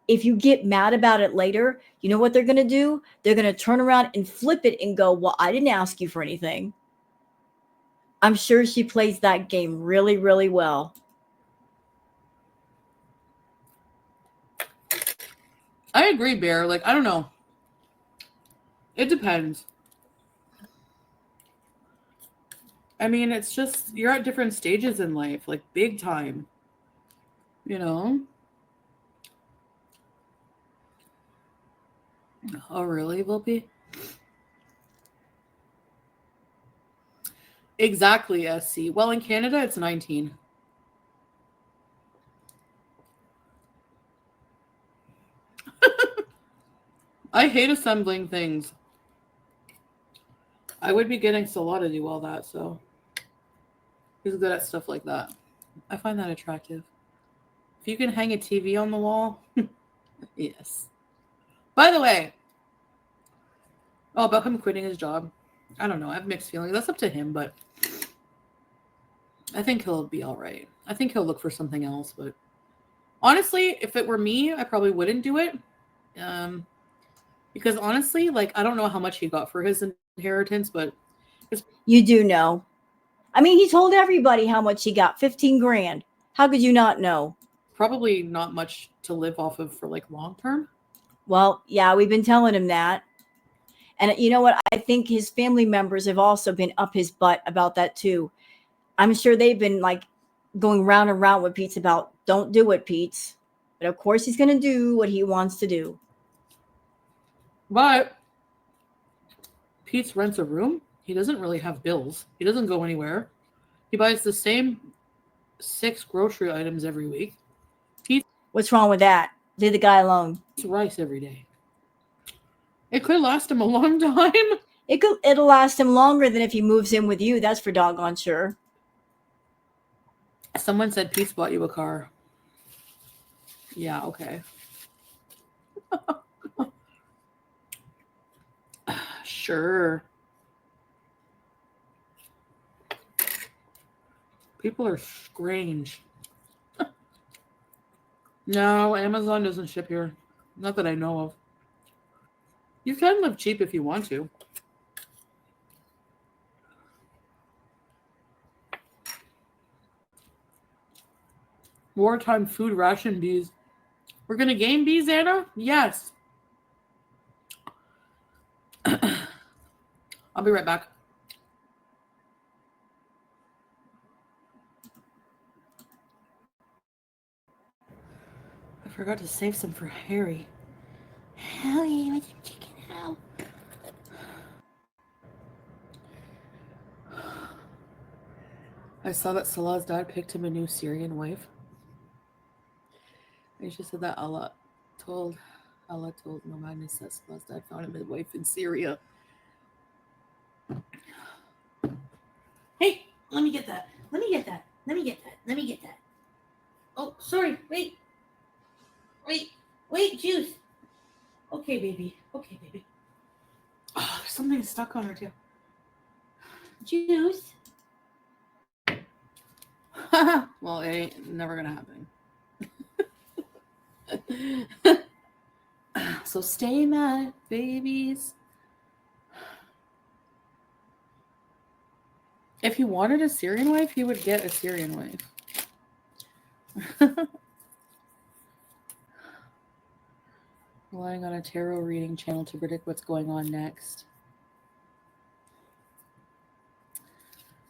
if you get mad about it later, you know what they're going to do? They're going to turn around and flip it and go, well, I didn't ask you for anything. I'm sure she plays that game really, really well. I agree, Bear. Like, I don't know. It depends. I mean, it's just, you're at different stages in life, like big time. You know? Oh, really, Volpe? Exactly, SC. Well, in Canada, it's 19. I I hate assembling things. I would be getting Salah to do all that, so he's good at stuff like that. I find that attractive. If you can hang a TV on the wall, yes. By the way, about him quitting his job, I don't know. I have mixed feelings. That's up to him, but I think he'll be all right. I think he'll look for something else, but honestly, if it were me, I probably wouldn't do it. Because honestly, like, I don't know how much he got for his inheritance, but You do know. I mean, he told everybody how much he got, 15 grand. How could you not know? probably not much to live off of for like long term. Well, yeah, we've been telling him that. And you know what? I think his family members have also been up his butt about that too. I'm sure they've been like going round and round with Pete about, don't do it, Pete. But of course he's going to do what he wants to do. But Pete rents a room. He doesn't really have bills. He doesn't go anywhere. He buys the same 6 grocery items every week. What's wrong with that? Leave the guy alone. Eats rice every day. It could last him a long time. It'll last him longer than if he moves in with you. That's for doggone sure. Someone said Pete bought you a car. Yeah, okay. Sure. People are strange. No, Amazon doesn't ship here. Not that I know of. You can live cheap if you want to. Wartime food ration bees. We're going to game bees, Anna? Yes. I'll be right back. I forgot to save some for Harry. Harry, what's your chicken out? I saw that Salah's dad picked him a new Syrian wife. I just said that Allah told No Madness that Salah's dad found him a wife in Syria. Hey, let me get that. Let me get that. Let me get that. Let me get that. Oh, sorry. Wait. Wait, Juice. Okay, baby. Okay, baby. Oh, there's something stuck on her too. Juice. Well, it ain't never gonna happen. So stay mad, babies. If he wanted a Syrian wife, he would get a Syrian wife. Relying on a tarot reading channel to predict what's going on next.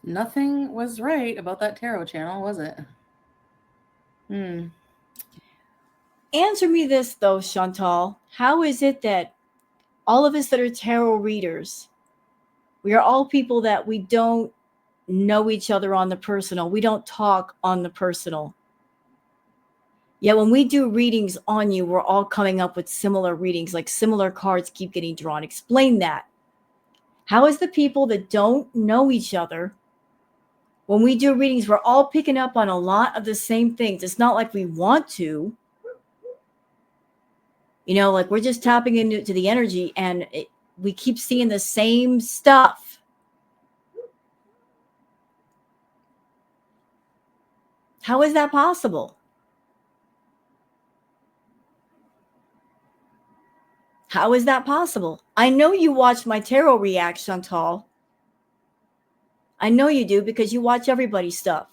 Nothing was right about that tarot channel, was it? Answer me this, though, Chantal. How is it that all of us that are tarot readers, we are all people that we don't know each other on the personal. We don't talk on the personal. Yet when we do readings on you, we're all coming up with similar readings, like similar cards keep getting drawn. Explain that. How is the people that don't know each other, when we do readings, we're all picking up on a lot of the same things. It's not like we want to. You know, like we're just tapping into the energy and we keep seeing the same stuff. How is that possible? How is that possible? I know you watch my tarot react, Chantal. I know you do because you watch everybody's stuff.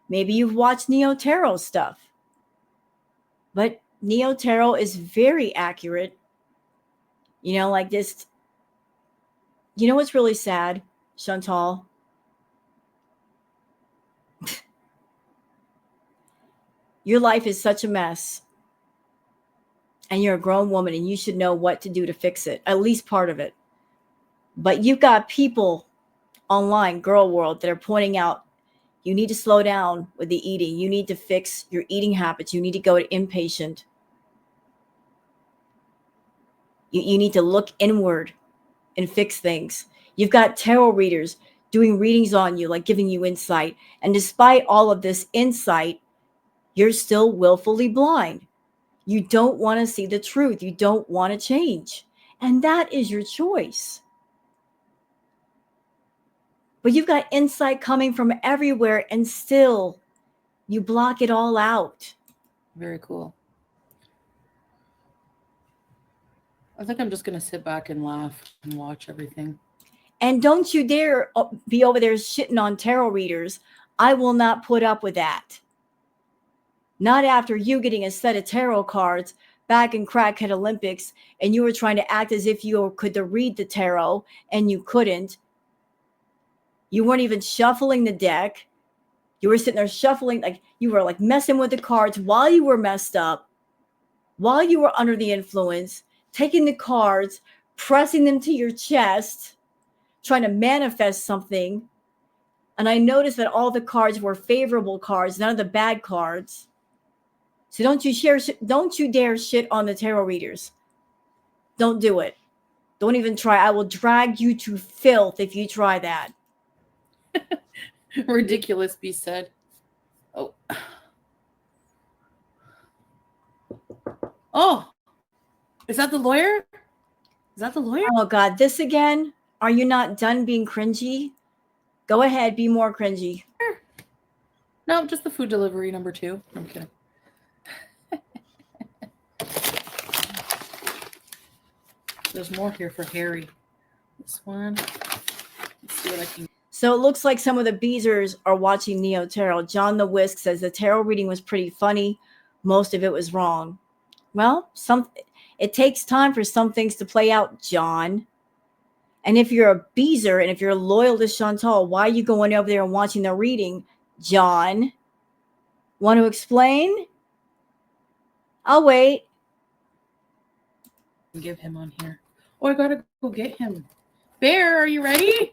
Maybe you've watched Neo Tarot stuff. But Neo Tarot is very accurate. You know, like this. You know what's really sad, Chantal? Your life is such a mess. And you're a grown woman and you should know what to do to fix it, at least part of it. But you've got people online, girl world, that are pointing out you need to slow down with the eating. You need to fix your eating habits. You need to go to inpatient. You need to look inward and fix things. You've got tarot readers doing readings on you, like giving you insight. And despite all of this insight, you're still willfully blind. You don't want to see the truth. You don't want to change. And that is your choice. But you've got insight coming from everywhere, and still you block it all out. Very cool. I think I'm just going to sit back and laugh and watch everything. And don't you dare be over there shitting on tarot readers. I will not put up with that. Not after you getting a set of tarot cards back in Crackhead Olympics and you were trying to act as if you could read the tarot and you couldn't. You weren't even shuffling the deck. You were sitting there shuffling, like you were like messing with the cards while you were messed up, while you were under the influence, taking the cards, pressing them to your chest, trying to manifest something. And I noticed that all the cards were favorable cards, none of the bad cards. So don't you dare shit on the tarot readers. Don't do it. Don't even try. I will drag you to filth if you try that. Ridiculous, be said. Oh. Oh. Is that the lawyer? Is that the lawyer? Oh God, this again? Are you not done being cringy? Go ahead, be more cringy. No, just the food delivery number 2. I'm kidding. There's more here for Harry. This one. Let's see what I can. So it looks like some of the Beezers are watching Neo Tarot. John the Whisk says the tarot reading was pretty funny. Most of it was wrong. Well, it takes time for some things to play out, John. And if you're a Beezer and if you're loyal to Chantal, why are you going over there and watching the reading, John? Want to explain? I'll wait. Give him on here. Oh, I gotta go get him. Bear, are you ready?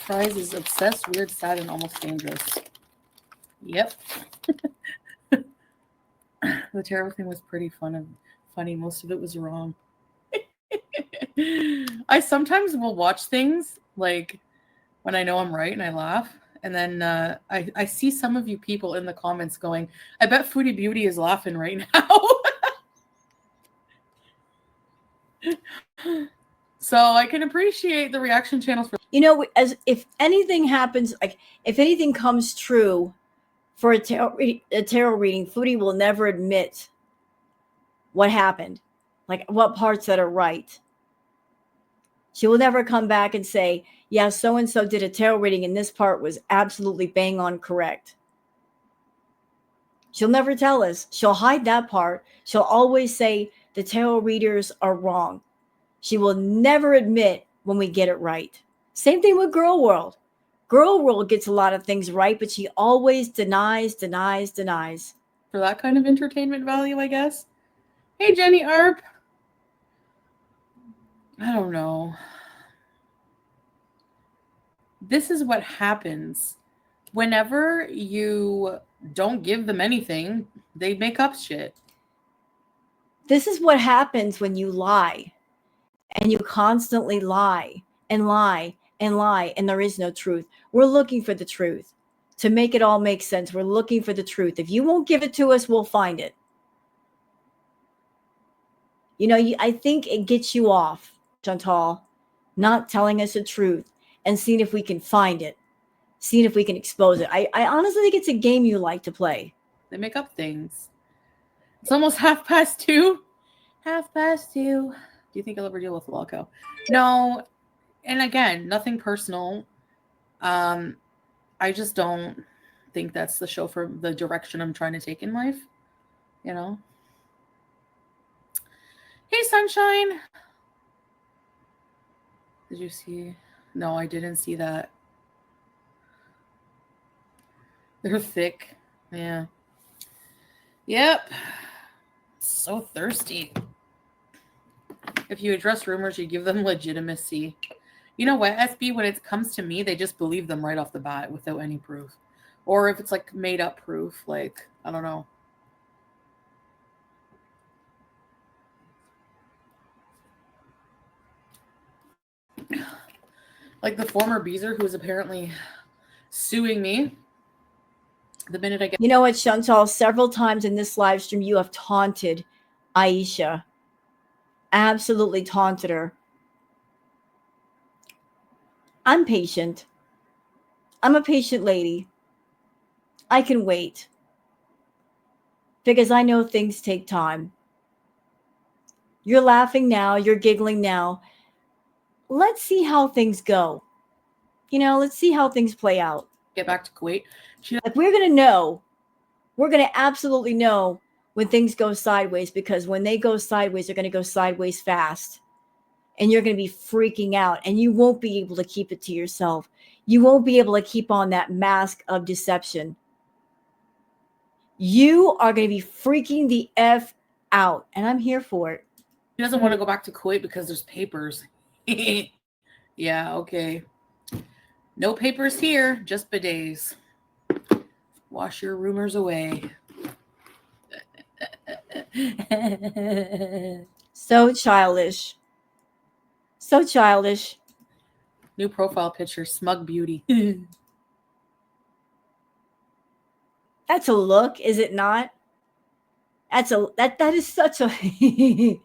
Fries is obsessed, weird, sad, and almost dangerous. Yep. The tarot thing was pretty funny. Most of it was wrong. I sometimes will watch things like when I know I'm right and I laugh. And then I see some of you people in the comments going, I bet Foodie Beauty is laughing right now. So I can appreciate the reaction channels. As if anything happens, like if anything comes true for a tarot reading, Foodie will never admit what happened, like what parts that are right. She will never come back and say, yeah, so-and-so did a tarot reading and this part was absolutely bang on correct. She'll never tell us. She'll hide that part. She'll always say the tarot readers are wrong. She will never admit when we get it right. Same thing with Girl World. Girl World gets a lot of things right, but she always denies. For that kind of entertainment value, I guess. Hey, Jenny Arp. I don't know. This is what happens. Whenever you don't give them anything, they make up shit. This is what happens when you lie. And you constantly lie and lie and lie, and there is no truth. We're looking for the truth. To make it all make sense, we're looking for the truth. If you won't give it to us, we'll find it. I think it gets you off, Chantal, not telling us the truth and seeing if we can find it, seeing if we can expose it. I honestly think it's a game you like to play. They make up things. It's almost 2:30. 2:30. Do you think I'll ever deal with Loco? No. And again, nothing personal. I just don't think that's the show for the direction I'm trying to take in life. Hey, Sunshine. Did you see? No, I didn't see that. They're thick. Yeah. Yep. So thirsty. If you address rumors, you give them legitimacy. You know what, SB, when it comes to me, they just believe them right off the bat without any proof. Or if it's like made up proof, like, I don't know. Like the former Beezer who is apparently suing me the minute I get. You know what, Chantal? Several times in this live stream, you have taunted Aisha. Absolutely taunted her. I'm patient. I'm a patient lady. I can wait. Because I know things take time. You're laughing now. You're giggling now. Let's see how things go. Let's see how things play out. Get back to Kuwait. Like, we're going to know. We're going to absolutely know when things go sideways, because when they go sideways, they're going to go sideways fast. And you're going to be freaking out, and you won't be able to keep it to yourself. You won't be able to keep on that mask of deception. You are going to be freaking the F out, and I'm here for it. He doesn't want to go back to Kuwait because there's papers. Yeah, okay. No papers here, just bidets. Wash your rumors away. So childish. So childish. New profile picture, smug beauty. That's a look, is it not? That is such a You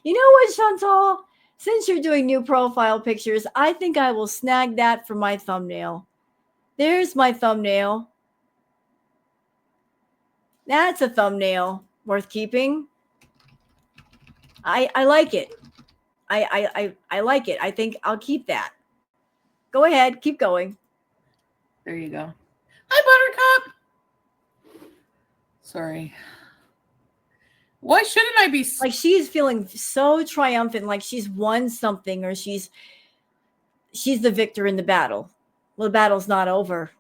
know what, Chantal? Since you're doing new profile pictures, I think I will snag that for my thumbnail. There's my thumbnail. That's a thumbnail worth keeping. I like it. I like it. I think I'll keep that. Go ahead, keep going. There you go. Hi, Buttercup. Sorry. Why shouldn't I be like she's feeling so triumphant, like she's won something, or she's the victor in the battle? Well, the battle's not over.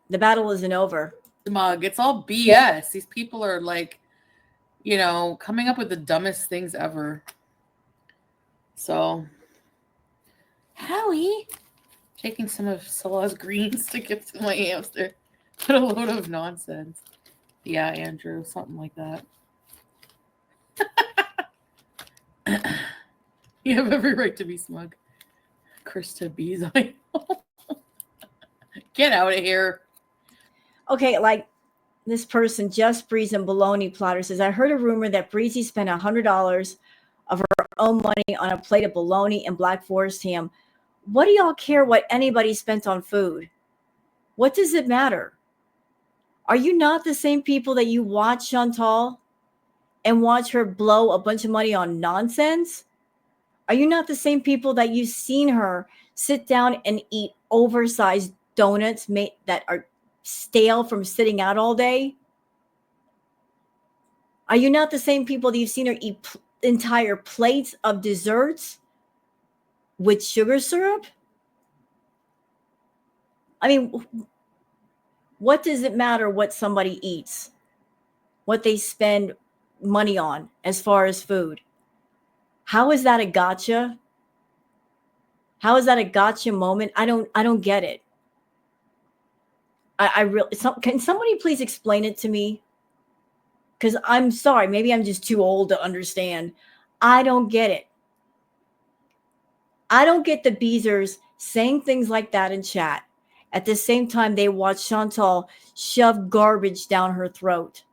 The battle isn't over. smug? It's all BS. These people are like, coming up with the dumbest things ever. So, Howie, taking some of Salah's greens to give to my hamster. What a load of nonsense. Yeah, Andrew, something like that. You have every right to be smug. Krista Bees, I know. Get out of here. Okay, like this person, Just Breeze and Bologna Platter, says, I heard a rumor that Breezy spent $100 of her own money on a plate of bologna and Black Forest ham. What do y'all care what anybody spent on food? What does it matter? Are you not the same people that you watch Chantal and watch her blow a bunch of money on nonsense? Are you not the same people that you've seen her sit down and eat oversized donuts that are stale from sitting out all day? Are you not the same people that you've seen her eat entire plates of desserts with sugar syrup? I mean, what does it matter what somebody eats? What they spend money on as far as food? How is that a gotcha? How is that a gotcha moment? I don't get it. I really, can somebody please explain it to me? Because I'm sorry, maybe I'm just too old to understand. I don't get it. I don't get the Beezers saying things like that in chat. At the same time, they watch Chantal shove garbage down her throat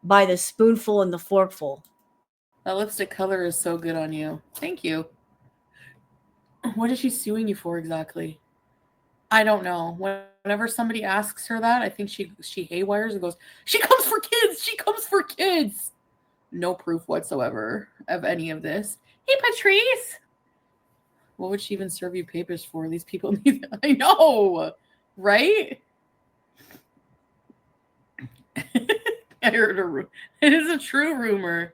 by the spoonful and the forkful. That lipstick color is so good on you. Thank you. What is she suing you for exactly? I don't know. Whenever somebody asks her that, I think she haywires and goes, she comes for kids. She comes for kids. No proof whatsoever of any of this. Hey, Patrice. What would she even serve you papers for? These people need, I know, right? I heard a rumor. It is a true rumor.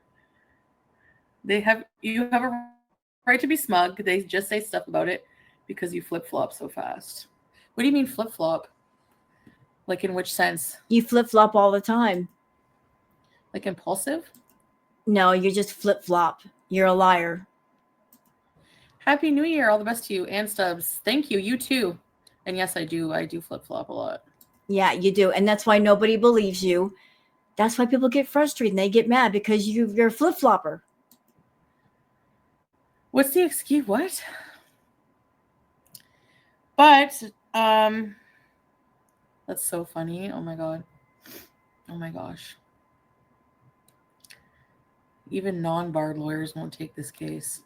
You have a right to be smug. They just say stuff about it because you flip-flop so fast. What do you mean flip-flop? Like in which sense? You flip-flop all the time. Like impulsive? No, you just flip-flop. You're a liar. Happy New Year. All the best to you and Stubbs. Thank you. You too. And yes, I do flip-flop a lot. Yeah, you do. And that's why nobody believes you. That's why people get frustrated and they get mad because you're a flip-flopper. What's the excuse? What? But that's so funny. Oh my god. Oh my gosh. Even non-barred lawyers won't take this case.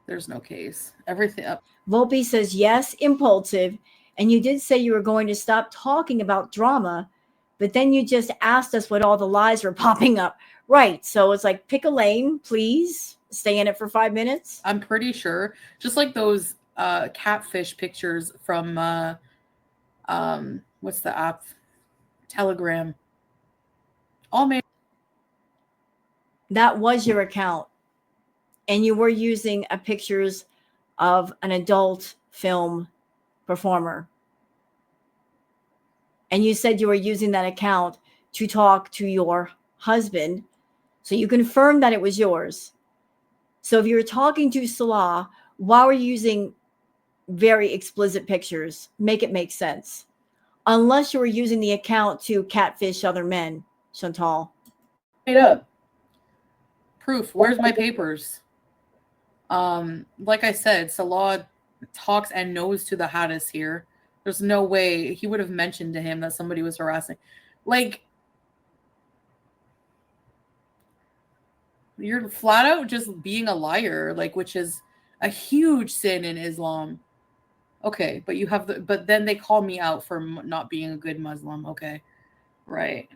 There's no case. Everything up. Volpe says, yes, impulsive. And you did say you were going to stop talking about drama, but then you just asked us what all the lies were popping up. Right. So it's like, pick a lane, please. Stay in it for 5 minutes. I'm pretty sure, just like those catfish pictures from what's the app? Telegram. All made. That was your account. And you were using pictures of an adult film performer. And you said you were using that account to talk to your husband. So you confirmed that it was yours. So if you were talking to Salah, why were you using very explicit pictures? Make it make sense. Unless you were using the account to catfish other men, Chantal. Made up. Proof. Where's my papers? Like I said, Salah talks and knows to the Haddis here. There's no way he would have mentioned to him that somebody was harassing. Like, you're flat out just being a liar, like, which is a huge sin in Islam. Okay, but you have but then they call me out for not being a good Muslim. Okay, right.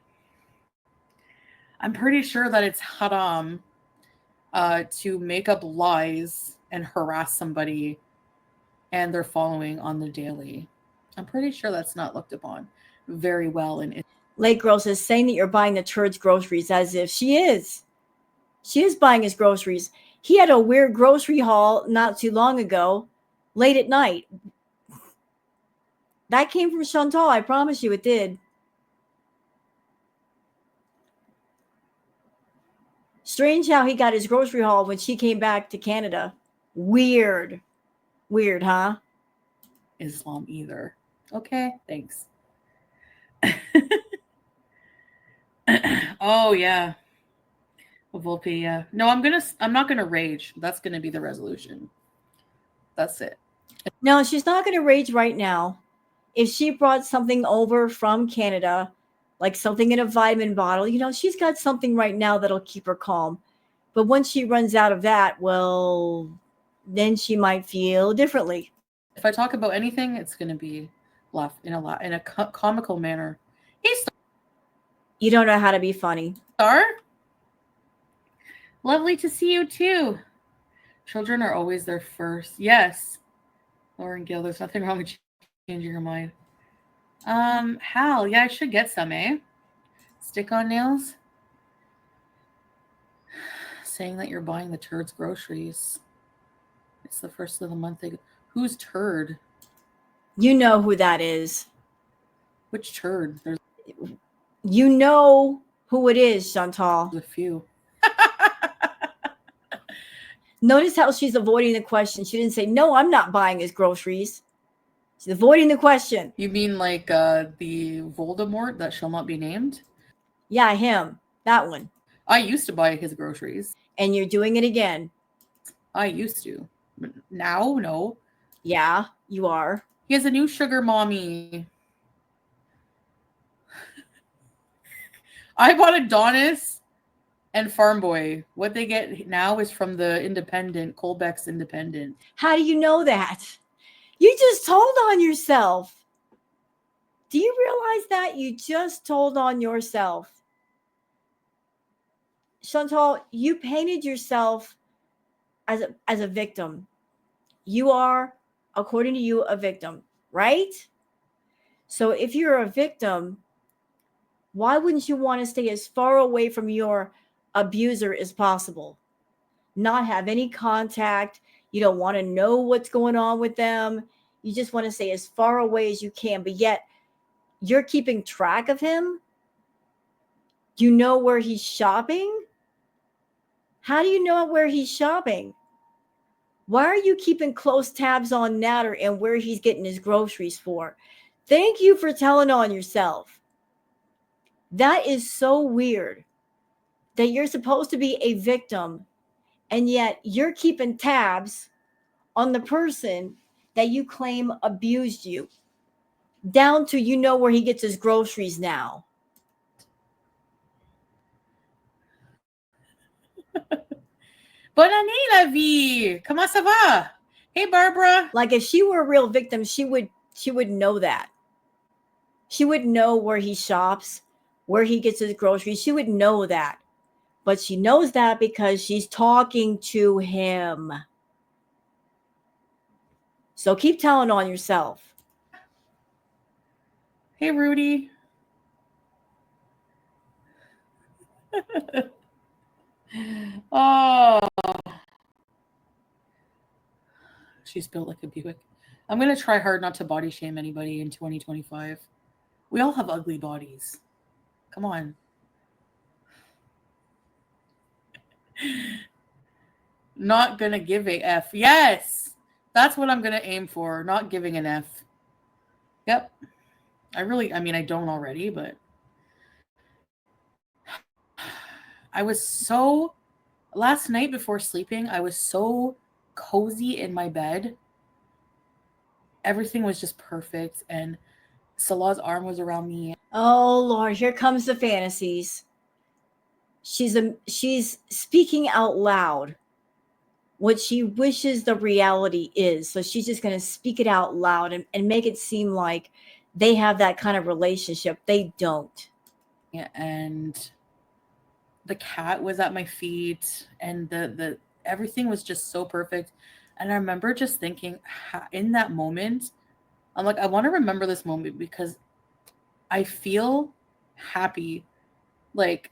I'm pretty sure that it's haram to make up lies and harass somebody and their following on the daily. I'm pretty sure that's not looked upon very well in Lake Girl says, saying that you're buying the turd's groceries, as if she is. She is buying his groceries. He had a weird grocery haul not too long ago, late at night. That came from Chantal. I promise you it did. Strange how he got his grocery haul when she came back to Canada. Weird. Weird, huh? Islam either. Okay, thanks. Oh yeah. Volpe, yeah. No, I'm not gonna rage. That's gonna be the resolution. That's it. No, she's not gonna rage right now. If she brought something over from Canada, like something in a vitamin bottle, she's got something right now that'll keep her calm. But once she runs out of that, well, then she might feel differently. If I talk about anything, it's going to be laugh in a comical manner. Hey, You don't know how to be funny. Star. Lovely to see you too. Children are always their first. Yes. Lauren Gill, there's nothing wrong with changing your mind. Hal, yeah, I should get some, eh? Stick-on nails. Saying that you're buying the turd's groceries. It's the first of the month. Who's turd? You know who that is. Which turd? There's You know who it is, Chantal. a few. Notice how she's avoiding the question. She didn't say, no, I'm not buying his groceries. She's avoiding the question. You mean like the Voldemort that shall not be named? Yeah, him. That one. I used to buy his groceries. And you're doing it again. I used to. Now, no. Yeah, you are. He has a new sugar mommy. I bought Adonis and Farm Boy. What they get now is from the Independent, Colbeck's Independent. How do you know that? You just told on yourself. Do you realize that? You just told on yourself. Chantal, you painted yourself as a victim. You are, according to you, a victim, right? So if you're a victim, why wouldn't you want to stay as far away from your abuser as possible? Not have any contact. You don't want to know what's going on with them. You just want to stay as far away as you can. But yet, you're keeping track of him? You know where he's shopping? How do you know where he's shopping? Why are you keeping close tabs on Natter and where he's getting his groceries for? Thank you for telling on yourself. That is so weird that you're supposed to be a victim And yet you're keeping tabs on the person that you claim abused you, down to you know where he gets his groceries now. Bonne année, la vie. Comment ça va? Hey, Barbara. Like if she were a real victim, she would know that. She would know where he shops, where he gets his groceries. She would know that. But she knows that because she's talking to him. So keep telling on yourself. Hey, Rudy. Oh. She's built like a Buick. I'm going to try hard not to body shame anybody in 2025. We all have ugly bodies. Come on. Not going to give a F. Yes. That's what I'm going to aim for. Not giving an F. Yep. I don't already, but I was so, last night before sleeping, I was so cozy in my bed. Everything was just perfect. And Salah's arm was around me. Oh Lord, here comes the fantasies. She's speaking out loud what she wishes the reality is. So she's just going to speak it out loud and make it seem like they have that kind of relationship. They don't. And the cat was at my feet, and the everything was just so perfect. And I remember just thinking in that moment, I'm like, I want to remember this moment because I feel happy. Like,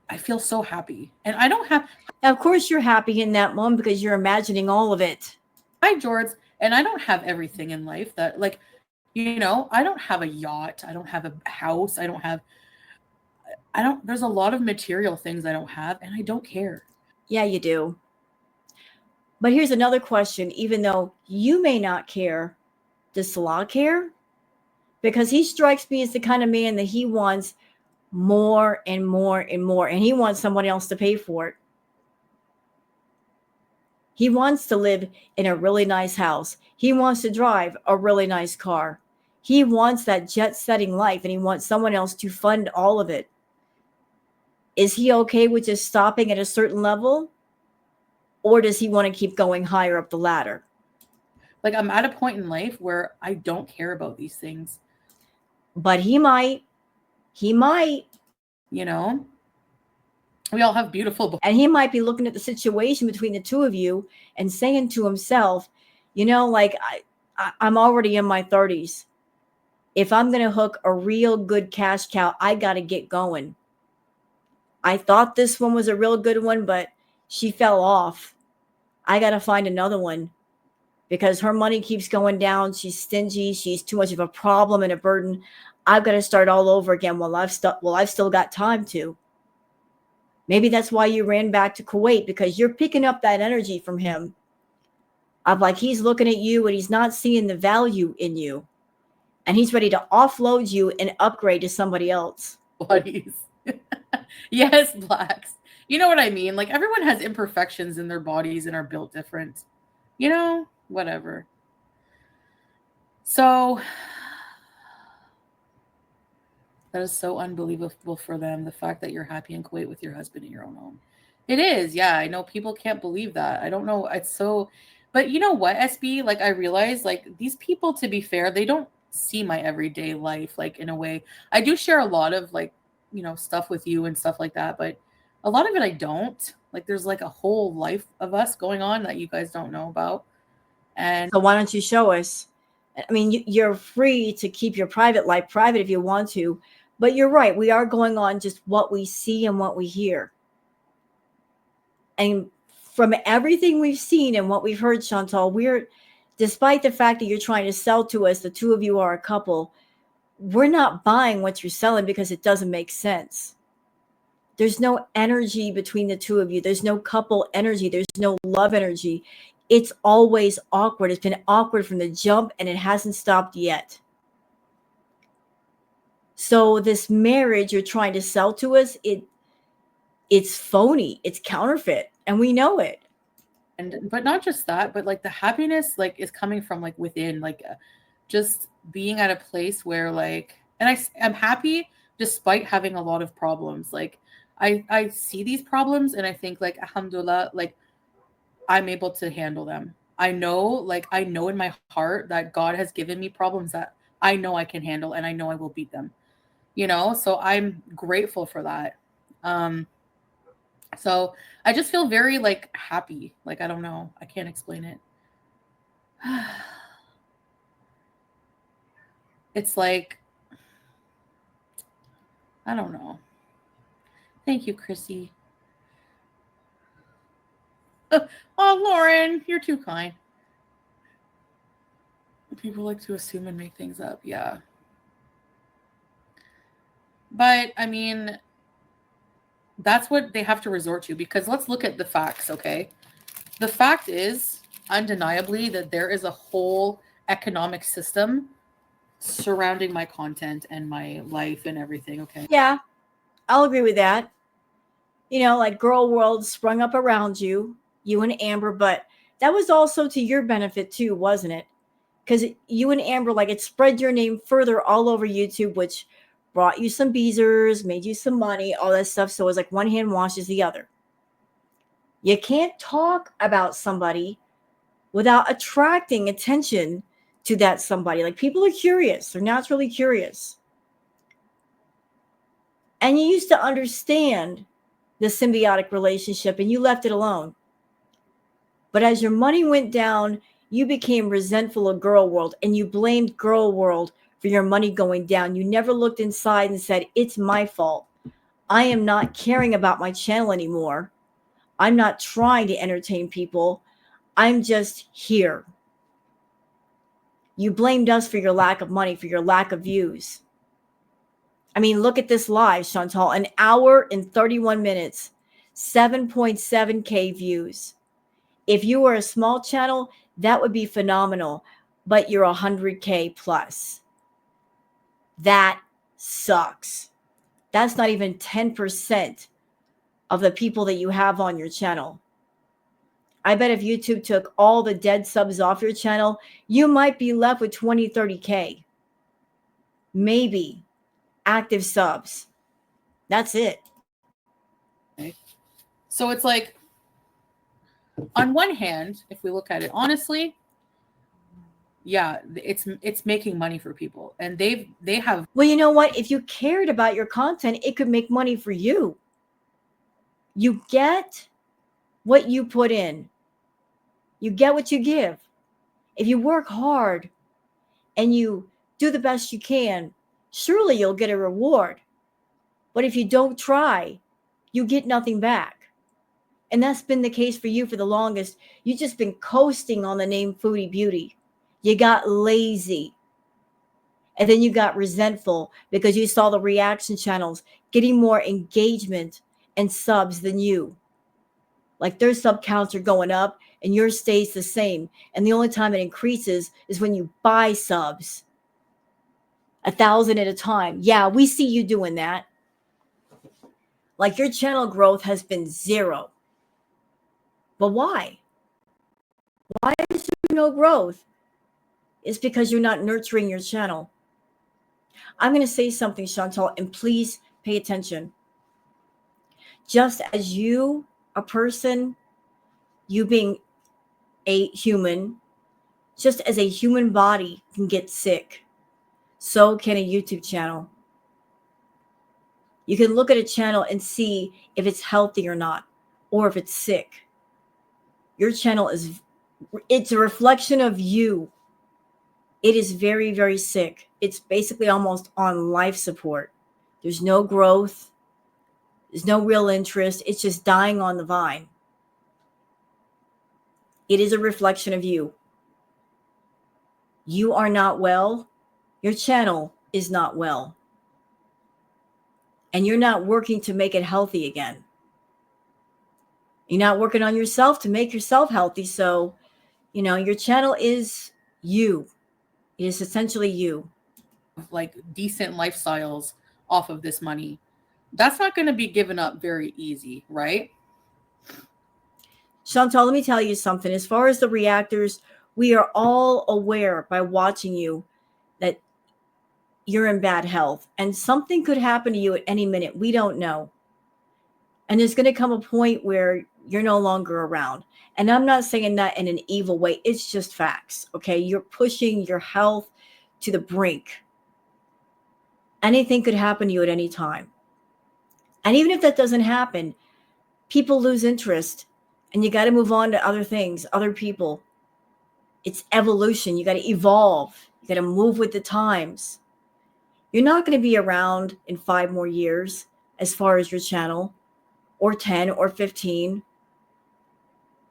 I feel so happy. And I don't have... Of course you're happy in that moment because you're imagining all of it. Hi, George. And I don't have everything in life that, like, you know, I don't have a yacht. I don't have a house. There's a lot of material things I don't have, and I don't care. Yeah, you do. But here's another question. Even though you may not care, does Salah care? Because he strikes me as the kind of man that he wants more and more and more, and he wants someone else to pay for it. He wants to live in a really nice house. He wants to drive a really nice car. He wants that jet-setting life, and he wants someone else to fund all of it. Is he okay with just stopping at a certain level? Or does he want to keep going higher up the ladder? Like, I'm at a point in life where I don't care about these things. But he might. He might. You know? We all have beautiful... And he might be looking at the situation between the two of you and saying to himself, you know, like, I'm already in my 30s. If I'm going to hook a real good cash cow, I got to get going. I thought this one was a real good one, but she fell off. I got to find another one because her money keeps going down. She's stingy. She's too much of a problem and a burden. I've got to start all over again while I've still got time to. Maybe that's why you ran back to Kuwait, because you're picking up that energy from him. Of like, he's looking at you and he's not seeing the value in you. And he's ready to offload you and upgrade to somebody else. Bodies. Yes, blacks. You know what I mean? Like, everyone has imperfections in their bodies and are built different. You know? Whatever. So... that is so unbelievable for them, the fact that you're happy in Kuwait with your husband in your own home. It is, yeah. I know people can't believe that. I don't know. It's so... But you know what, SB? Like, I realize, like, these people, to be fair, they don't see my everyday life, like, in a way. I do share a lot of, like, you know, stuff with you and stuff like that, but a lot of it I don't. Like, there's, like, a whole life of us going on that you guys don't know about. And so why don't you show us? I mean, you're free to keep your private life private if you want to, but you're right. We are going on just what we see and what we hear. And from everything we've seen and what we've heard, Chantal, despite the fact that you're trying to sell to us, the two of you are a couple, we're not buying what you're selling because it doesn't make sense. There's no energy between the two of you. There's no couple energy. There's no love energy. It's always awkward. It's been awkward from the jump, and it hasn't stopped yet. So this marriage you're trying to sell to us, it's phony, it's counterfeit, and we know it. And but not just that, but like the happiness like is coming from like within, like just being at a place where like, and I'm happy despite having a lot of problems. Like I see these problems and I think like alhamdulillah, like I'm able to handle them. I know in my heart that God has given me problems that I know I can handle and I know I will beat them. You know, so I'm grateful for that. So I just feel very like happy. Like I don't know, I can't explain it. It's like, I don't know. Thank you, Chrissy. Oh, Lauren, you're too kind. People like to assume and make things up. Yeah. But I mean, that's what they have to resort to, because let's look at the facts, okay? The fact is undeniably that there is a whole economic system surrounding my content and my life and everything, okay? Yeah, I'll agree with that. You know, like Girl World sprung up around you and Amber, but that was also to your benefit too, wasn't it? Because you and Amber, like, it spread your name further all over YouTube, which brought you some beezers, made you some money, all that stuff. So it was like one hand washes the other. You can't talk about somebody without attracting attention to that somebody. Like, people are curious, they're naturally curious. And you used to understand the symbiotic relationship and you left it alone. But as your money went down, you became resentful of Girl World and you blamed Girl World for your money going down. You never looked inside and said, it's my fault. I am not caring about my channel anymore. I'm not trying to entertain people. I'm just here. You blamed us for your lack of money, for your lack of views. I mean, look at this live, Chantal, an hour and 31 minutes, 7.7K views. If you were a small channel, that would be phenomenal, but you're 100K plus. That sucks. That's not even 10% of the people that you have on your channel. I bet if YouTube took all the dead subs off your channel, you might be left with 20, 30K. Maybe active subs. That's it. So it's like, on one hand, if we look at it honestly, yeah, it's making money for people, and they have. Well, you know what? If you cared about your content, it could make money for you. You get what you put in. You get what you give. If you work hard and you do the best you can, surely you'll get a reward. But if you don't try, you get nothing back. And that's been the case for you for the longest. You've just been coasting on the name Foodie Beauty. You got lazy. And then you got resentful because you saw the reaction channels getting more engagement and subs than you. Like, their sub counts are going up and yours stays the same. And the only time it increases is when you buy subs. 1,000 at a time. Yeah, we see you doing that. Like, your channel growth has been zero. But why? Why is there no growth? It's because you're not nurturing your channel. I'm going to say something, Chantal, and please pay attention. Just as you, a person, you being a human, just as a human body can get sick, so can a YouTube channel. You can look at a channel and see if it's healthy or not, or if it's sick. Your channel it's a reflection of you. It is very, very sick. It's basically almost on life support. There's no growth. There's no real interest. It's just dying on the vine. It is a reflection of you. You are not well. Your channel is not well. And you're not working to make it healthy again. You're not working on yourself to make yourself healthy. So, your channel is you. It is essentially you. Like decent lifestyles off of this money. that's not going to be given up very easy, right? Chantal, let me tell you something. As far as the reactors, we are all aware by watching you that you're in bad health and something could happen to you at any minute. We don't know. And there's going to come a point where you're no longer around. And I'm not saying that in an evil way. It's just facts. Okay. You're pushing your health to the brink. Anything could happen to you at any time. And even if that doesn't happen, people lose interest and you got to move on to other things, other people. It's evolution. You got to evolve. You got to move with the times. You're not going to be around in 5 more years as far as your channel, or 10 or 15.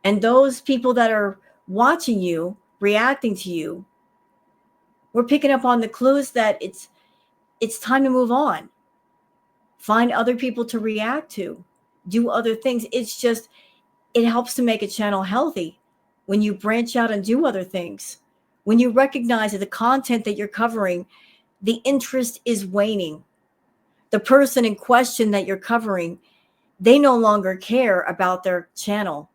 And those people that are watching you, reacting to you, we're picking up on the clues that it's time to move on. Find other people to react to. Do other things. It's just, it helps to make a channel healthy when you branch out and do other things. When you recognize that the content that you're covering, the interest is waning. The person in question that you're covering, they no longer care about their channel.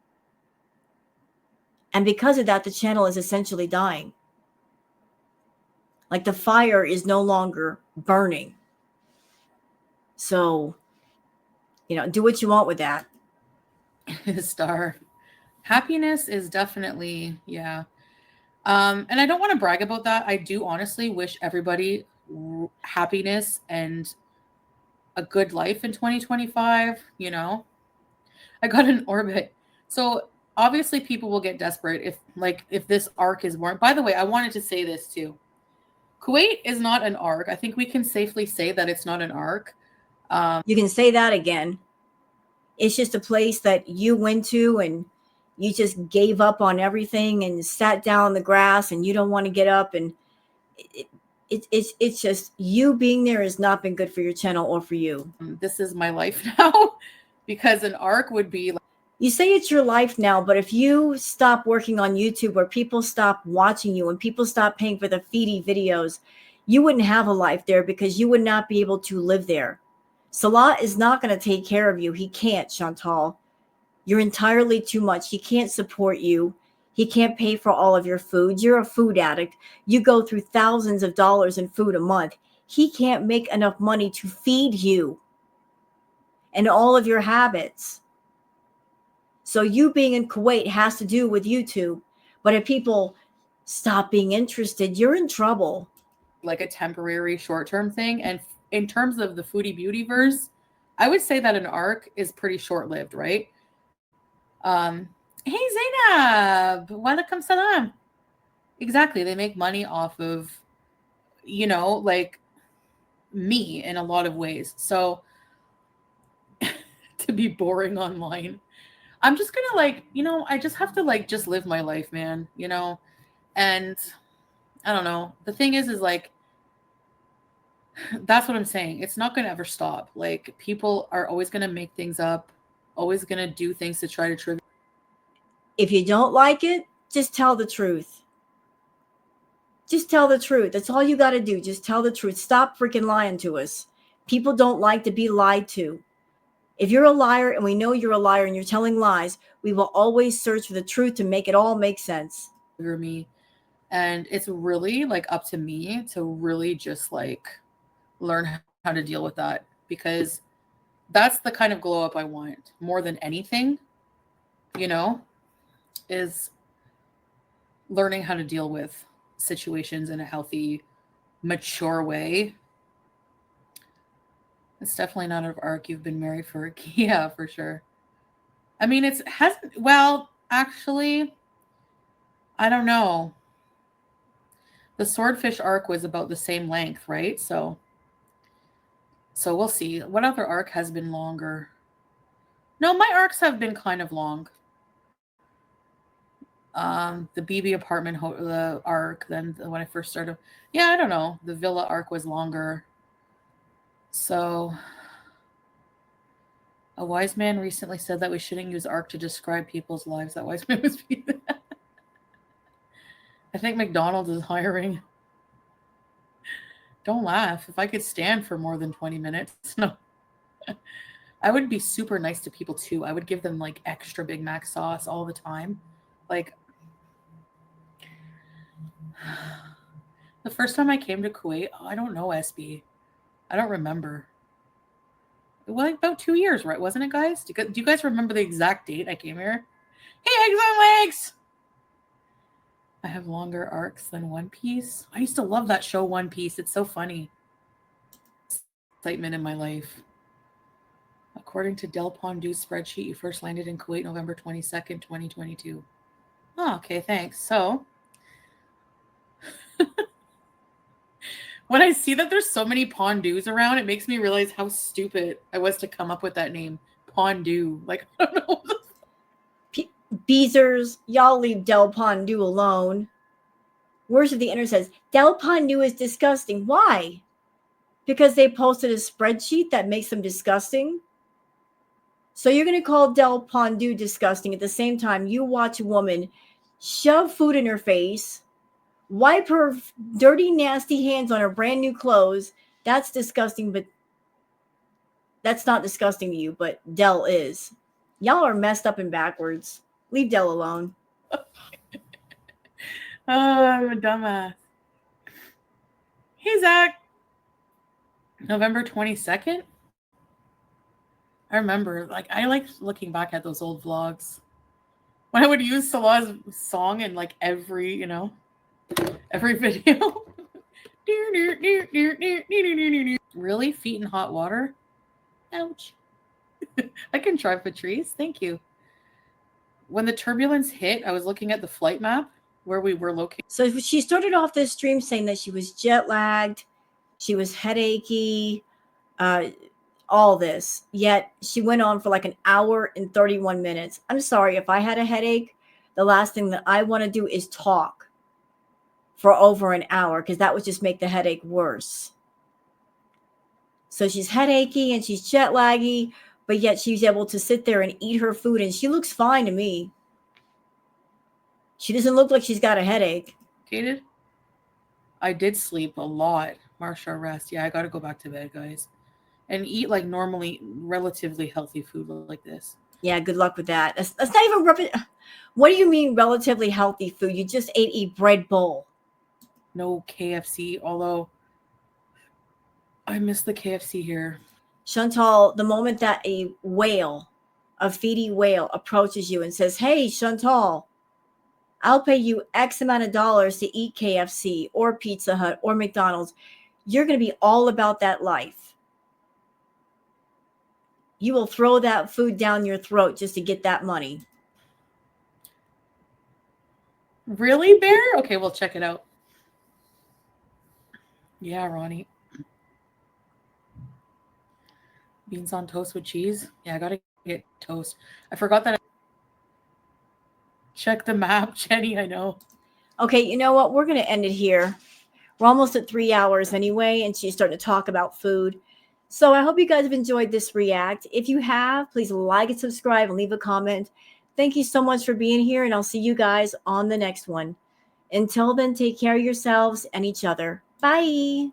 And because of that, the channel is essentially dying. Like the fire is no longer burning. So, do what you want with that. Star. Happiness is definitely, yeah. And I don't want to brag about that. I do honestly wish everybody happiness and a good life in 2025, I got an orbit. So obviously people will get desperate if this arc is born. By the way, I wanted to say this too. Kuwait is not an arc. I think we can safely say that it's not an arc. You can say that again. It's just a place that you went to and you just gave up on everything and sat down in the grass and you don't want to get up. And it's just, you being there has not been good for your channel or for you. This is my life now, because an arc would be like, you say it's your life now, but if you stop working on YouTube, or people stop watching you and people stop paying for the Foodie videos, you wouldn't have a life there because you would not be able to live there. Salah is not going to take care of you. He can't, Chantal. You're entirely too much. He can't support you. He can't pay for all of your food. You're a food addict. You go through thousands of dollars in food a month. He can't make enough money to feed you and all of your habits. So you being in Kuwait has to do with YouTube. But if people stop being interested, you're in trouble. Like a temporary short-term thing. And in terms of the Foodie Beauty verse, I would say that an arc is pretty short-lived, right? Hey Zainab, walaikum salam. Exactly. They make money off of, like me in a lot of ways. So to be boring online, I'm just gonna I just have to just live my life, man, and I don't know. The thing is that's what I'm saying. It's not gonna ever stop. Like, people are always gonna make things up, always gonna do things to try to trigger. If you don't like it, just tell the truth. Just tell the truth. That's all you got to do. Just tell the truth. Stop freaking lying to us. People don't like to be lied to. If you're a liar and we know you're a liar and you're telling lies, we will always search for the truth to make it all make sense. Me. And it's really up to me to really just learn how to deal with that, because that's the kind of glow up I want more than anything, is learning how to deal with situations in a healthy, mature way. It's definitely not an arc. You've been married for yeah, for sure. I mean, actually, I don't know. The swordfish arc was about the same length, right? So we'll see. What other arc has been longer? No, my arcs have been kind of long. The BB apartment the arc, then when I first started. Yeah, I don't know. The villa arc was longer. So a wise man recently said that we shouldn't use arc to describe people's lives. That wise man was I think McDonald's is hiring. Don't laugh. If I could stand for more than 20 minutes. No. I would be super nice to people too. I would give them like extra Big Mac sauce all the time. Like the first time I came to Kuwait, I don't know, SB. I don't remember. Well, like about 2 years, right? Wasn't it, guys? Do you guys remember the exact date I came here? Hey, eggs on legs! I have longer arcs than One Piece. I used to love that show, One Piece. It's so funny. Excitement in my life. According to Del Pondu's spreadsheet, you first landed in Kuwait November 22nd, 2022. Oh, okay, thanks. So, when I see that there's so many Pondus around, it makes me realize how stupid I was to come up with that name, Pondu. Like, I don't know. Beezers, y'all leave Del Pondu alone. Words of the Internet says, Del Pondu is disgusting. Why? Because they posted a spreadsheet that makes them disgusting? So you're going to call Del Pondu disgusting at the same time you watch a woman shove food in her face, wipe her dirty, nasty hands on her brand new clothes. That's disgusting, but that's not disgusting to you, but Del is. Y'all are messed up and backwards. Leave Del alone. Oh, I'm a dumbass. Hey, Zach. November 22nd? I remember, like, I like looking back at those old vlogs. When I would use Salah's song in, like, every video. Really? Feet in hot water? Ouch. I can try Patrice. Thank you. When the turbulence hit, I was looking at the flight map where we were located. So she started off this stream saying that she was jet lagged, she was headachy, all this. Yet she went on for like an hour and 31 minutes. I'm sorry, if I had a headache, the last thing that I want to do is talk for over an hour because that would just make the headache worse. So she's headachy and she's jet laggy, but yet she's able to sit there and eat her food, and she looks fine to me. She doesn't look like she's got a headache. I did sleep a lot. Marsha, rest. Yeah, I got to go back to bed, guys. And eat like normally relatively healthy food like this. Yeah, good luck with that. That's not even what do you mean relatively healthy food? You just ate a bread bowl. No KFC, although I miss the KFC here. Chantal, the moment that a Foodie whale approaches you and says, hey, Chantal, I'll pay you X amount of dollars to eat KFC or Pizza Hut or McDonald's, you're going to be all about that life. You will throw that food down your throat just to get that money. Really, Bear? Okay, we'll check it out. Yeah, Ronnie. Beans on toast with cheese? Yeah, I gotta get toast. I forgot that. Check the map, Jenny, I know. Okay, you know what? We're going to end it here. We're almost at 3 hours anyway, and she's starting to talk about food. So I hope you guys have enjoyed this react. If you have, please like and subscribe and leave a comment. Thank you so much for being here, and I'll see you guys on the next one. Until then, take care of yourselves and each other. Bye.